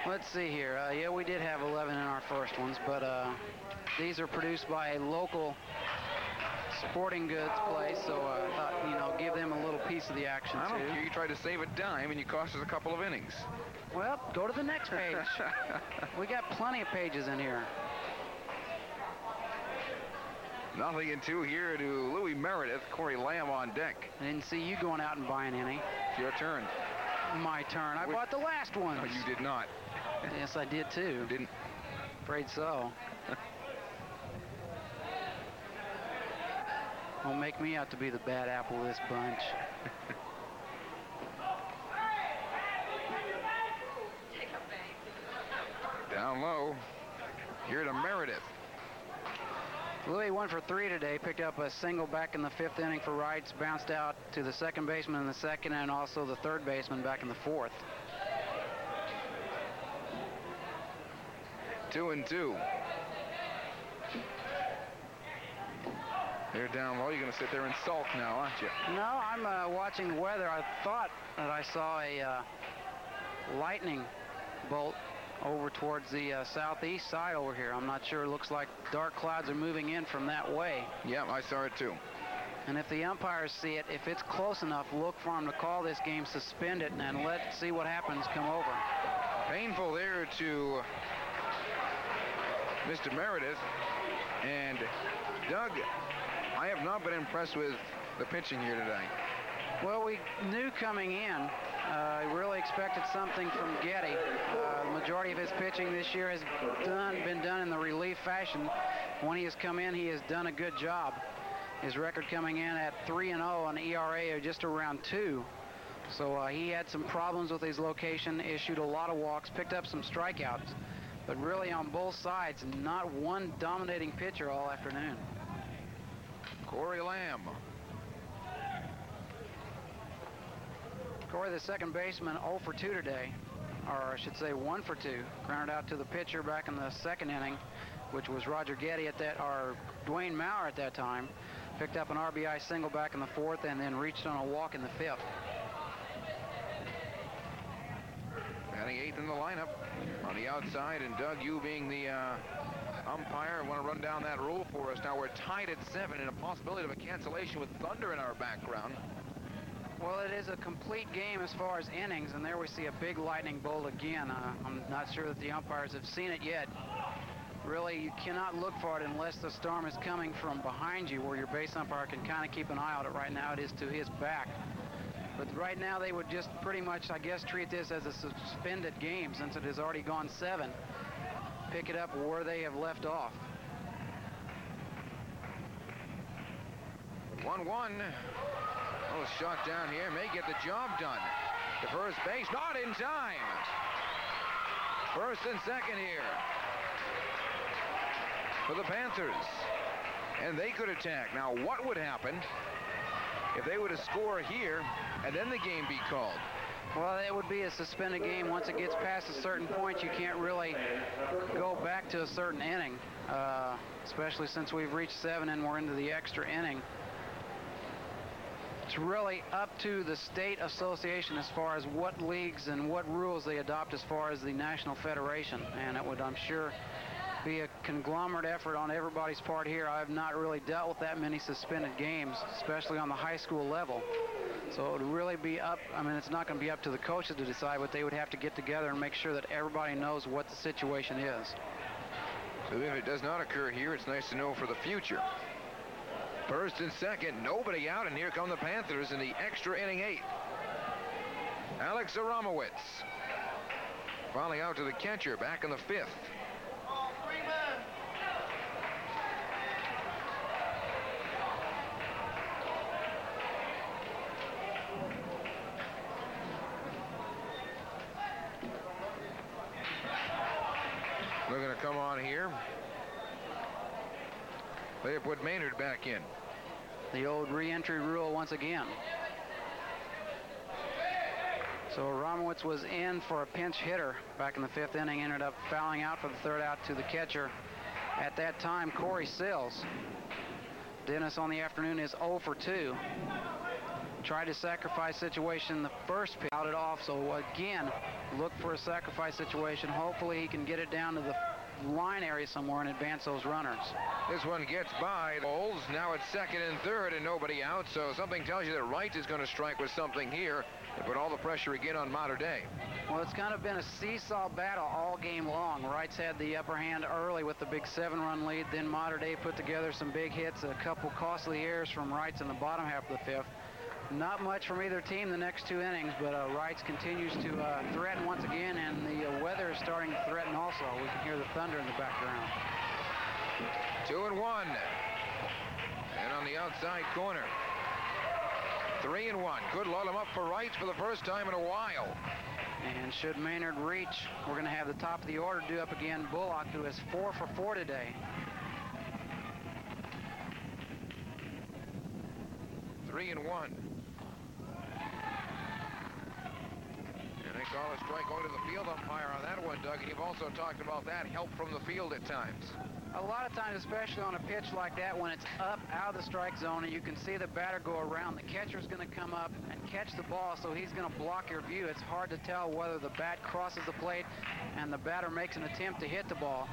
Let's see here. Yeah, we did have 11 in our first ones, but these are produced by a local sporting goods place, so I thought, give them a little piece of the action, I don't too. care. You tried to save a dime, and you cost us a couple of innings. Well, go to the next page. We got plenty of pages in here. 0-2 here to Louis Meredith. Corey Lamb on deck. I didn't see you going out and buying any. Your turn. My turn. I bought the last one. No, you did not. Yes, I did too. Didn't. Afraid so. Don't make me out to be the bad apple of this bunch. Down low. Here to Meredith. Louis 1 for 3 today, picked up a single back in the 5th inning for Reitz, bounced out to the second baseman in the 2nd, and also the 3rd baseman back in the 4th. 2-2. They're down low. You're going to sit there and sulk now, aren't you? No, I'm watching the weather. I thought that I saw a lightning bolt over towards the southeast side over here. I'm not sure. It looks like dark clouds are moving in from that way. Yeah, I saw it too. And if the umpires see it, if it's close enough, look for them to call this game, suspend it, and let's see what happens come over. Painful there to Mr. Meredith. And Doug, I have not been impressed with the pitching here today. Well, we knew coming in, really expected something from Getty. The majority of his pitching this year has been done in the relief fashion. When he has come in, he has done a good job. His record coming in at 3-0 and ERA of just around 2. So he had some problems with his location, issued a lot of walks, picked up some strikeouts, but really on both sides, not one dominating pitcher all afternoon. Corey Lamb. Corey, the second baseman, 0 for 2 today, or I should say 1 for 2. Grounded out to the pitcher back in the second inning, which was Roger Getty at that, or Dwayne Maurer at that time. Picked up an RBI single back in the 4th and then reached on a walk in the 5th. Batting 8th in the lineup on the outside, and Doug, you being the umpire, want to run down that rule for us. Now we're tied at 7 and a possibility of a cancellation with thunder in our background. Well, it is a complete game as far as innings, and there we see a big lightning bolt again. I'm not sure that the umpires have seen it yet. Really, you cannot look for it unless the storm is coming from behind you, where your base umpire can kind of keep an eye on it. Right now it is to his back. But right now they would just pretty much, I guess, treat this as a suspended game since it has already gone 7. Pick it up where they have left off. 1-1. Oh, shot down here may get the job done. To first base, not in time. First and second here for the Panthers. And they could attack. Now, what would happen if they were to score here and then the game be called? Well, it would be a suspended game. Once it gets past a certain point, you can't really go back to a certain inning, especially since we've reached 7 and we're into the extra inning. It's really up to the state association as far as what leagues and what rules they adopt as far as the National Federation. And it would, I'm sure, be a conglomerate effort on everybody's part here. I have not really dealt with that many suspended games, especially on the high school level. So it would really be up, I mean, it's not going to be up to the coaches to decide, but they would have to get together and make sure that everybody knows what the situation is. So if it does not occur here, it's nice to know for the future. First and second, nobody out, and here come the Panthers in the extra inning 8th. Alex Aramowitz finally out to the catcher back in the 5th. They're going to come on here. They have put Maynard back in. The old re-entry rule once again. So Romowitz was in for a pinch hitter back in the 5th inning, ended up fouling out for the 3rd out to the catcher. At that time, Corey Sills. Dennis on the afternoon is 0 for 2. Tried to sacrifice situation in the first pitch, out it off. So again, look for a sacrifice situation. Hopefully he can get it down to the line area somewhere and advance those runners. This one gets by the Bulls. Now it's 2nd and 3rd and nobody out. So something tells you that Reitz is going to strike with something here and put all the pressure again on Mater Dei. Well, it's kind of been a seesaw battle all game long. Reitz had the upper hand early with the big 7-run lead. Then Mater Dei put together some big hits, a couple costly errors from Reitz in the bottom half of the 5th. Not much from either team the next 2 innings, but Reitz continues to threaten once again, and the weather is starting to threaten also. We can hear the thunder in the background. 2-1. And on the outside corner, 3-1. Good lull him up for Reitz for the first time in a while. And should Maynard reach, we're going to have the top of the order due up again. Bullock, who is 4 for 4 today. 3-1. And they call a strike going to the field umpire on that one, Doug. And you've also talked about that help from the field at times. A lot of times, especially on a pitch like that, when it's up out of the strike zone and you can see the batter go around, the catcher's going to come up and catch the ball, so he's going to block your view. It's hard to tell whether the bat crosses the plate and the batter makes an attempt to hit the ball.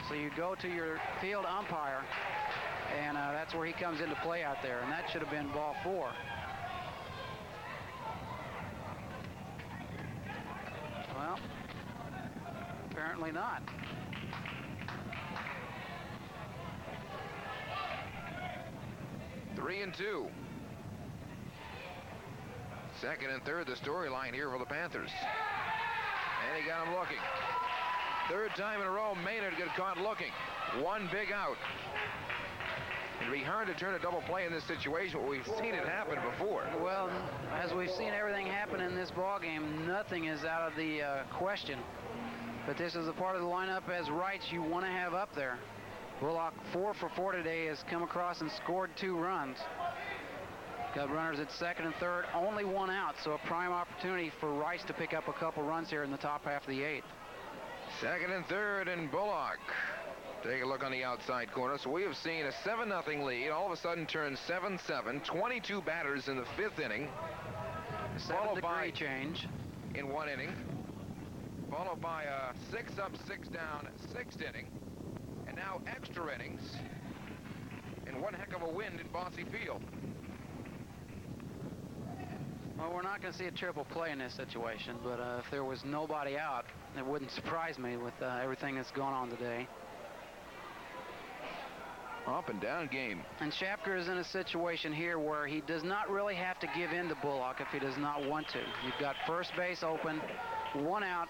So you go to your field umpire, and that's where he comes into play out there, and that should have been ball 4. Well, apparently not. Three and 2. 2nd and 3rd, the storyline here for the Panthers. And he got him looking. 3rd time in a row, Maynard got caught looking. One big out. It'd be hard to turn a double play in this situation, but we've seen it happen before. Well, as we've seen everything happen in this ball game, nothing is out of the question. But this is a part of the lineup as Reitz you want to have up there. Bullock 4 for 4 today, has come across and scored 2 runs. Got runners at second and third, only 1 out, so a prime opportunity for Reitz to pick up a couple runs here in the top half of the 8th. Second and third, and Bullock. Take a look on the outside corner. So we have seen a 7-0 lead all of a sudden turn 7-7. 22 batters in the 5th inning. Followed by change in 1 inning. Followed by a 6 up, 6 down, 6th inning. And now extra innings. And one heck of a wind in Bossy Field. Well, we're not going to see a triple play in this situation, but if there was nobody out, it wouldn't surprise me with everything that's going on today. Up and down game. And Shapker is in a situation here where he does not really have to give in to Bullock if he does not want to. You've got first base open, 1 out,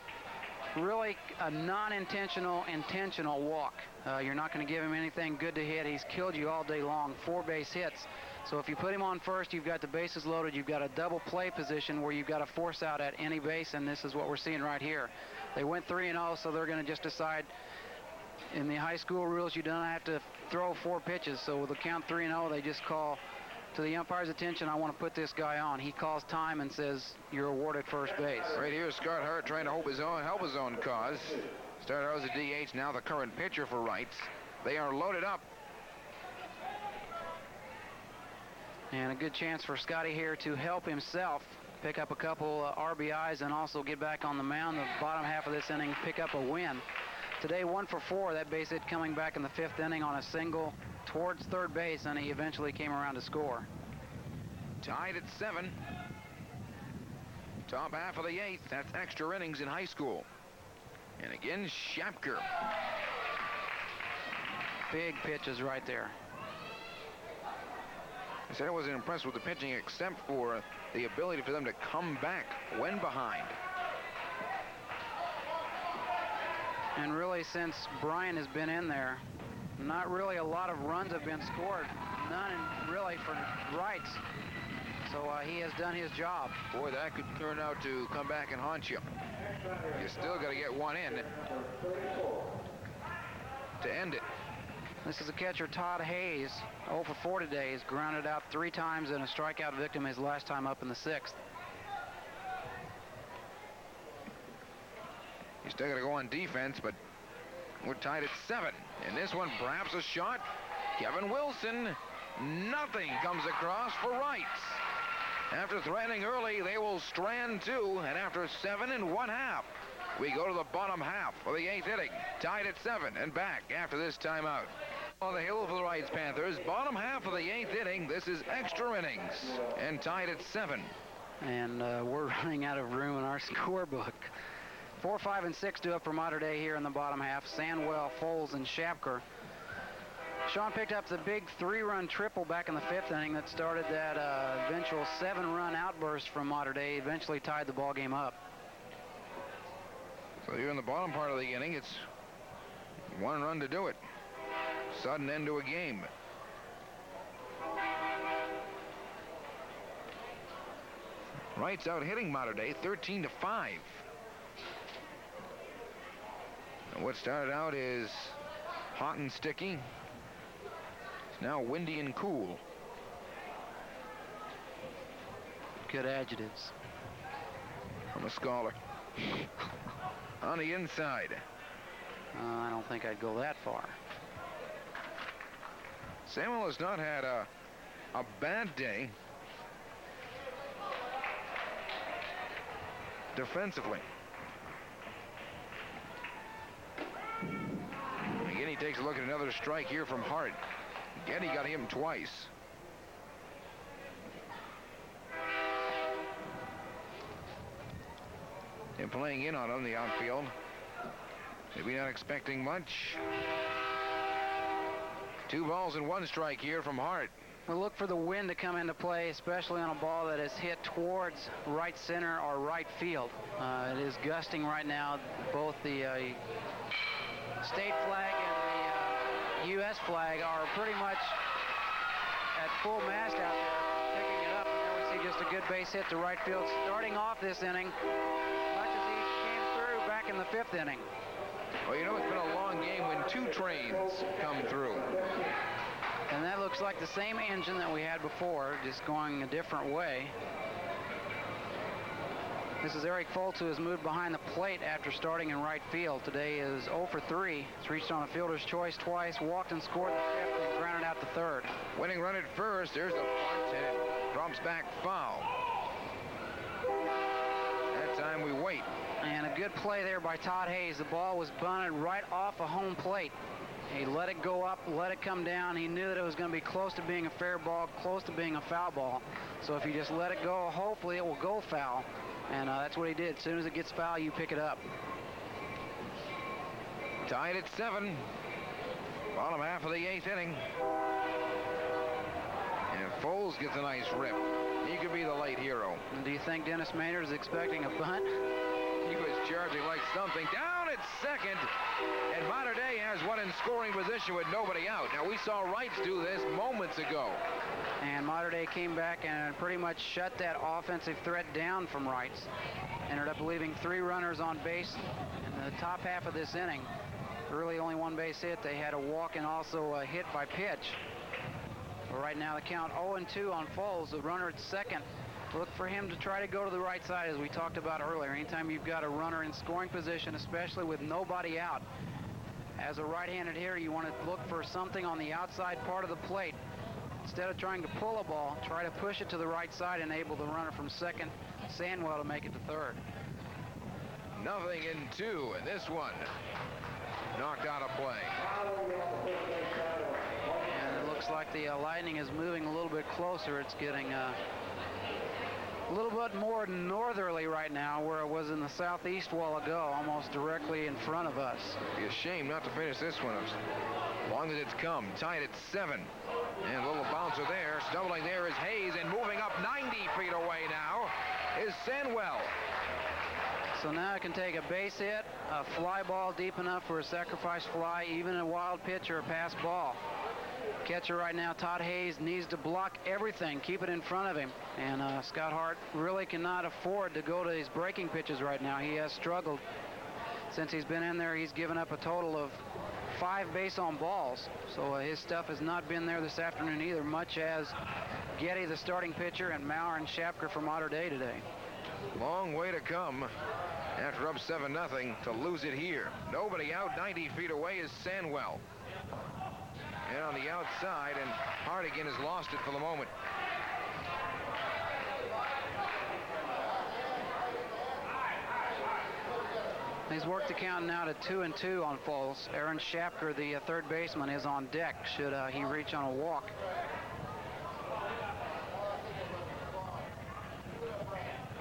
really a non-intentional, intentional walk. You're not going to give him anything good to hit. He's killed you all day long, 4 base hits. So if you put him on first, you've got the bases loaded. You've got a double play position where you've got a force out at any base, and this is what we're seeing right here. They went 3-0, so they're going to just decide. In the high school rules, you don't have to throw 4 pitches. So with the count 3-0, they just call to the umpire's attention, I want to put this guy on. He calls time and says, you're awarded first base. Right here, Scott Hart trying to help his own cause. Scott Hart's a DH, now the current pitcher for Reitz. They are loaded up. And a good chance for Scotty here to help himself pick up a couple RBIs and also get back on the mound the bottom half of this inning, pick up a win. Today 1 for 4, that base hit coming back in the 5th inning on a single towards third base, and he eventually came around to score. Tied at 7. Top half of the 8th, that's extra innings in high school. And again, Shapker. Big pitches right there. I said I wasn't impressed with the pitching except for the ability for them to come back when behind. And really, since Brian has been in there, not really a lot of runs have been scored. None really for Reitz. So he has done his job. Boy, that could turn out to come back and haunt you. You still got to get one in to end it. This is the catcher, Todd Hayes, 0 for 4 today. He's grounded out 3 times and a strikeout victim his last time up in the 6th. You still got to go on defense, but we're tied at 7. And this one, perhaps a shot. Kevin Wilson, nothing comes across for Reitz. After threatening early, they will strand 2, and after 7 1/2, we go to the bottom half of the 8th inning. Tied at 7 and back after this timeout. On the hill for the Reitz Panthers, bottom half of the 8th inning. This is extra innings and tied at 7. And we're running out of room in our scorebook. 4, 5, and 6 do up for Mater Dei here in the bottom half. Sandwell, Foles, and Shapker. Sean picked up the big 3-run triple back in the 5th inning that started that eventual 7-run outburst from Mater Dei. Eventually tied the ball game up. So here in the bottom part of the inning, it's 1 run to do it. Sudden end to a game. Reitz out hitting Mater Dei 13-5. And what started out is hot and sticky. It's now windy and cool. Good adjectives. From a scholar. On the inside. I don't think I'd go that far. Samuel has not had a bad day defensively. Again, he takes a look at another strike here from Hart. Again, he got him twice. And playing in on the outfield. Maybe not expecting much. 2 balls and 1 strike here from Hart. We'll look for the wind to come into play, especially on a ball that is hit towards right center or right field. It is gusting right now. Both the state flag and the U.S. flag are pretty much at full mast out there, picking it up. And there we see just a good base hit to right field, starting off this inning, much as he came through back in the 5th inning. Well, you know, it's been a long game when 2 trains come through. And that looks like the same engine that we had before, just going a different way. This is Eric Foltz, who has moved behind the plate after starting in right field. Today is 0 for 3. He's reached on a fielder's choice twice, walked and scored the 5th, and grounded out the 3rd. Winning run at first. There's the punt, and it drops back foul. That time we wait. And a good play there by Todd Hayes. The ball was bunted right off a home plate. He let it go up, let it come down. He knew that it was going to be close to being a fair ball, close to being a foul ball. So if you just let it go, hopefully it will go foul. And that's what he did. As soon as it gets foul, you pick it up. Tied at 7. Bottom half of the 8th inning. And Foles gets a nice rip. He could be the late hero. And do you think Dennis Maynard is expecting a bunt? He was charging like something. Down at second. And Mater Dei has one in scoring position with nobody out. Now, we saw Reitz do this moments ago. And Mater Dei came back and pretty much shut that offensive threat down from Reitz. Ended up leaving 3 runners on base in the top half of this inning. Really only 1 base hit. They had a walk and also a hit by pitch. But right now the count 0-2 on Foles. The runner at second. Look for him to try to go to the right side, as we talked about earlier. Anytime you've got a runner in scoring position, especially with nobody out, as a right-handed hitter, you want to look for something on the outside part of the plate. Instead of trying to pull a ball, try to push it to the right side, enable the runner from second, Sandwell, to make it to third. 0-2, and this one knocked out of play. And it looks like the Lightning is moving a little bit closer. It's getting a little bit more northerly right now, where it was in the southeast a while ago, almost directly in front of us. Be a shame not to finish this one as long as it's come. Tied at 7. And a little bouncer there. Stumbling there is Hayes, and moving up 90 feet away now is Sandwell. So now it can take a base hit, a fly ball deep enough for a sacrifice fly, even a wild pitch or a pass ball. Catcher right now, Todd Hayes, needs to block everything, keep it in front of him. And Scott Hart really cannot afford to go to his breaking pitches right now. He has struggled. Since he's been in there, he's given up a total of 5 base on balls. So his stuff has not been there this afternoon either, much as Getty, the starting pitcher, and Maurer and Shapker from Mater Dei today. Long way to come after up 7-0 to lose it here. Nobody out. 90 feet away is Sandwell. And on the outside, and Hartigan has lost it for the moment. He's worked the count now to 2-2 on Foles. Aaron Shapker, the third baseman, is on deck should he reach on a walk.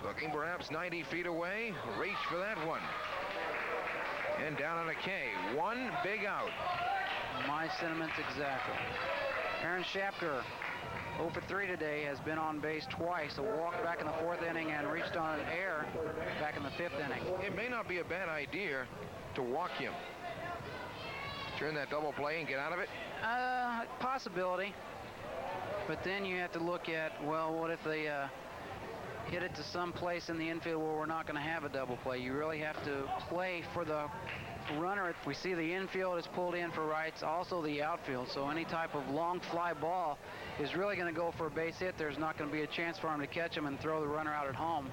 Looking perhaps 90 feet away. Reach for that one. And down on a K. 1 big out. My sentiments exactly. Aaron Shapker, 0 for 3 today, has been on base twice. A walk back in the 4th inning and reached on an error back in the 5th inning. It may not be a bad idea to walk him. Turn that double play and get out of it? Possibility. But then you have to look at, well, what if they hit it to some place in the infield where we're not going to have a double play? You really have to play for the runner. If we see the infield is pulled in for Reitz, also the outfield. So any type of long fly ball is really going to go for a base hit. There's not going to be a chance for him to catch him and throw the runner out at home.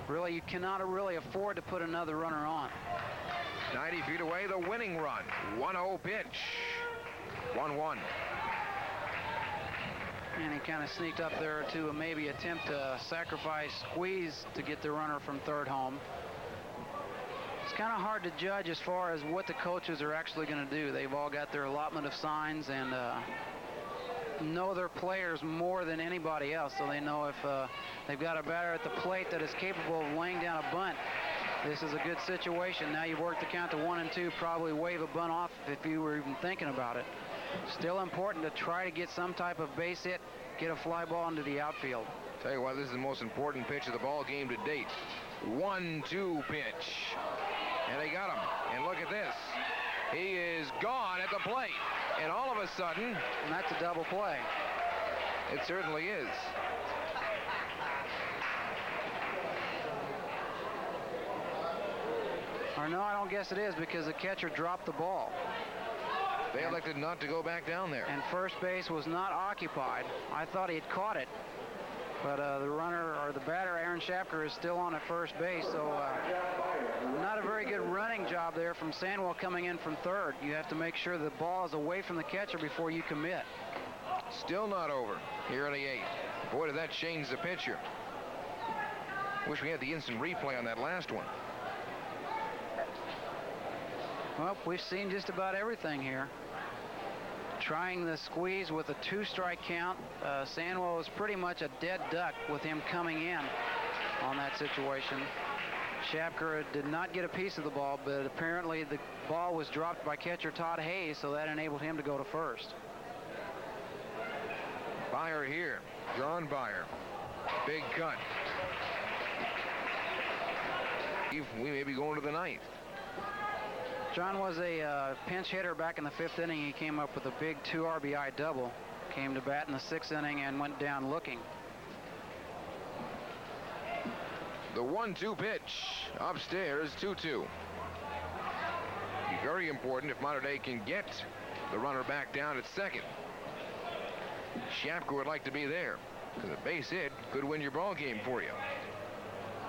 Really, you cannot really afford to put another runner on. 90 feet away, the winning run. 1-0 pitch. 1-1. And he kind of sneaked up there to maybe attempt a sacrifice squeeze to get the runner from third home. It's kind of hard to judge as far as what the coaches are actually going to do. They've all got their allotment of signs and know their players more than anybody else. So they know if they've got a batter at the plate that is capable of laying down a bunt, this is a good situation. Now you've worked the count to 1-2, probably wave a bunt off if you were even thinking about it. Still important to try to get some type of base hit, get a fly ball into the outfield. Tell you what, this is the most important pitch of the ball game to date. 1-2 pitch. And they got him. And look at this. He is gone at the plate. And all of a sudden... And that's a double play. It certainly is. Or no, I don't guess it is, because the catcher dropped the ball. They elected not to go back down there. And first base was not occupied. I thought he had caught it. But the runner, or the batter, Aaron Shapker, is still on at first base. So not a very good running job there from Sandwell coming in from third. You have to make sure the ball is away from the catcher before you commit. Still not over here in the 8th. Boy, did that change the pitcher. Wish we had the instant replay on that last one. Well, we've seen just about everything here. Trying the squeeze with a 2-strike count. Sandwell was pretty much a dead duck with him coming in on that situation. Shapker did not get a piece of the ball, but apparently the ball was dropped by catcher Todd Hayes, so that enabled him to go to first. Byer here. John Byer. Big cut. We may be going to the 9th. John was a pinch hitter back in the 5th inning. He came up with a big 2 RBI double. Came to bat in the 6th inning and went down looking. The 1-2 pitch. Upstairs, 2-2. Be very important if Mater Dei can get the runner back down at second. Shapker would like to be there, because a base hit could win your ball game for you.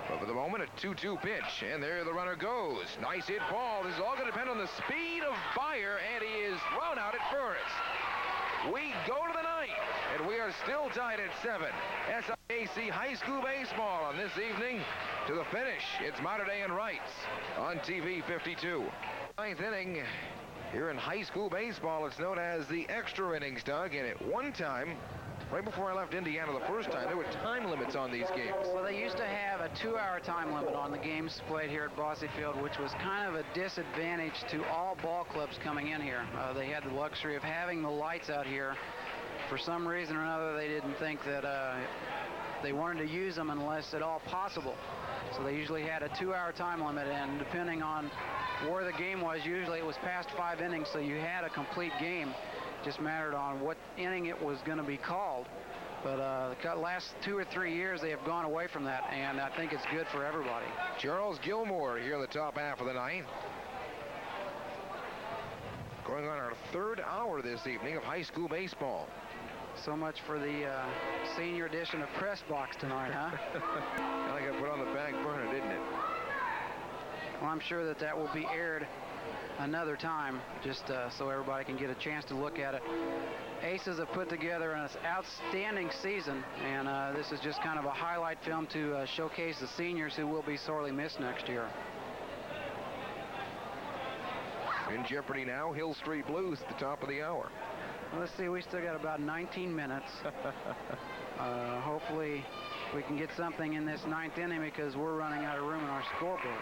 But for the moment, a 2-2 pitch, and there the runner goes. Nice hit ball. This is all going to depend on the speed of Byer, and he is thrown out at first. We go to the 9th, and we are still tied at 7. SIAC High School Baseball on this evening. To the finish, it's Mater Dei and Reitz on TV 52. 9th inning here in high school baseball. It's known as the extra innings, Doug, and at one time, right before I left Indiana the first time, there were time limits on these games. Well, they used to have a 2-hour time limit on the games played here at Bosse Field, which was kind of a disadvantage to all ball clubs coming in here. They had the luxury of having the lights out here. For some reason or another, they didn't think that they wanted to use them unless at all possible. So they usually had a 2-hour time limit, and depending on where the game was, usually it was past 5 innings, so you had a complete game. Just mattered on what inning it was going to be called. But the last 2 or 3 years, they have gone away from that, and I think it's good for everybody. Charles Gilmore here in the top half of the 9th. Going on our 3rd hour this evening of high school baseball. So much for the senior edition of Press Box tonight, huh? I think I put on the back burner, didn't it? Well, I'm sure that that will be aired another time, just so everybody can get a chance to look at it. Aces have put together an outstanding season, and this is just kind of a highlight film to showcase the seniors who will be sorely missed next year. In jeopardy now, Hill Street Blues at the top of the hour. Well, let's see, we still got about 19 minutes. Hopefully we can get something in this 9th inning, because we're running out of room in our scorebook.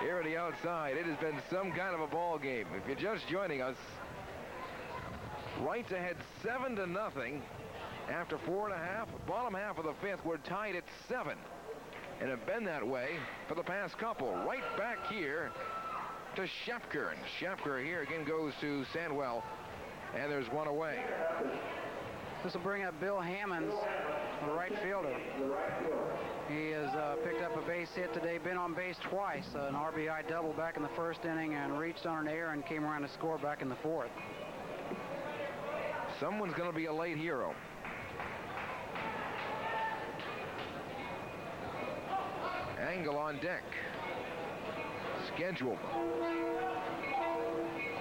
Here on the outside, it has been some kind of a ball game. If you're just joining us, Reitz ahead 7-0 after 4 1/2. Bottom half of the 5th, we're tied at 7, and have been that way for the past couple. Right back here to Shapker, and Shapker here again goes to Sandwell, and there's one away. This will bring up Bill Hammonds, the right fielder. He has picked up a base hit today, been on base twice, an RBI double back in the 1st inning, and reached on an error and came around to score back in the 4th. Someone's going to be a late hero. Angle on deck. Scheduled.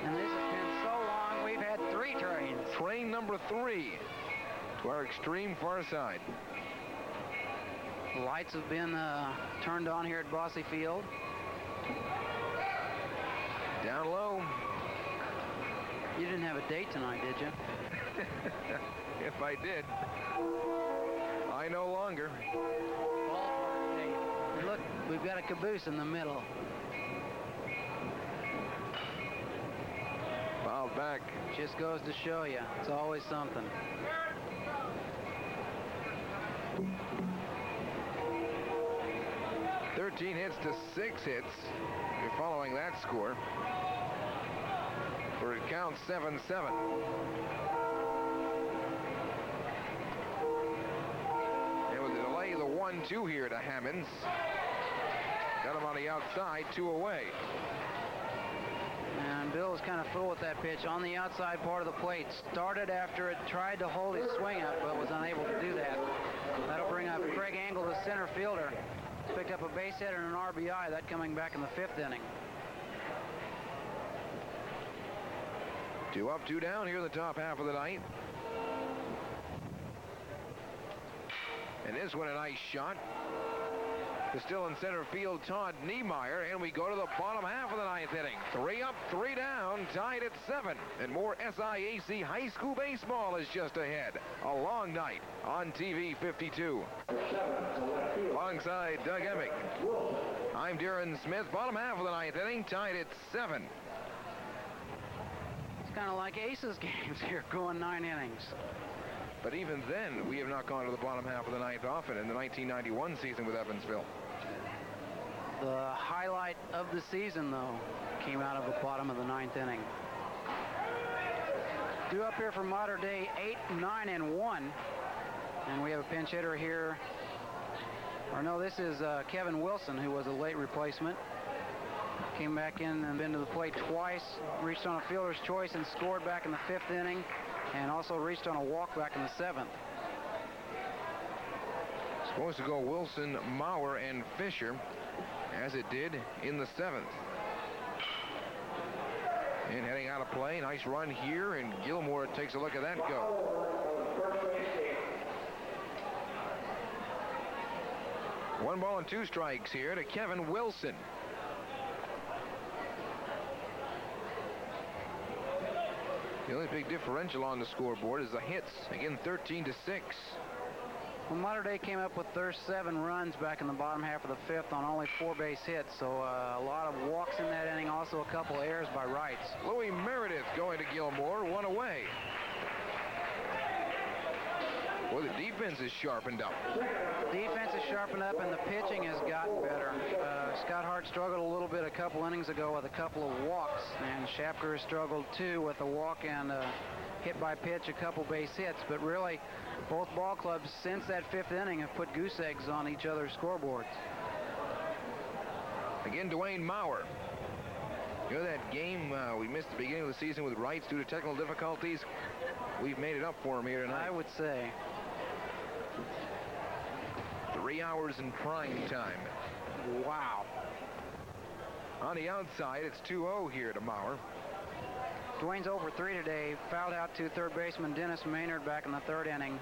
And this has been so long, we've had 3 trains. Train number 3 to our extreme far side. The lights have been turned on here at Bosse Field. Down low. You didn't have a date tonight, did you? If I did, I no longer. Hey, look, we've got a caboose in the middle. Fouled back. Just goes to show you, it's always something. $13 hits to 6 hits. You're following that score. For it counts 7-7. 1-2 here to Hammonds. Got him on the outside, 2 away. And Bill was kind of full with that pitch on the outside part of the plate. Started after it, tried to hold his swing up, but was unable to do that. That'll bring up Craig Angle, the center fielder. Picked up a base hit and an RBI, that coming back in the 5th inning. 2 up, 2 down here in the top half of the ninth. And this one a nice shot. To still in center field, Todd Niemeyer, and we go to the bottom half of the 9th inning. 3 up, 3 down, tied at 7. And more SIAC high school baseball is just ahead. A long night on TV 52. Alongside Doug Emick, I'm Darren Smith. Bottom half of the 9th inning, tied at 7. It's kind of like Aces games here, going 9 innings. But even then, we have not gone to the bottom half of the 9th often in the 1991 season with Evansville. The highlight of the season, though, came out of the bottom of the 9th inning. Due up here for Mater Dei, 8, 9, and 1. And we have a pinch hitter here. Or no, this is Kevin Wilson, who was a late replacement. Came back in and been to the plate twice, reached on a fielder's choice and scored back in the 5th inning, and also reached on a walk back in the 7th. Supposed to go Wilson, Maurer, and Fisher, as it did in the 7th. And heading out of play, nice run here, and Gilmore takes a look at that go. 1 ball and 2 strikes here to Kevin Wilson. The only big differential on the scoreboard is the hits. Again, 13-6. Well, Mater Dei came up with their 7 runs back in the bottom half of the 5th on only 4 base hits, so a lot of walks in that inning, also a couple errors by Reitz. Louis Meredith going to Gilmore, 1 away. Well, the defense is sharpened up. Defense is sharpened up, and the pitching has gotten better. Scott Hart struggled a little bit a couple innings ago with a couple of walks, and Shapker has struggled too with a walk and hit by pitch, a couple base hits. But really, both ball clubs since that 5th inning have put goose eggs on each other's scoreboards. Again, Dwayne Maurer. You know that game we missed the beginning of the season with Reitz due to technical difficulties? We've made it up for him here tonight. I would say. 3 hours in prime time. Wow. On the outside, it's 2-0 here to Maurer. Dwayne's over 3 today. Fouled out to third baseman Dennis Maynard back in the 3rd inning.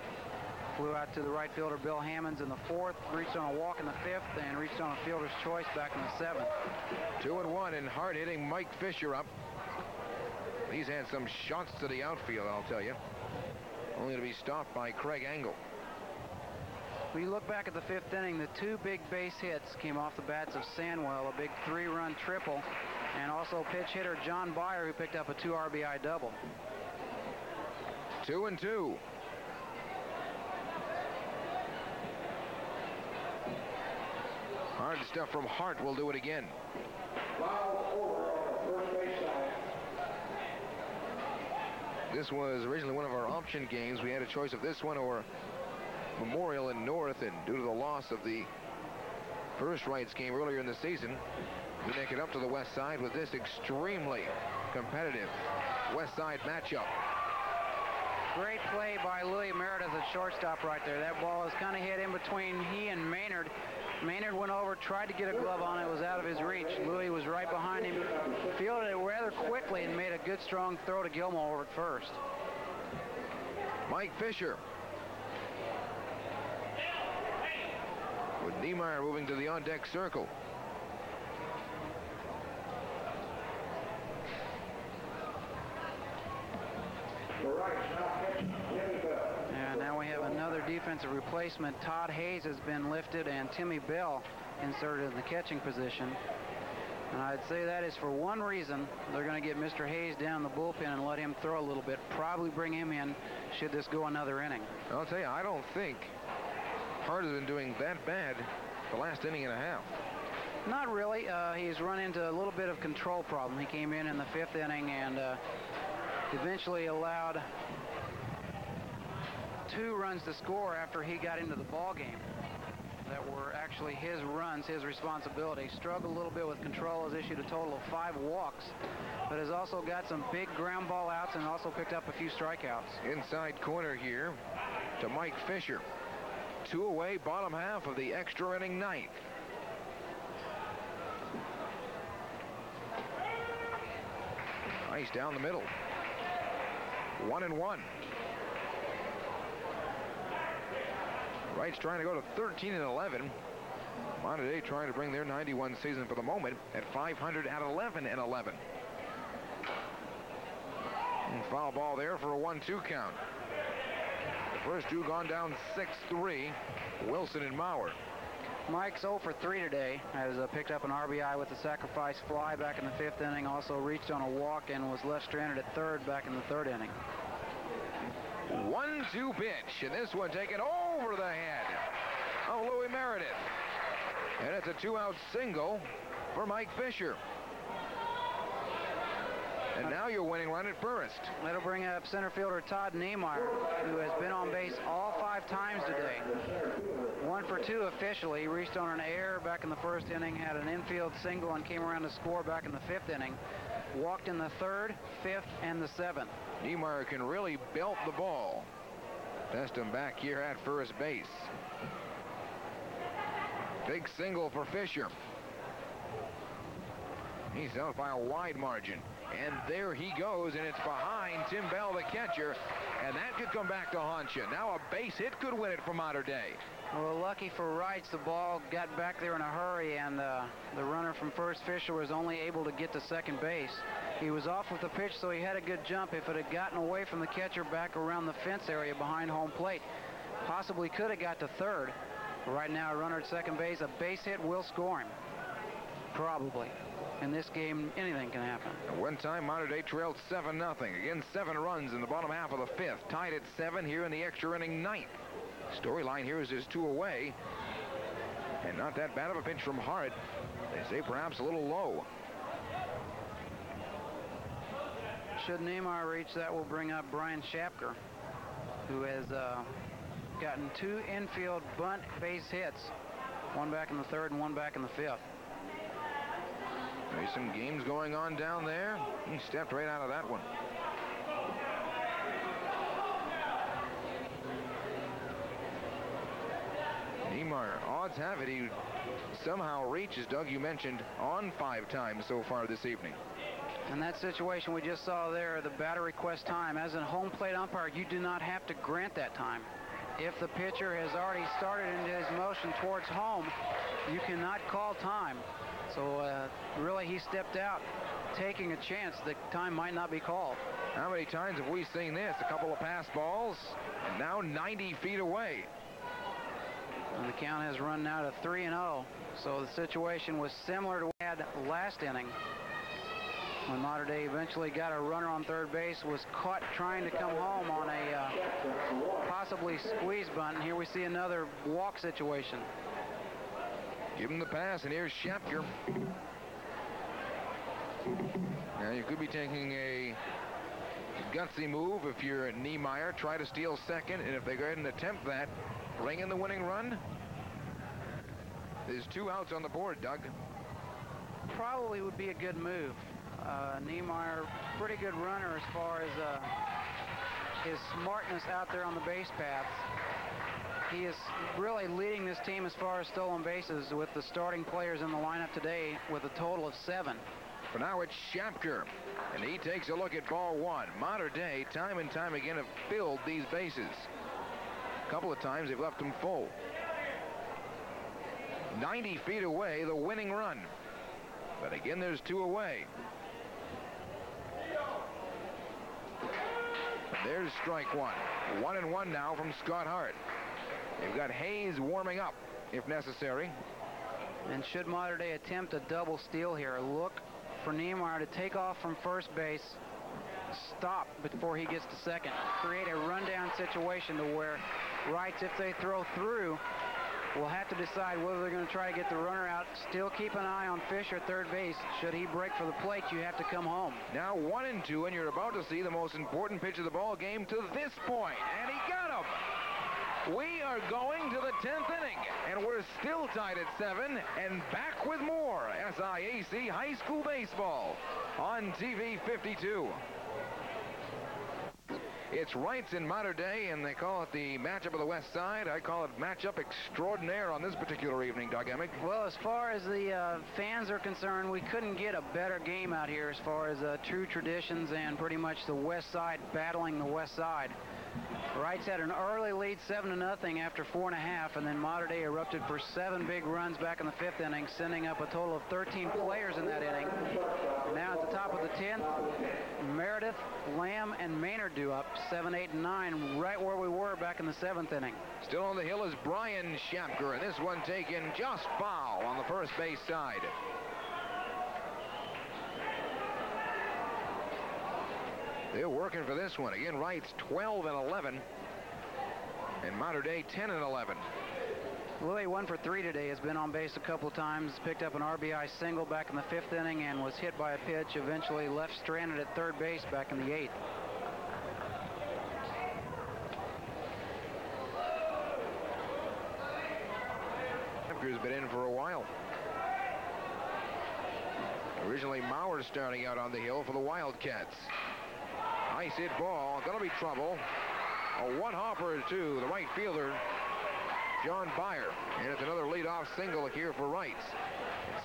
Flew out to the right fielder Bill Hammonds in the 4th. Reached on a walk in the 5th and reached on a fielder's choice back in the 7th. 2-1 and hard hitting Mike Fisher up. He's had some shots to the outfield, I'll tell you. Only to be stopped by Craig Angle. When you look back at the 5th inning, the 2 big base hits came off the bats of Sandwell, a big 3-run triple, and also pitch hitter John Byer, who picked up a 2 RBI double. 2-2. Hard stuff from Hart will do it again. This was originally one of our option games. We had a choice of this one or Memorial in North, and due to the loss of the first Reitz game earlier in the season, we make it up to the west side with this extremely competitive west side matchup. Great play by Louis Meredith at shortstop right there. That ball was kind of hit in between he and Maynard. Maynard went over, tried to get a glove on it, was out of his reach. Louis was right behind him, fielded it rather quickly and made a good strong throw to Gilmore over at first. Mike Fisher. With Niemeyer moving to the on-deck circle. And now we have another defensive replacement. Todd Hayes has been lifted and Timmy Bell inserted in the catching position. And I'd say that is for one reason. They're going to get Mr. Hayes down the bullpen and let him throw a little bit. Probably bring him in should this go another inning. I'll tell you, I don't think Hart has been doing that bad the last inning and a half. Not really. He's run into a little bit of control problem. He came in the 5th inning and eventually allowed 2 runs to score after he got into the ball game. that were actually his runs, his responsibility. Struggled a little bit with control, has issued a total of 5 walks, but has also got some big ground ball outs and also picked up a few strikeouts. Inside corner here to Mike Fisher. 2 away, bottom half of the extra inning ninth. Nice down the middle. 1-1. Reitz trying to go to 13-11. Monterey trying to bring their 91 season for the moment at 500 at 11-11. Foul ball there for a 1-2 count. The first 2 gone down 6-3. Wilson and Mauer. Mike's 0 for 3 today. Has picked up an RBI with a sacrifice fly back in the 5th inning. Also reached on a walk and was left stranded at third back in the 3rd inning. 1-2 pitch, and this one taken over the head of Louis Meredith. And it's a 2-out single for Mike Fisher. And now your winning run at first. That'll bring up center fielder Todd Niemeyer, who has been on base all 5 times today. 1 for 2 officially. He reached on an error back in the 1st inning, had an infield single, and came around to score back in the 5th inning. Walked in the 3rd, 5th, and the 7th. Niemeyer can really belt the ball. Test him back here at first base. Big single for Fisher. He's out by a wide margin. And there he goes, and it's behind Tim Bell, the catcher. And that could come back to haunt you. Now a base hit could win it for Mater Dei. Well, lucky for Reitz, the ball got back there in a hurry, and the runner from first, Fisher, was only able to get to second base. He was off with the pitch, so he had a good jump. If it had gotten away from the catcher back around the fence area behind home plate, possibly could have got to third. Right now, a runner at second base, a base hit will score him. Probably. In this game, anything can happen. At one time, Mater Dei trailed 7-0. Again, 7 runs in the bottom half of the 5th. Tied at 7 here in the extra inning 9th. Storyline here is just 2 away. And not that bad of a pitch from Hart. They say perhaps a little low. Should Niemeyer reach, that will bring up Brian Shapker, who has gotten 2 infield bunt base hits. 1 back in the 3rd and 1 back in the 5th. There's some games going on down there. He stepped right out of that one. Niemeyer, odds have it he somehow reaches, Doug, you mentioned, on 5 times so far this evening. In that situation we just saw there, the batter request time. As a home plate umpire, you do not have to grant that time. If the pitcher has already started into his motion towards home, you cannot call time. So really he stepped out taking a chance that time might not be called. How many times have we seen this? A couple of pass balls, and now 90 feet away. And the count has run now to 3-0. So the situation was similar to what we had last inning. When Mater Dei eventually got a runner on third base, was caught trying to come home on a possibly squeeze bunt. And here we see another walk situation. Give him the pass, and here's Shapker. Now you could be taking a gutsy move if you're Niemeyer. Try to steal second, and if they go ahead and attempt that, bring in the winning run. There's 2 outs on the board, Doug. Probably would be a good move. Niemeyer, pretty good runner as far as his smartness out there on the base paths. He is really leading this team as far as stolen bases with the starting players in the lineup today with a total of 7. For now it's Shapker, and he takes a look at ball 1. Mater Dei, time and time again, have filled these bases. A couple of times they've left them full. 90 feet away, the winning run. But again, there's 2 away. There's strike 1. 1-1 now from Scott Hart. They've got Hayes warming up if necessary. And should Mater Dei attempt a double steal here, look for Niemeyer to take off from first base, stop before he gets to second, create a rundown situation to where Reitz, if they throw through, will have to decide whether they're going to try to get the runner out. Still keep an eye on Fisher at third base. Should he break for the plate, you have to come home. Now 1-2, and you're about to see the most important pitch of the ball game to this point, and he got him. We are going to the 10th inning, and we're still tied at 7, and back with more SIAC High School Baseball on TV 52. It's Reitz in Mater Dei, and they call it the matchup of the West Side. I call it matchup extraordinaire on this particular evening, Doug Emick. Well, as far as the fans are concerned, we couldn't get a better game out here as far as true traditions and pretty much the West Side battling the West Side. Reitz had an early lead, 7-0 after 4.5, and then Mater Dei erupted for 7 big runs back in the 5th inning, sending up a total of 13 players in that inning. And now at the top of the 10th, Meredith, Lamb, and Maynard do up 7, 8, and 9, right where we were back in the 7th inning. Still on the hill is Brian Schapker, and this one taken just foul on the first base side. They're working for this one. Again, Wright's 12 and 11. And Mater Dei 10 and 11. Willie 1 for 3 today, has been on base a couple of times, picked up an RBI single back in the 5th inning and was hit by a pitch, eventually left stranded at third base back in the 8th. Schapker's been in for a while. Originally Maurer starting out on the hill for the Wildcats. Nice hit ball, gonna be trouble. A one-hopper to the right fielder, John Byer. And it's another leadoff single here for Reitz.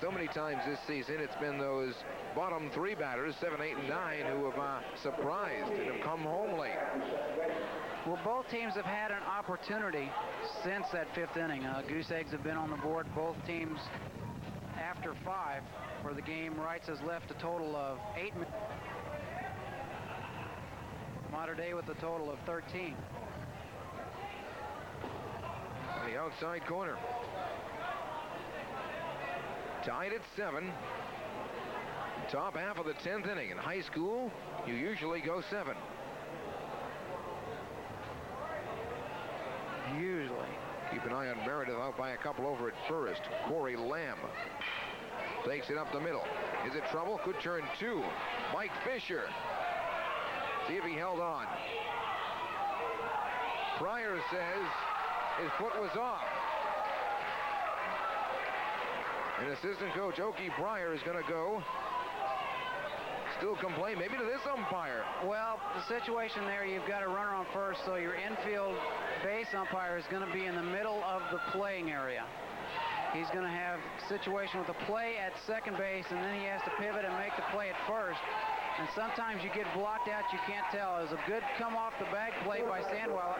So many times this season, it's been those bottom 3 batters, 7, 8, and 9, who have surprised and have come home late. Well, both teams have had an opportunity since that 5th inning. Goose eggs have been on the board, both teams after 5 for the game. Reitz has left a total of 8 minutes. Mater Dei with a total of 13. On the outside corner. Tied at 7. Top half of the 10th inning. In high school, you usually go 7. Usually. Keep an eye on Meredith out by a couple over at first. Corey Lamb takes it up the middle. Is it trouble? Could turn 2. Mike Fisher. See if he held on. Pryor says his foot was off. And assistant coach Okie Pryor is going to go. Still complain maybe to this umpire. Well, the situation there, you've got a runner on first, so your infield base umpire is going to be in the middle of the playing area. He's going to have a situation with a play at second base, and then he has to pivot and make the play at first. And sometimes you get blocked out, you can't tell. It was a good come off the bag play by Sandwell.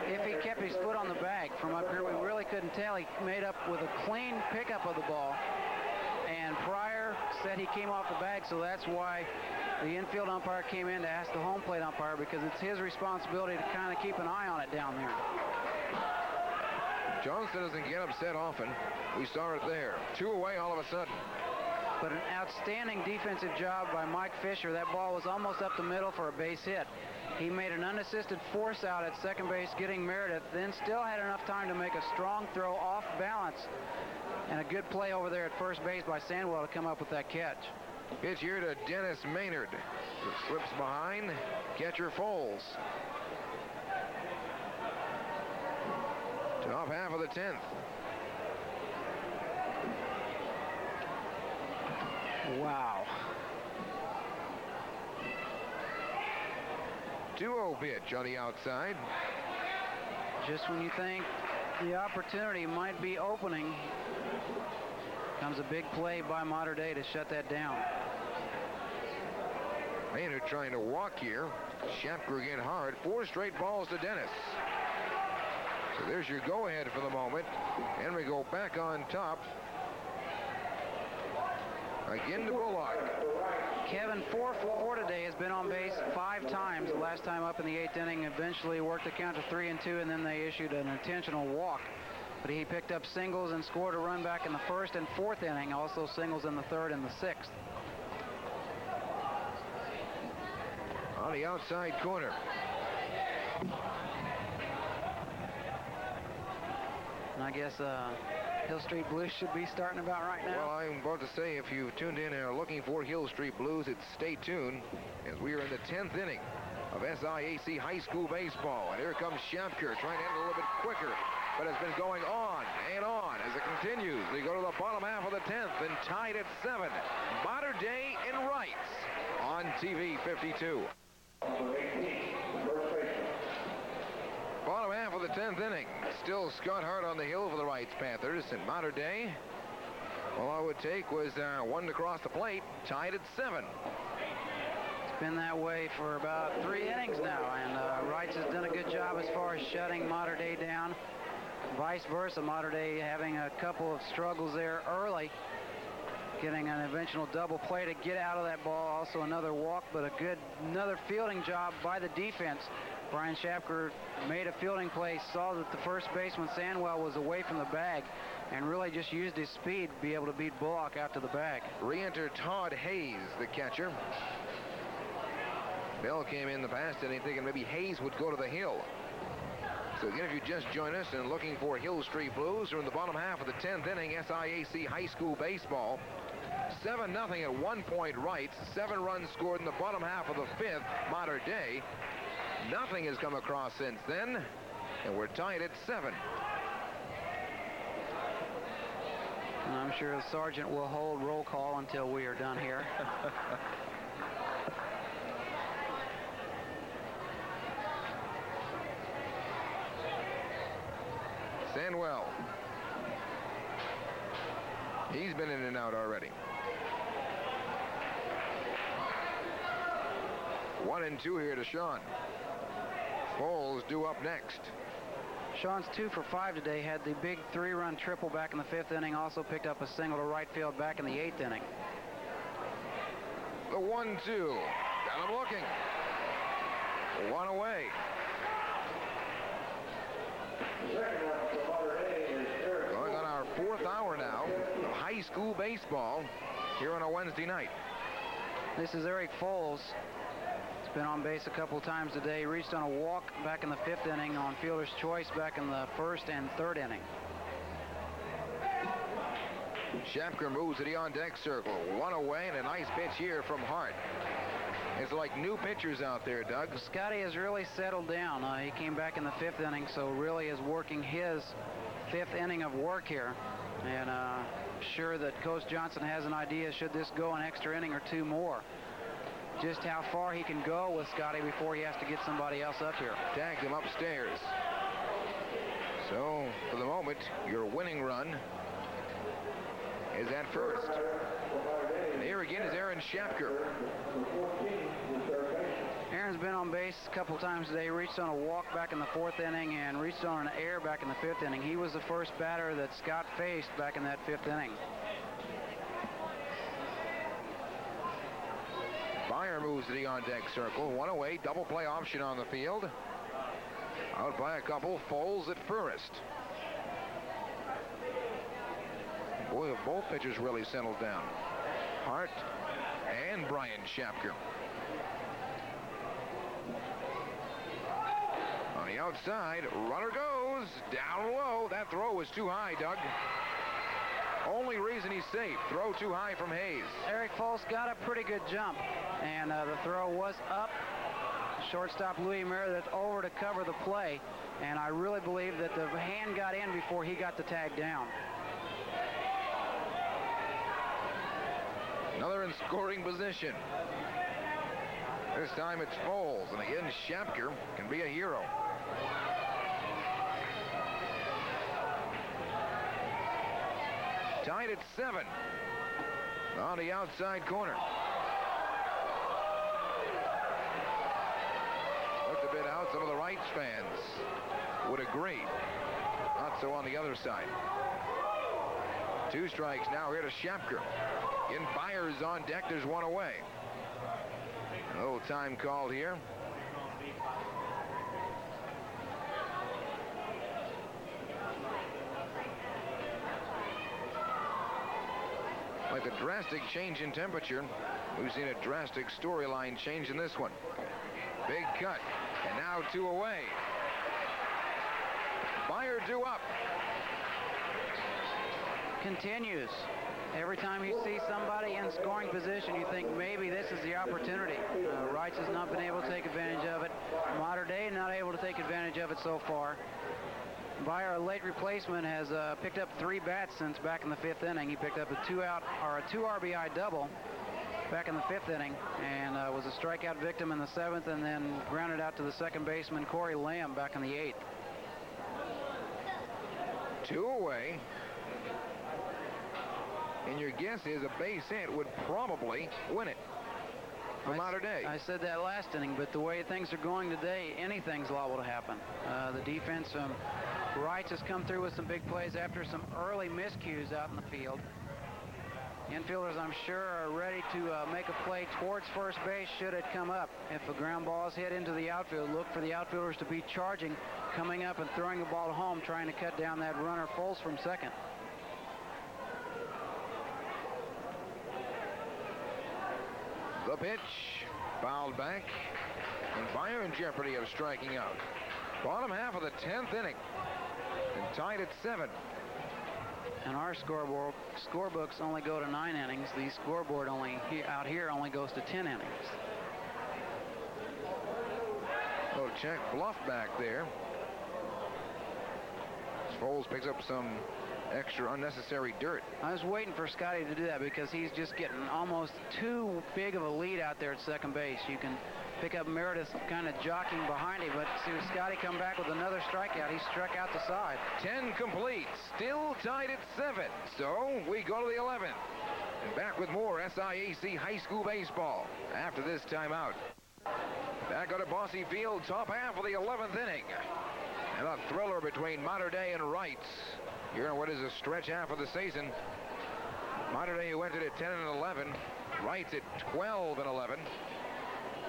If he kept his foot on the bag from up here, we really couldn't tell. He made up with a clean pickup of the ball. And Pryor said he came off the bag, so that's why the infield umpire came in to ask the home plate umpire, because it's his responsibility to kind of keep an eye on it down there. Johnston doesn't get upset often. We saw it there. 2 away all of a sudden. But an outstanding defensive job by Mike Fisher. That ball was almost up the middle for a base hit. He made an unassisted force out at second base, getting Meredith, then still had enough time to make a strong throw off balance. And a good play over there at first base by Sandwell to come up with that catch. Pitch here to Dennis Maynard. Slips behind. Catcher Foles. Top half of the 10th. Wow. 2-0 pitch on the outside. Just when you think the opportunity might be opening, comes a big play by Mater Dei to shut that down. Maynard trying to walk here. Schapker again hard. 4 straight balls to Dennis. So there's your go-ahead for the moment. And we go back on top. Again to Bullock. Kevin, 4 for 4 today, has been on base 5 times. The last time up in the 8th inning, eventually worked the count to 3-2, and then they issued an intentional walk. But he picked up singles and scored a run back in the 1st and 4th inning, also singles in the 3rd and the 6th. On the outside corner. And I guess Hill Street Blues should be starting about right now. Well, I'm about to say, if you tuned in and are looking for Hill Street Blues, it's stay tuned, as we are in the 10th inning. of SIAC high school baseball. And here comes Shapker trying to end it a little bit quicker, but it's been going on and on as it continues. We go to the bottom half of the 10th and tied at 7. Modern Day and Reitz on TV 52. Bottom half of the 10th inning. Still Scott Hart on the hill for the Reitz Panthers. And Modern Day, all I would take was one to cross the plate, tied at 7. It's been that way for about 3 innings now, and Reitz has done a good job as far as shutting Modern Day down. Vice versa, Modern Day having a couple of struggles there early, getting an eventual double play to get out of that ball. Also another walk, but another fielding job by the defense. Brian Shapker made a fielding play, saw that the first baseman Sandwell was away from the bag, and really just used his speed to be able to beat Bullock out to the bag. Re-enter Todd Hayes, the catcher. Bill came in the past inning thinking maybe Hayes would go to the hill. So again, if you just join us and looking for Hill Street Blues, we're in the bottom half of the 10th inning, SIAC high school baseball. 7-0 at 1 point Reitz. 7 runs scored in the bottom half of the 5th, Modern Day. Nothing has come across since then, and we're tied at 7. And I'm sure the sergeant will hold roll call until we are done here. Sandwell. He's been in and out already. 1-2 here to Sean. Foles due up next. Sean's 2 for 5 today, had the big 3-run triple back in the 5th inning, also picked up a single to right field back in the 8th inning. The 1-2. Got him looking. 1 away. Going on our 4th hour now of high school baseball here on a Wednesday night. This is Eric Foles. He's been on base a couple of times today. Reached on a walk back in the 5th inning on fielder's choice back in the 1st and 3rd inning. Shapker moves to the on-deck circle. 1 away and a nice pitch here from Hart. It's like new pitchers out there, Doug. Scotty has really settled down. He came back in the 5th inning, so really is working his 5th inning of work here. And sure that Coach Johnson has an idea, should this go an extra inning or 2 more, just how far he can go with Scotty before he has to get somebody else up here. Tagged him upstairs. So, for the moment, your winning run is at first. And here again is Aaron Shapker. Aaron's been on base a couple times today. Reached on a walk back in the 4th inning and reached on an error back in the 5th inning. He was the first batter that Scott faced back in that 5th inning. Byer moves to the on-deck circle. 1 away, double play option on the field. Out by a couple, Foles at first. Boy, have both pitchers really settled down. Hart and Brian Shapker. On the outside, runner goes down low. That throw was too high, Doug. Only reason he's safe, throw too high from Hayes. Eric Foles got a pretty good jump, and the throw was up. Shortstop Louis Meredith over to cover the play, and I really believe that the hand got in before he got the tag down. Another in scoring position. This time it's Foles, and again Shapker can be a hero. Tied at 7 on the outside corner. Looked a bit out. Some of the Reitz fans would agree. Not so on the other side. 2 strikes now here to Shapker. In Byers on deck, there's 1 away. A little time called here. Like a drastic change in temperature, we've seen a drastic storyline change in this one. Big cut, and now 2 away. Byer due up. continues. Every time you see somebody in scoring position, you think maybe this is the opportunity. Reitz has not been able to take advantage of it. Mater Dei not able to take advantage of it so far. Byer, a late replacement, has picked up 3 bats since back in the 5th inning. He picked up a 2 RBI double back in the 5th inning, and was a strikeout victim in the 7th, and then grounded out to the second baseman Corey Lamb back in the 8th. 2 away. And your guess is a base hit would probably win it for Mater Dei. I said that last inning, but the way things are going today, anything's liable to happen. The defense from Reitz has come through with some big plays after some early miscues out in the field. Infielders, I'm sure, are ready to make a play towards first base should it come up. If a ground ball is hit into the outfield, look for the outfielders to be charging, coming up and throwing the ball home, trying to cut down that runner Foles from second. The pitch, fouled back, and Byer in jeopardy of striking out. Bottom half of the 10th inning, and tied at 7. And our scorebooks only go to 9 innings. The scoreboard out here only goes to 10 innings. Little check bluff back there. Foles picks up some extra unnecessary dirt. I was waiting for Scotty to do that because he's just getting almost too big of a lead out there at second base. You can pick up Meredith kind of jockeying behind him, but see Scotty come back with another strikeout. He struck out the side. 10 complete, still tied at 7. So we go to the 11th. And back with more SIAC high school baseball after this timeout. Back on at Bosse Field, top half of the 11th inning. And a thriller between Mater Dei and Reitz. Here in what is a stretch half of the season. Mater Dei who entered at 10 and 11. Reitz at 12 and 11.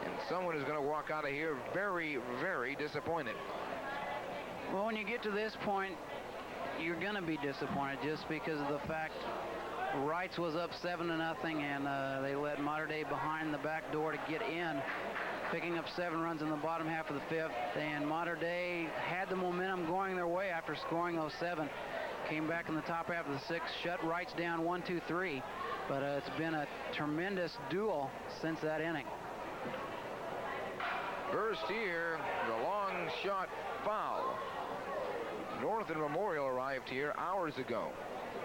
And someone is going to walk out of here very, very disappointed. Well, when you get to this point, you're going to be disappointed just because of the fact Reitz was up 7-0, and they let Mater Dei behind the back door to get in, picking up 7 runs in the bottom half of the 5th. And Mater Dei had the momentum going their way after scoring those 7. Came back in the top half of the 6th, shut Reitz down 1-2-3. But it's been a tremendous duel since that inning. First here, the long shot foul. North and Memorial arrived here hours ago.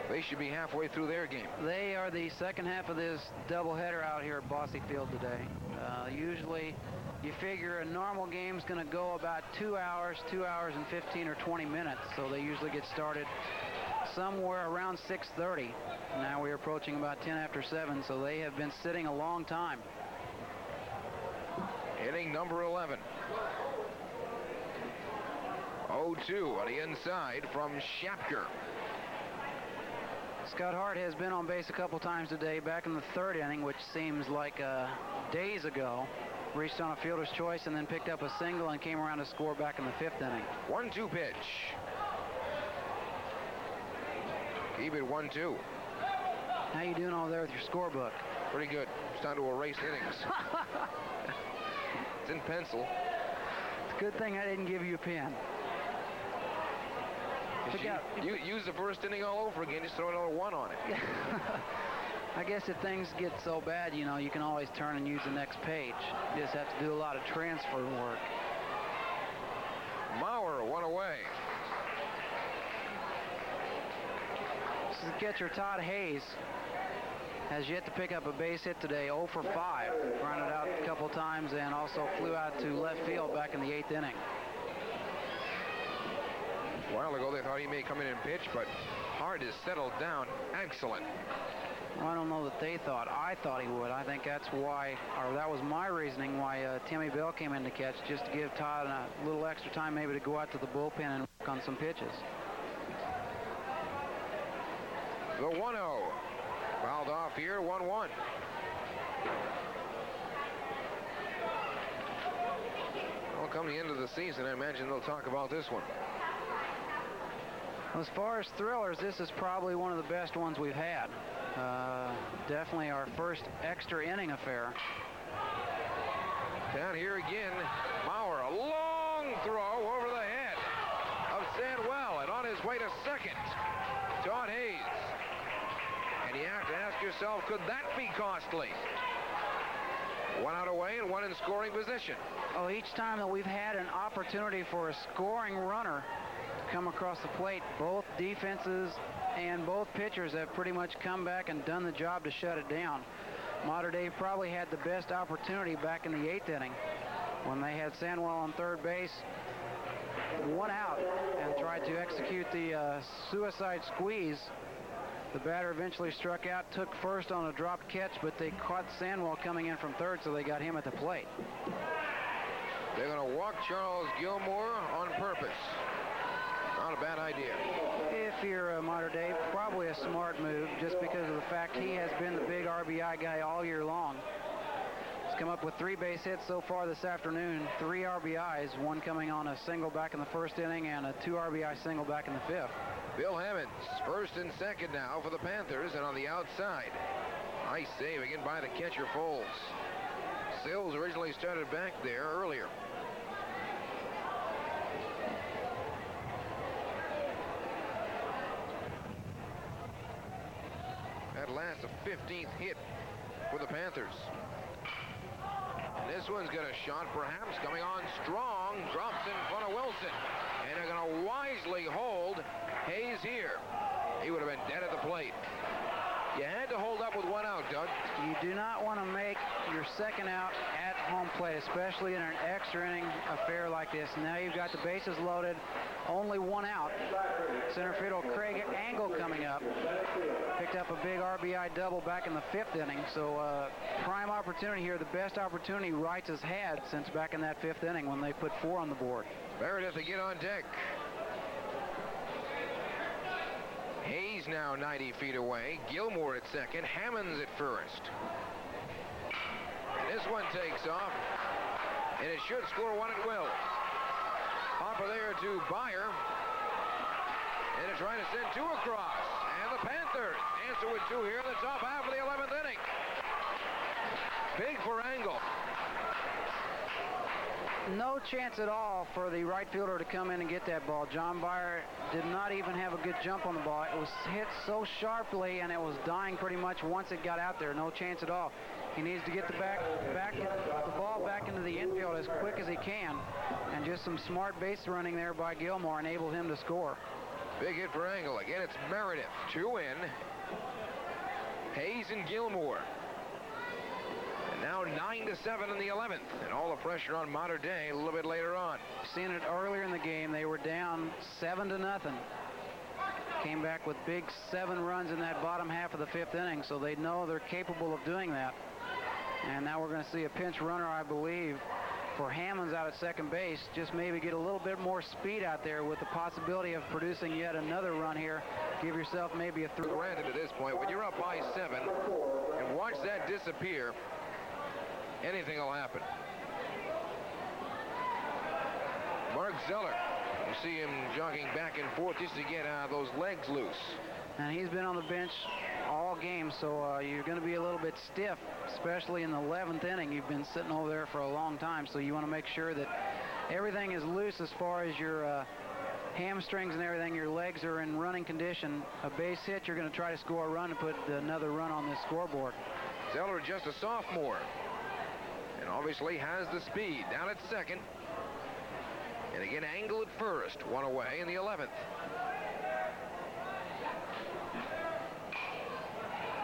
They should be halfway through their game. They are the second half of this doubleheader out here at Bosse Field today. Usually, you figure a normal game's going to go about 2 hours and 15 or 20 minutes. So they usually get started somewhere around 6:30. Now we're approaching about 10 after 7, so they have been sitting a long time. Inning number 11. 0-2 on the inside from Shapker. Scott Hart has been on base a couple times today. Back in the 3rd inning, which seems like days ago, reached on a fielder's choice and then picked up a single and came around to score back in the 5th inning. 1-2 pitch. Keep it 1-2. How you doing over there with your scorebook? Pretty good. It's time to erase innings. It's in pencil. It's a good thing I didn't give you a pen. You use the first inning all over again, just throw another 1 on it. I guess if things get so bad, you know, you can always turn and use the next page. You just have to do a lot of transfer work. Maurer, 1 away. This is catcher Todd Hayes. Has yet to pick up a base hit today, 0 for 5. Grounded out a couple times and also flew out to left field back in the 8th inning. A while ago they thought he may come in and pitch, but Hart has settled down. Excellent. Well, I don't know that they thought. I thought he would. I think that's why, or that was my reasoning why Timmy Bell came in to catch, just to give Todd a little extra time maybe to go out to the bullpen and work on some pitches. The 1-0. Fouled off here, 1-1. Well, come the end of the season, I imagine they'll talk about this one. As far as thrillers, this is probably one of the best ones we've had. Definitely our first extra inning affair. Down here again, Maurer, a long throw over the head of Sandwell, and on his way to second, Todd Hayes And you have to ask yourself, could that be costly? 1 out away and 1 in scoring position. Oh, each time that we've had an opportunity for a scoring runner to come across the plate, both defenses and both pitchers have pretty much come back and done the job to shut it down. Mater Dei probably had the best opportunity back in the 8th inning when they had Sandwell on third base, 1 out, and tried to execute the suicide squeeze. The batter eventually struck out, took first on a dropped catch, but they caught Sandwell coming in from third, so they got him at the plate. They're going to walk Charles Gilmore on purpose. Not a bad idea. If you're Mater Dei, probably a smart move, just because of the fact he has been the big RBI guy all year long. He's come up with 3 base hits so far this afternoon, 3 RBIs, 1 coming on a single back in the 1st inning and a 2 RBI single back in the 5th. Bill Hammonds, 1st and 2nd now for the Panthers, and on the outside. Nice save again by the catcher, Foles. Sills originally started back there earlier. That lasts a 15th hit for the Panthers. And this one's got a shot, perhaps coming on strong, drops in front of Wilson. And they're going to wisely hold Hayes here. He would have been dead at the plate. You had to hold up with 1 out, Doug. You do not want to make your 2nd out at home plate, especially in an extra inning affair like this. Now you've got the bases loaded, only 1 out. Center fielder Craig Angle coming up. Picked up a big RBI double back in the 5th inning. So prime opportunity here, the best opportunity Reitz has had since back in that 5th inning when they put 4 on the board. Meredith to get on deck. Hayes now 90 feet away. Gilmore at 2nd. Hammonds at 1st. And this one takes off. And it should score 1 at will. Hopper there to Byer. And they're trying to send 2 across. And the Panthers answer with 2 here in the top half of the 11th inning. Big for Angle. No chance at all for the right fielder to come in and get that ball. John Byer did not even have a good jump on the ball. It was hit so sharply, and it was dying pretty much once it got out there. No chance at all. He needs to get the ball back into the infield as quick as he can, and just some smart base running there by Gilmore enabled him to score. Big hit for Angle. Again, it's Meredith. 2 in. Hayes and Gilmore. And now 9-7 in the 11th. And all the pressure on Mater Dei a little bit later on. Seen it earlier in the game. They were down 7-0. Came back with big 7 runs in that bottom half of the 5th inning, so they know they're capable of doing that. And now we're going to see a pinch runner, I believe, for Hammonds out at 2nd base. Just maybe get a little bit more speed out there with the possibility of producing yet another run here. Give yourself maybe a 3. Granted, at this point, when you're up by 7 and watch that disappear, anything will happen. Mark Zeller, you see him jogging back and forth just to get those legs loose. And he's been on the bench all game, so you're going to be a little bit stiff, especially in the 11th inning. You've been sitting over there for a long time, so you want to make sure that everything is loose as far as your hamstrings and everything. Your legs are in running condition. A base hit, you're going to try to score a run and put another run on this scoreboard. Zeller, just a sophomore, and obviously has the speed. Down at 2nd. And again, Angle at 1st. 1 away in the 11th.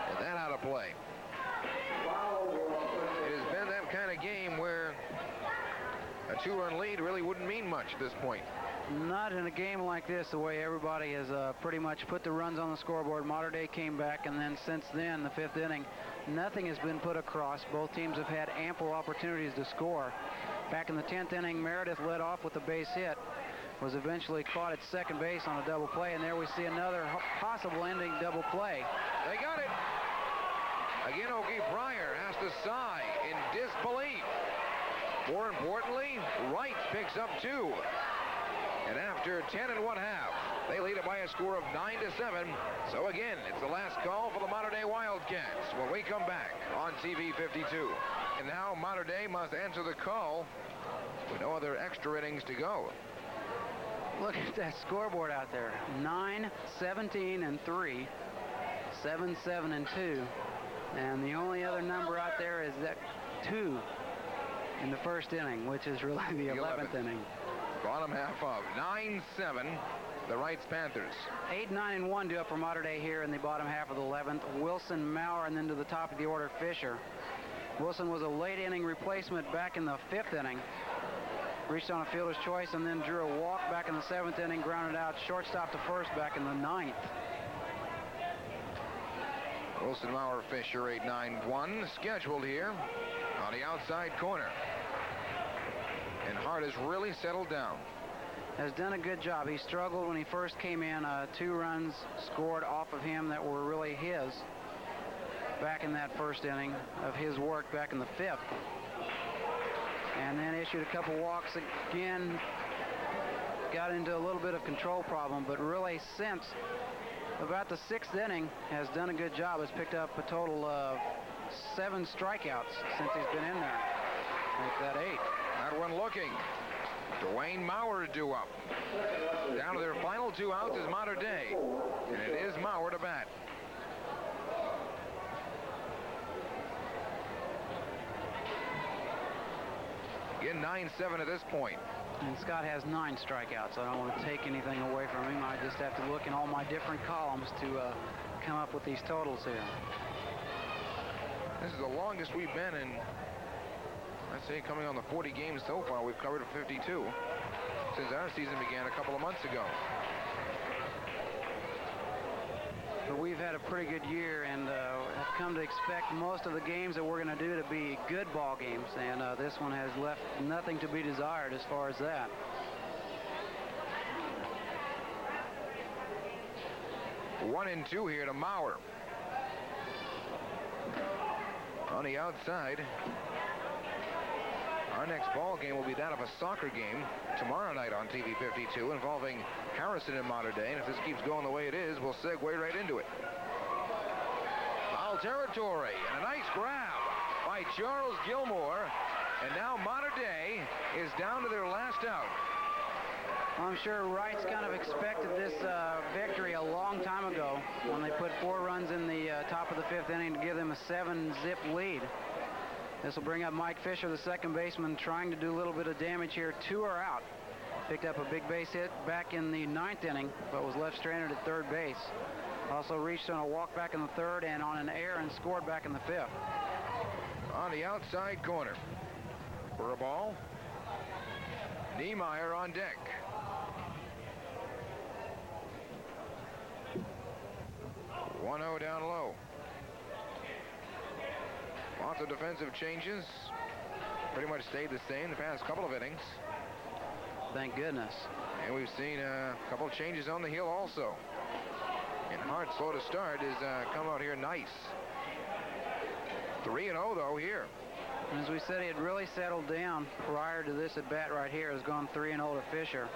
And that out of play. It has been that kind of game where a 2-run lead really wouldn't mean much at this point. Not in a game like this, the way everybody has pretty much put the runs on the scoreboard. Mater Dei came back, and then since then, the 5th inning, nothing has been put across. Both teams have had ample opportunities to score. Back in the 10th inning, Meredith led off with a base hit, was eventually caught at 2nd base on a double play, and there we see another possible ending double play. They got it. Again, Ogie Pryor has to sigh in disbelief. More importantly, Reitz picks up 2. And after 10 1/2, they lead it by a score of 9-7. So again, it's the last call for the Mater Dei Wildcats when we come back on TV 52. And now Mater Dei must answer the call with no other extra innings to go. Look at that scoreboard out there. 9, 17, and 3. 7, 7, and 2. And the only other number out there is that 2 in the first inning, which is really the 11th inning. Bottom half of 9-7, the Reitz Panthers. 8, 9, and 1 due up for Mater Dei here in the bottom half of the 11th. Wilson, Maurer, and then to the top of the order, Fisher. Wilson was a late inning replacement back in the 5th inning. Reached on a fielder's choice and then drew a walk back in the 7th inning, grounded out shortstop to first back in the 9th. Wilson, Maurer, Fisher, 8-9-1 scheduled here on the outside corner. And Hart has really settled down. Has done a good job. He struggled when he first came in. 2 runs scored off of him that were really his back in that first inning of his work back in the 5th. And then issued a couple walks again. Got into a little bit of control problem, but really since about the 6th inning has done a good job. Has picked up a total of 7 strikeouts since he's been in there. Make that 8. That one looking. Dwayne Maurer due up. Down to their final 2 outs is Mater Dei. And it is Maurer to bat. Again, 9-7 at this point. And Scott has 9 strikeouts. I don't want to take anything away from him. I just have to look in all my different columns to come up with these totals here. This is the longest we've been in, I'd say, coming on the 40 games so far. We've covered 52 since our season began a couple of months ago. But we've had a pretty good year and have come to expect most of the games that we're going to do to be good ball games. And this one has left nothing to be desired as far as that. One and 2 here to Maurer. On the outside, our next ball game will be that of a soccer game tomorrow night on TV 52 involving Harrison and Mater Dei. And if this keeps going the way it is, we'll segue right into it. Foul territory and a nice grab by Charles Gilmore. And now Mater Dei is down to their last out. I'm sure Reitz kind of expected this victory a long time ago when they put 4 runs in the top of the 5th inning to give them a 7-zip lead. This will bring up Mike Fisher, the second baseman, trying to do a little bit of damage here. 2 are out. Picked up a big base hit back in the 9th inning, but was left stranded at third base. Also reached on a walk back in the 3rd and on an error and scored back in the 5th. On the outside corner for a ball, Niemeyer on deck. 1-0 down low. Lots of defensive changes. Pretty much stayed the same the past couple of innings. Thank goodness. And we've seen a couple of changes on the hill also. And Hart, slow to start, is come out here nice. 3-0 though here. And as we said, he had really settled down prior to this at bat right here. Has gone 3-0 to Fisher.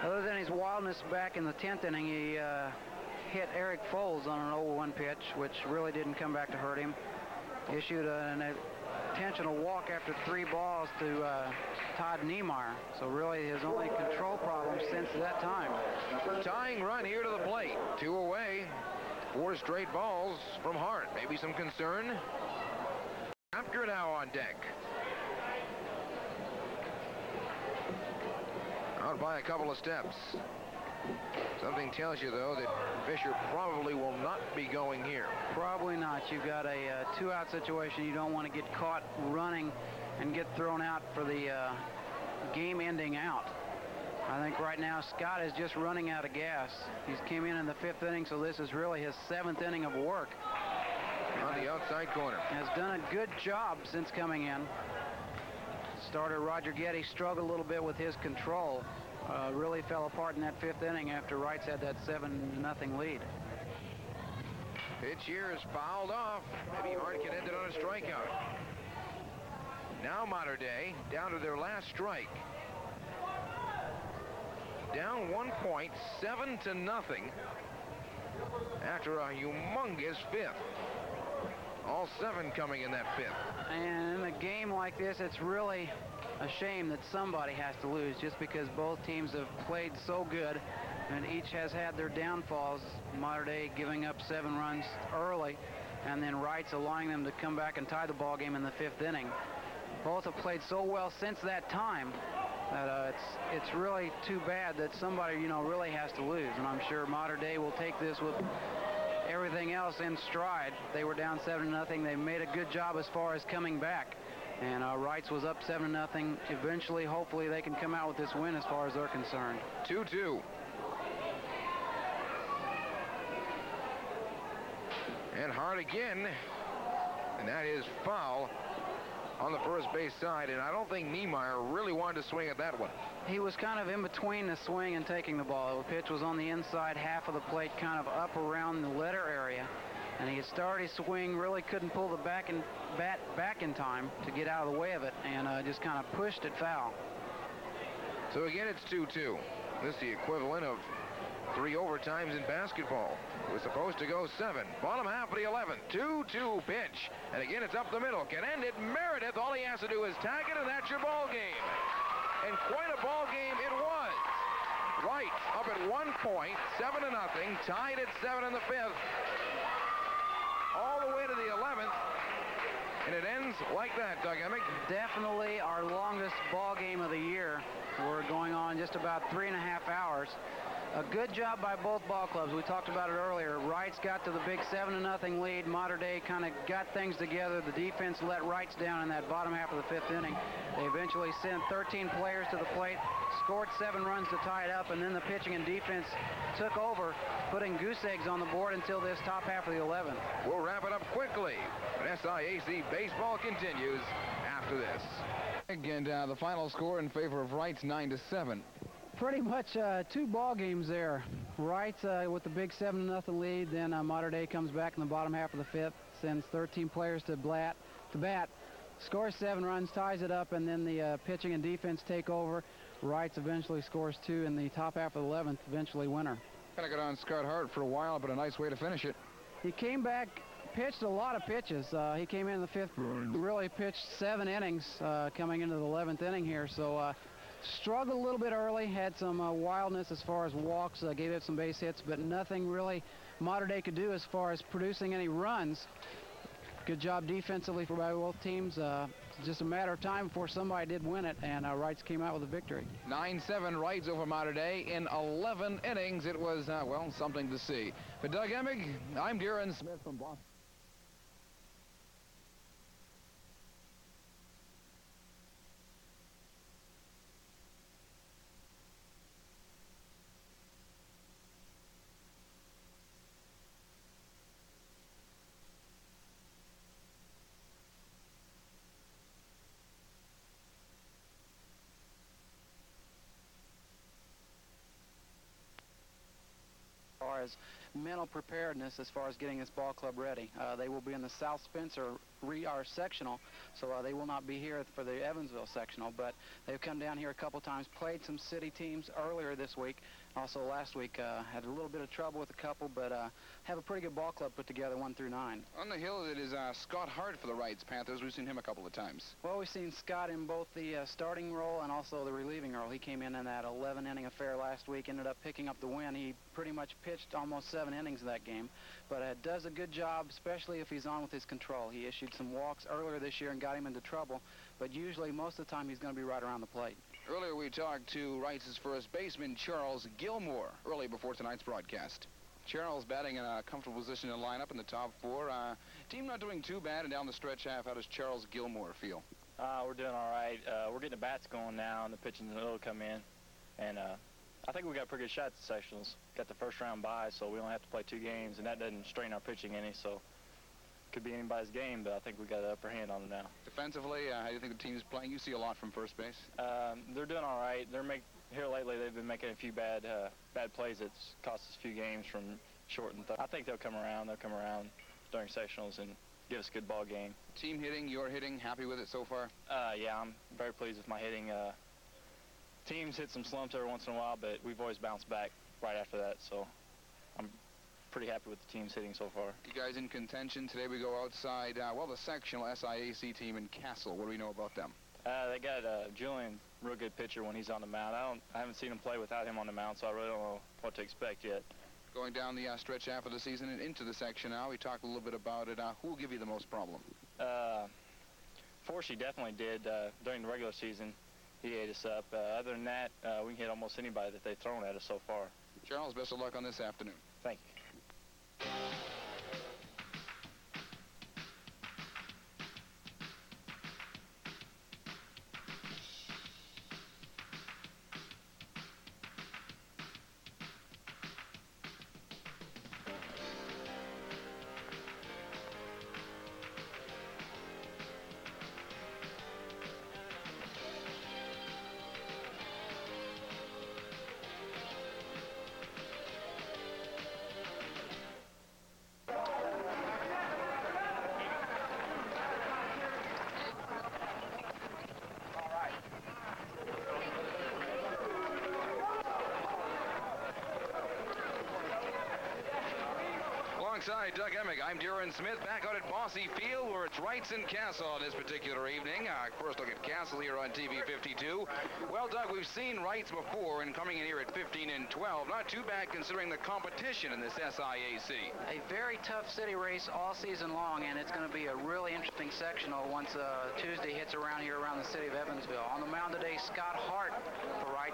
Other than his wildness back in the 10th inning, he hit Eric Foles on an 0-1 pitch, which really didn't come back to hurt him. Issued an intentional walk after 3 balls to Todd Niemeyer. So really his only control problem since that time. Tying run here to the plate. 2 away. 4 straight balls from Hart. Maybe some concern. After now on deck. Out by a couple of steps. Something tells you, though, that Fisher probably will not be going here. Probably not. You've got a 2-out situation. You don't want to get caught running and get thrown out for the game-ending out. I think right now Scott is just running out of gas. He's came in the 5th inning, so this is really his 7th inning of work. On the outside corner. Has done a good job since coming in. Starter Roger Getty struggled a little bit with his control. Really fell apart in that 5th inning after Reitz had that 7-0 lead. Pitch here is fouled off. Maybe Hart can end it on a strikeout. Now Mater Dei down to their last strike. Down 1 point, 7-0 after a humongous 5th. All 7 coming in that 5th. And in a game like this, it's really a shame that somebody has to lose just because both teams have played so good and each has had their downfalls. Mater Dei giving up 7 runs early, and then Reitz allowing them to come back and tie the ball game in the 5th inning. Both have played so well since that time that it's really too bad that somebody, you know, really has to lose. And I'm sure Mater Dei will take this with everything else in stride. They were down 7-0. They made a good job as far as coming back. And Reitz was up 7-0. Eventually, hopefully, they can come out with this win as far as they're concerned. 2-2. And hard again, and that is foul on the first base side, and I don't think Niemeyer really wanted to swing at that one. He was kind of in between the swing and taking the ball. The pitch was on the inside half of the plate, kind of up around the letter area, and he had started his swing, really couldn't pull the bat back in time to get out of the way of it, and just kind of pushed it foul. So again, it's 2-2. This is the equivalent of 3 overtimes in basketball. It was supposed to go 7. Bottom half of the 11th. 2-2 pitch. And again, it's up the middle. Can end it. Meredith, all he has to do is tag it, and that's your ball game. And quite a ball game it was. Right, up at 1 point, 7-0, tied at 7 in the 5th. All the way to the 11th. And it ends like that, Doug Emig. Definitely our longest ball game of the year. We're going on just about 3.5 hours. A good job by both ball clubs. We talked about it earlier. Reitz got to the big 7-0 lead. Mater Dei kind of got things together. The defense let Reitz down in that bottom half of the 5th inning. They eventually sent 13 players to the plate, scored 7 runs to tie it up, and then the pitching and defense took over, putting goose eggs on the board until this top half of the 11th. We'll wrap it up quickly. But SIAC baseball continues after this. And the final score in favor of Reitz, 9-7. Pretty much 2 ball games there. Reitz with the big 7-0 lead. Then Mater Dei comes back in the bottom half of the 5th, sends 13 players to bat, scores 7 runs, ties it up, and then the pitching and defense take over. Reitz eventually scores 2 in the top half of the 11th, eventually winner. Kind of got on Scott Hart for a while, but a nice way to finish it. He came back, pitched a lot of pitches. He came in the 5th, really pitched 7 innings coming into the 11th inning here. So struggled a little bit early, had some wildness as far as walks, gave up some base hits, but nothing really Mater Dei could do as far as producing any runs. Good job defensively for both teams. Just a matter of time before somebody did win it, and Reitz came out with a victory. 9-7 Reitz over Mater Dei in 11 innings. It was, well, something to see. For Doug Emig, I'm Darren Smith from Boston. As mental preparedness as far as getting this ball club ready. They will be in the South Spencer sectional, so they will not be here for the Evansville sectional, but they've come down here a couple times, played some city teams earlier this week. Also last week had a little bit of trouble with a couple, but have a pretty good ball club put together 1 through 9. On the hill, it is Scott Hart for the Reitz Panthers. We've seen him a couple of times. Well, we've seen Scott in both the starting role and also the relieving role. He came in that 11-inning affair last week, ended up picking up the win. He pretty much pitched almost 7 innings of that game, but does a good job, especially if he's on with his control. He issued some walks earlier this year and got him into trouble, but usually most of the time he's going to be right around the plate. Earlier we talked to Reitz's first baseman, Charles Gilmore, early before tonight's broadcast. Charles batting in a comfortable position in the lineup in the top 4. Team not doing too bad, and down the stretch half, how does Charles Gilmore feel? We're doing all right. We're getting the bats going now, and the pitching will come in. And I think we got a pretty good shot at the sectionals. Got the first round bye, so we only have to play 2 games, and that doesn't strain our pitching any, so could be anybody's game, but I think we got an upper hand on them now. Defensively, how do you think the team is playing? You see a lot from first base. They're doing all right. Here lately, they've been making a few bad plays that's cost us a few games from short and third. I think they'll come around. They'll come around during sectionals and give us a good ball game. Team hitting, your hitting, happy with it so far? Yeah, I'm very pleased with my hitting. Teams hit some slumps every once in a while, but we've always bounced back right after that, so I'm pretty happy with the team's hitting so far. You guys in contention. Today we go outside, well, the sectional SIAC team in Castle. What do we know about them? They got Julian real good pitcher when he's on the mound. I haven't seen him play without him on the mound, so I really don't know what to expect yet. Going down the stretch half of the season and into the section now, we talked a little bit about it. Who will give you the most problem? Forsey definitely did during the regular season. He ate us up. Other than that, we can hit almost anybody that they've thrown at us so far. Charles, best of luck on this afternoon. Thank you. Alongside Doug Emig, I'm Darren Smith, back out at Bosse Field, where it's Reitz and Castle on this particular evening. First look at Castle here on TV 52. Well, Doug, we've seen Reitz before, and coming in here at 15-12. Not too bad considering the competition in this SIAC. A very tough city race all season long, and it's going to be a really interesting sectional once Tuesday hits around here around the city of Evansville. On the mound today, Scott Hart for Reitz.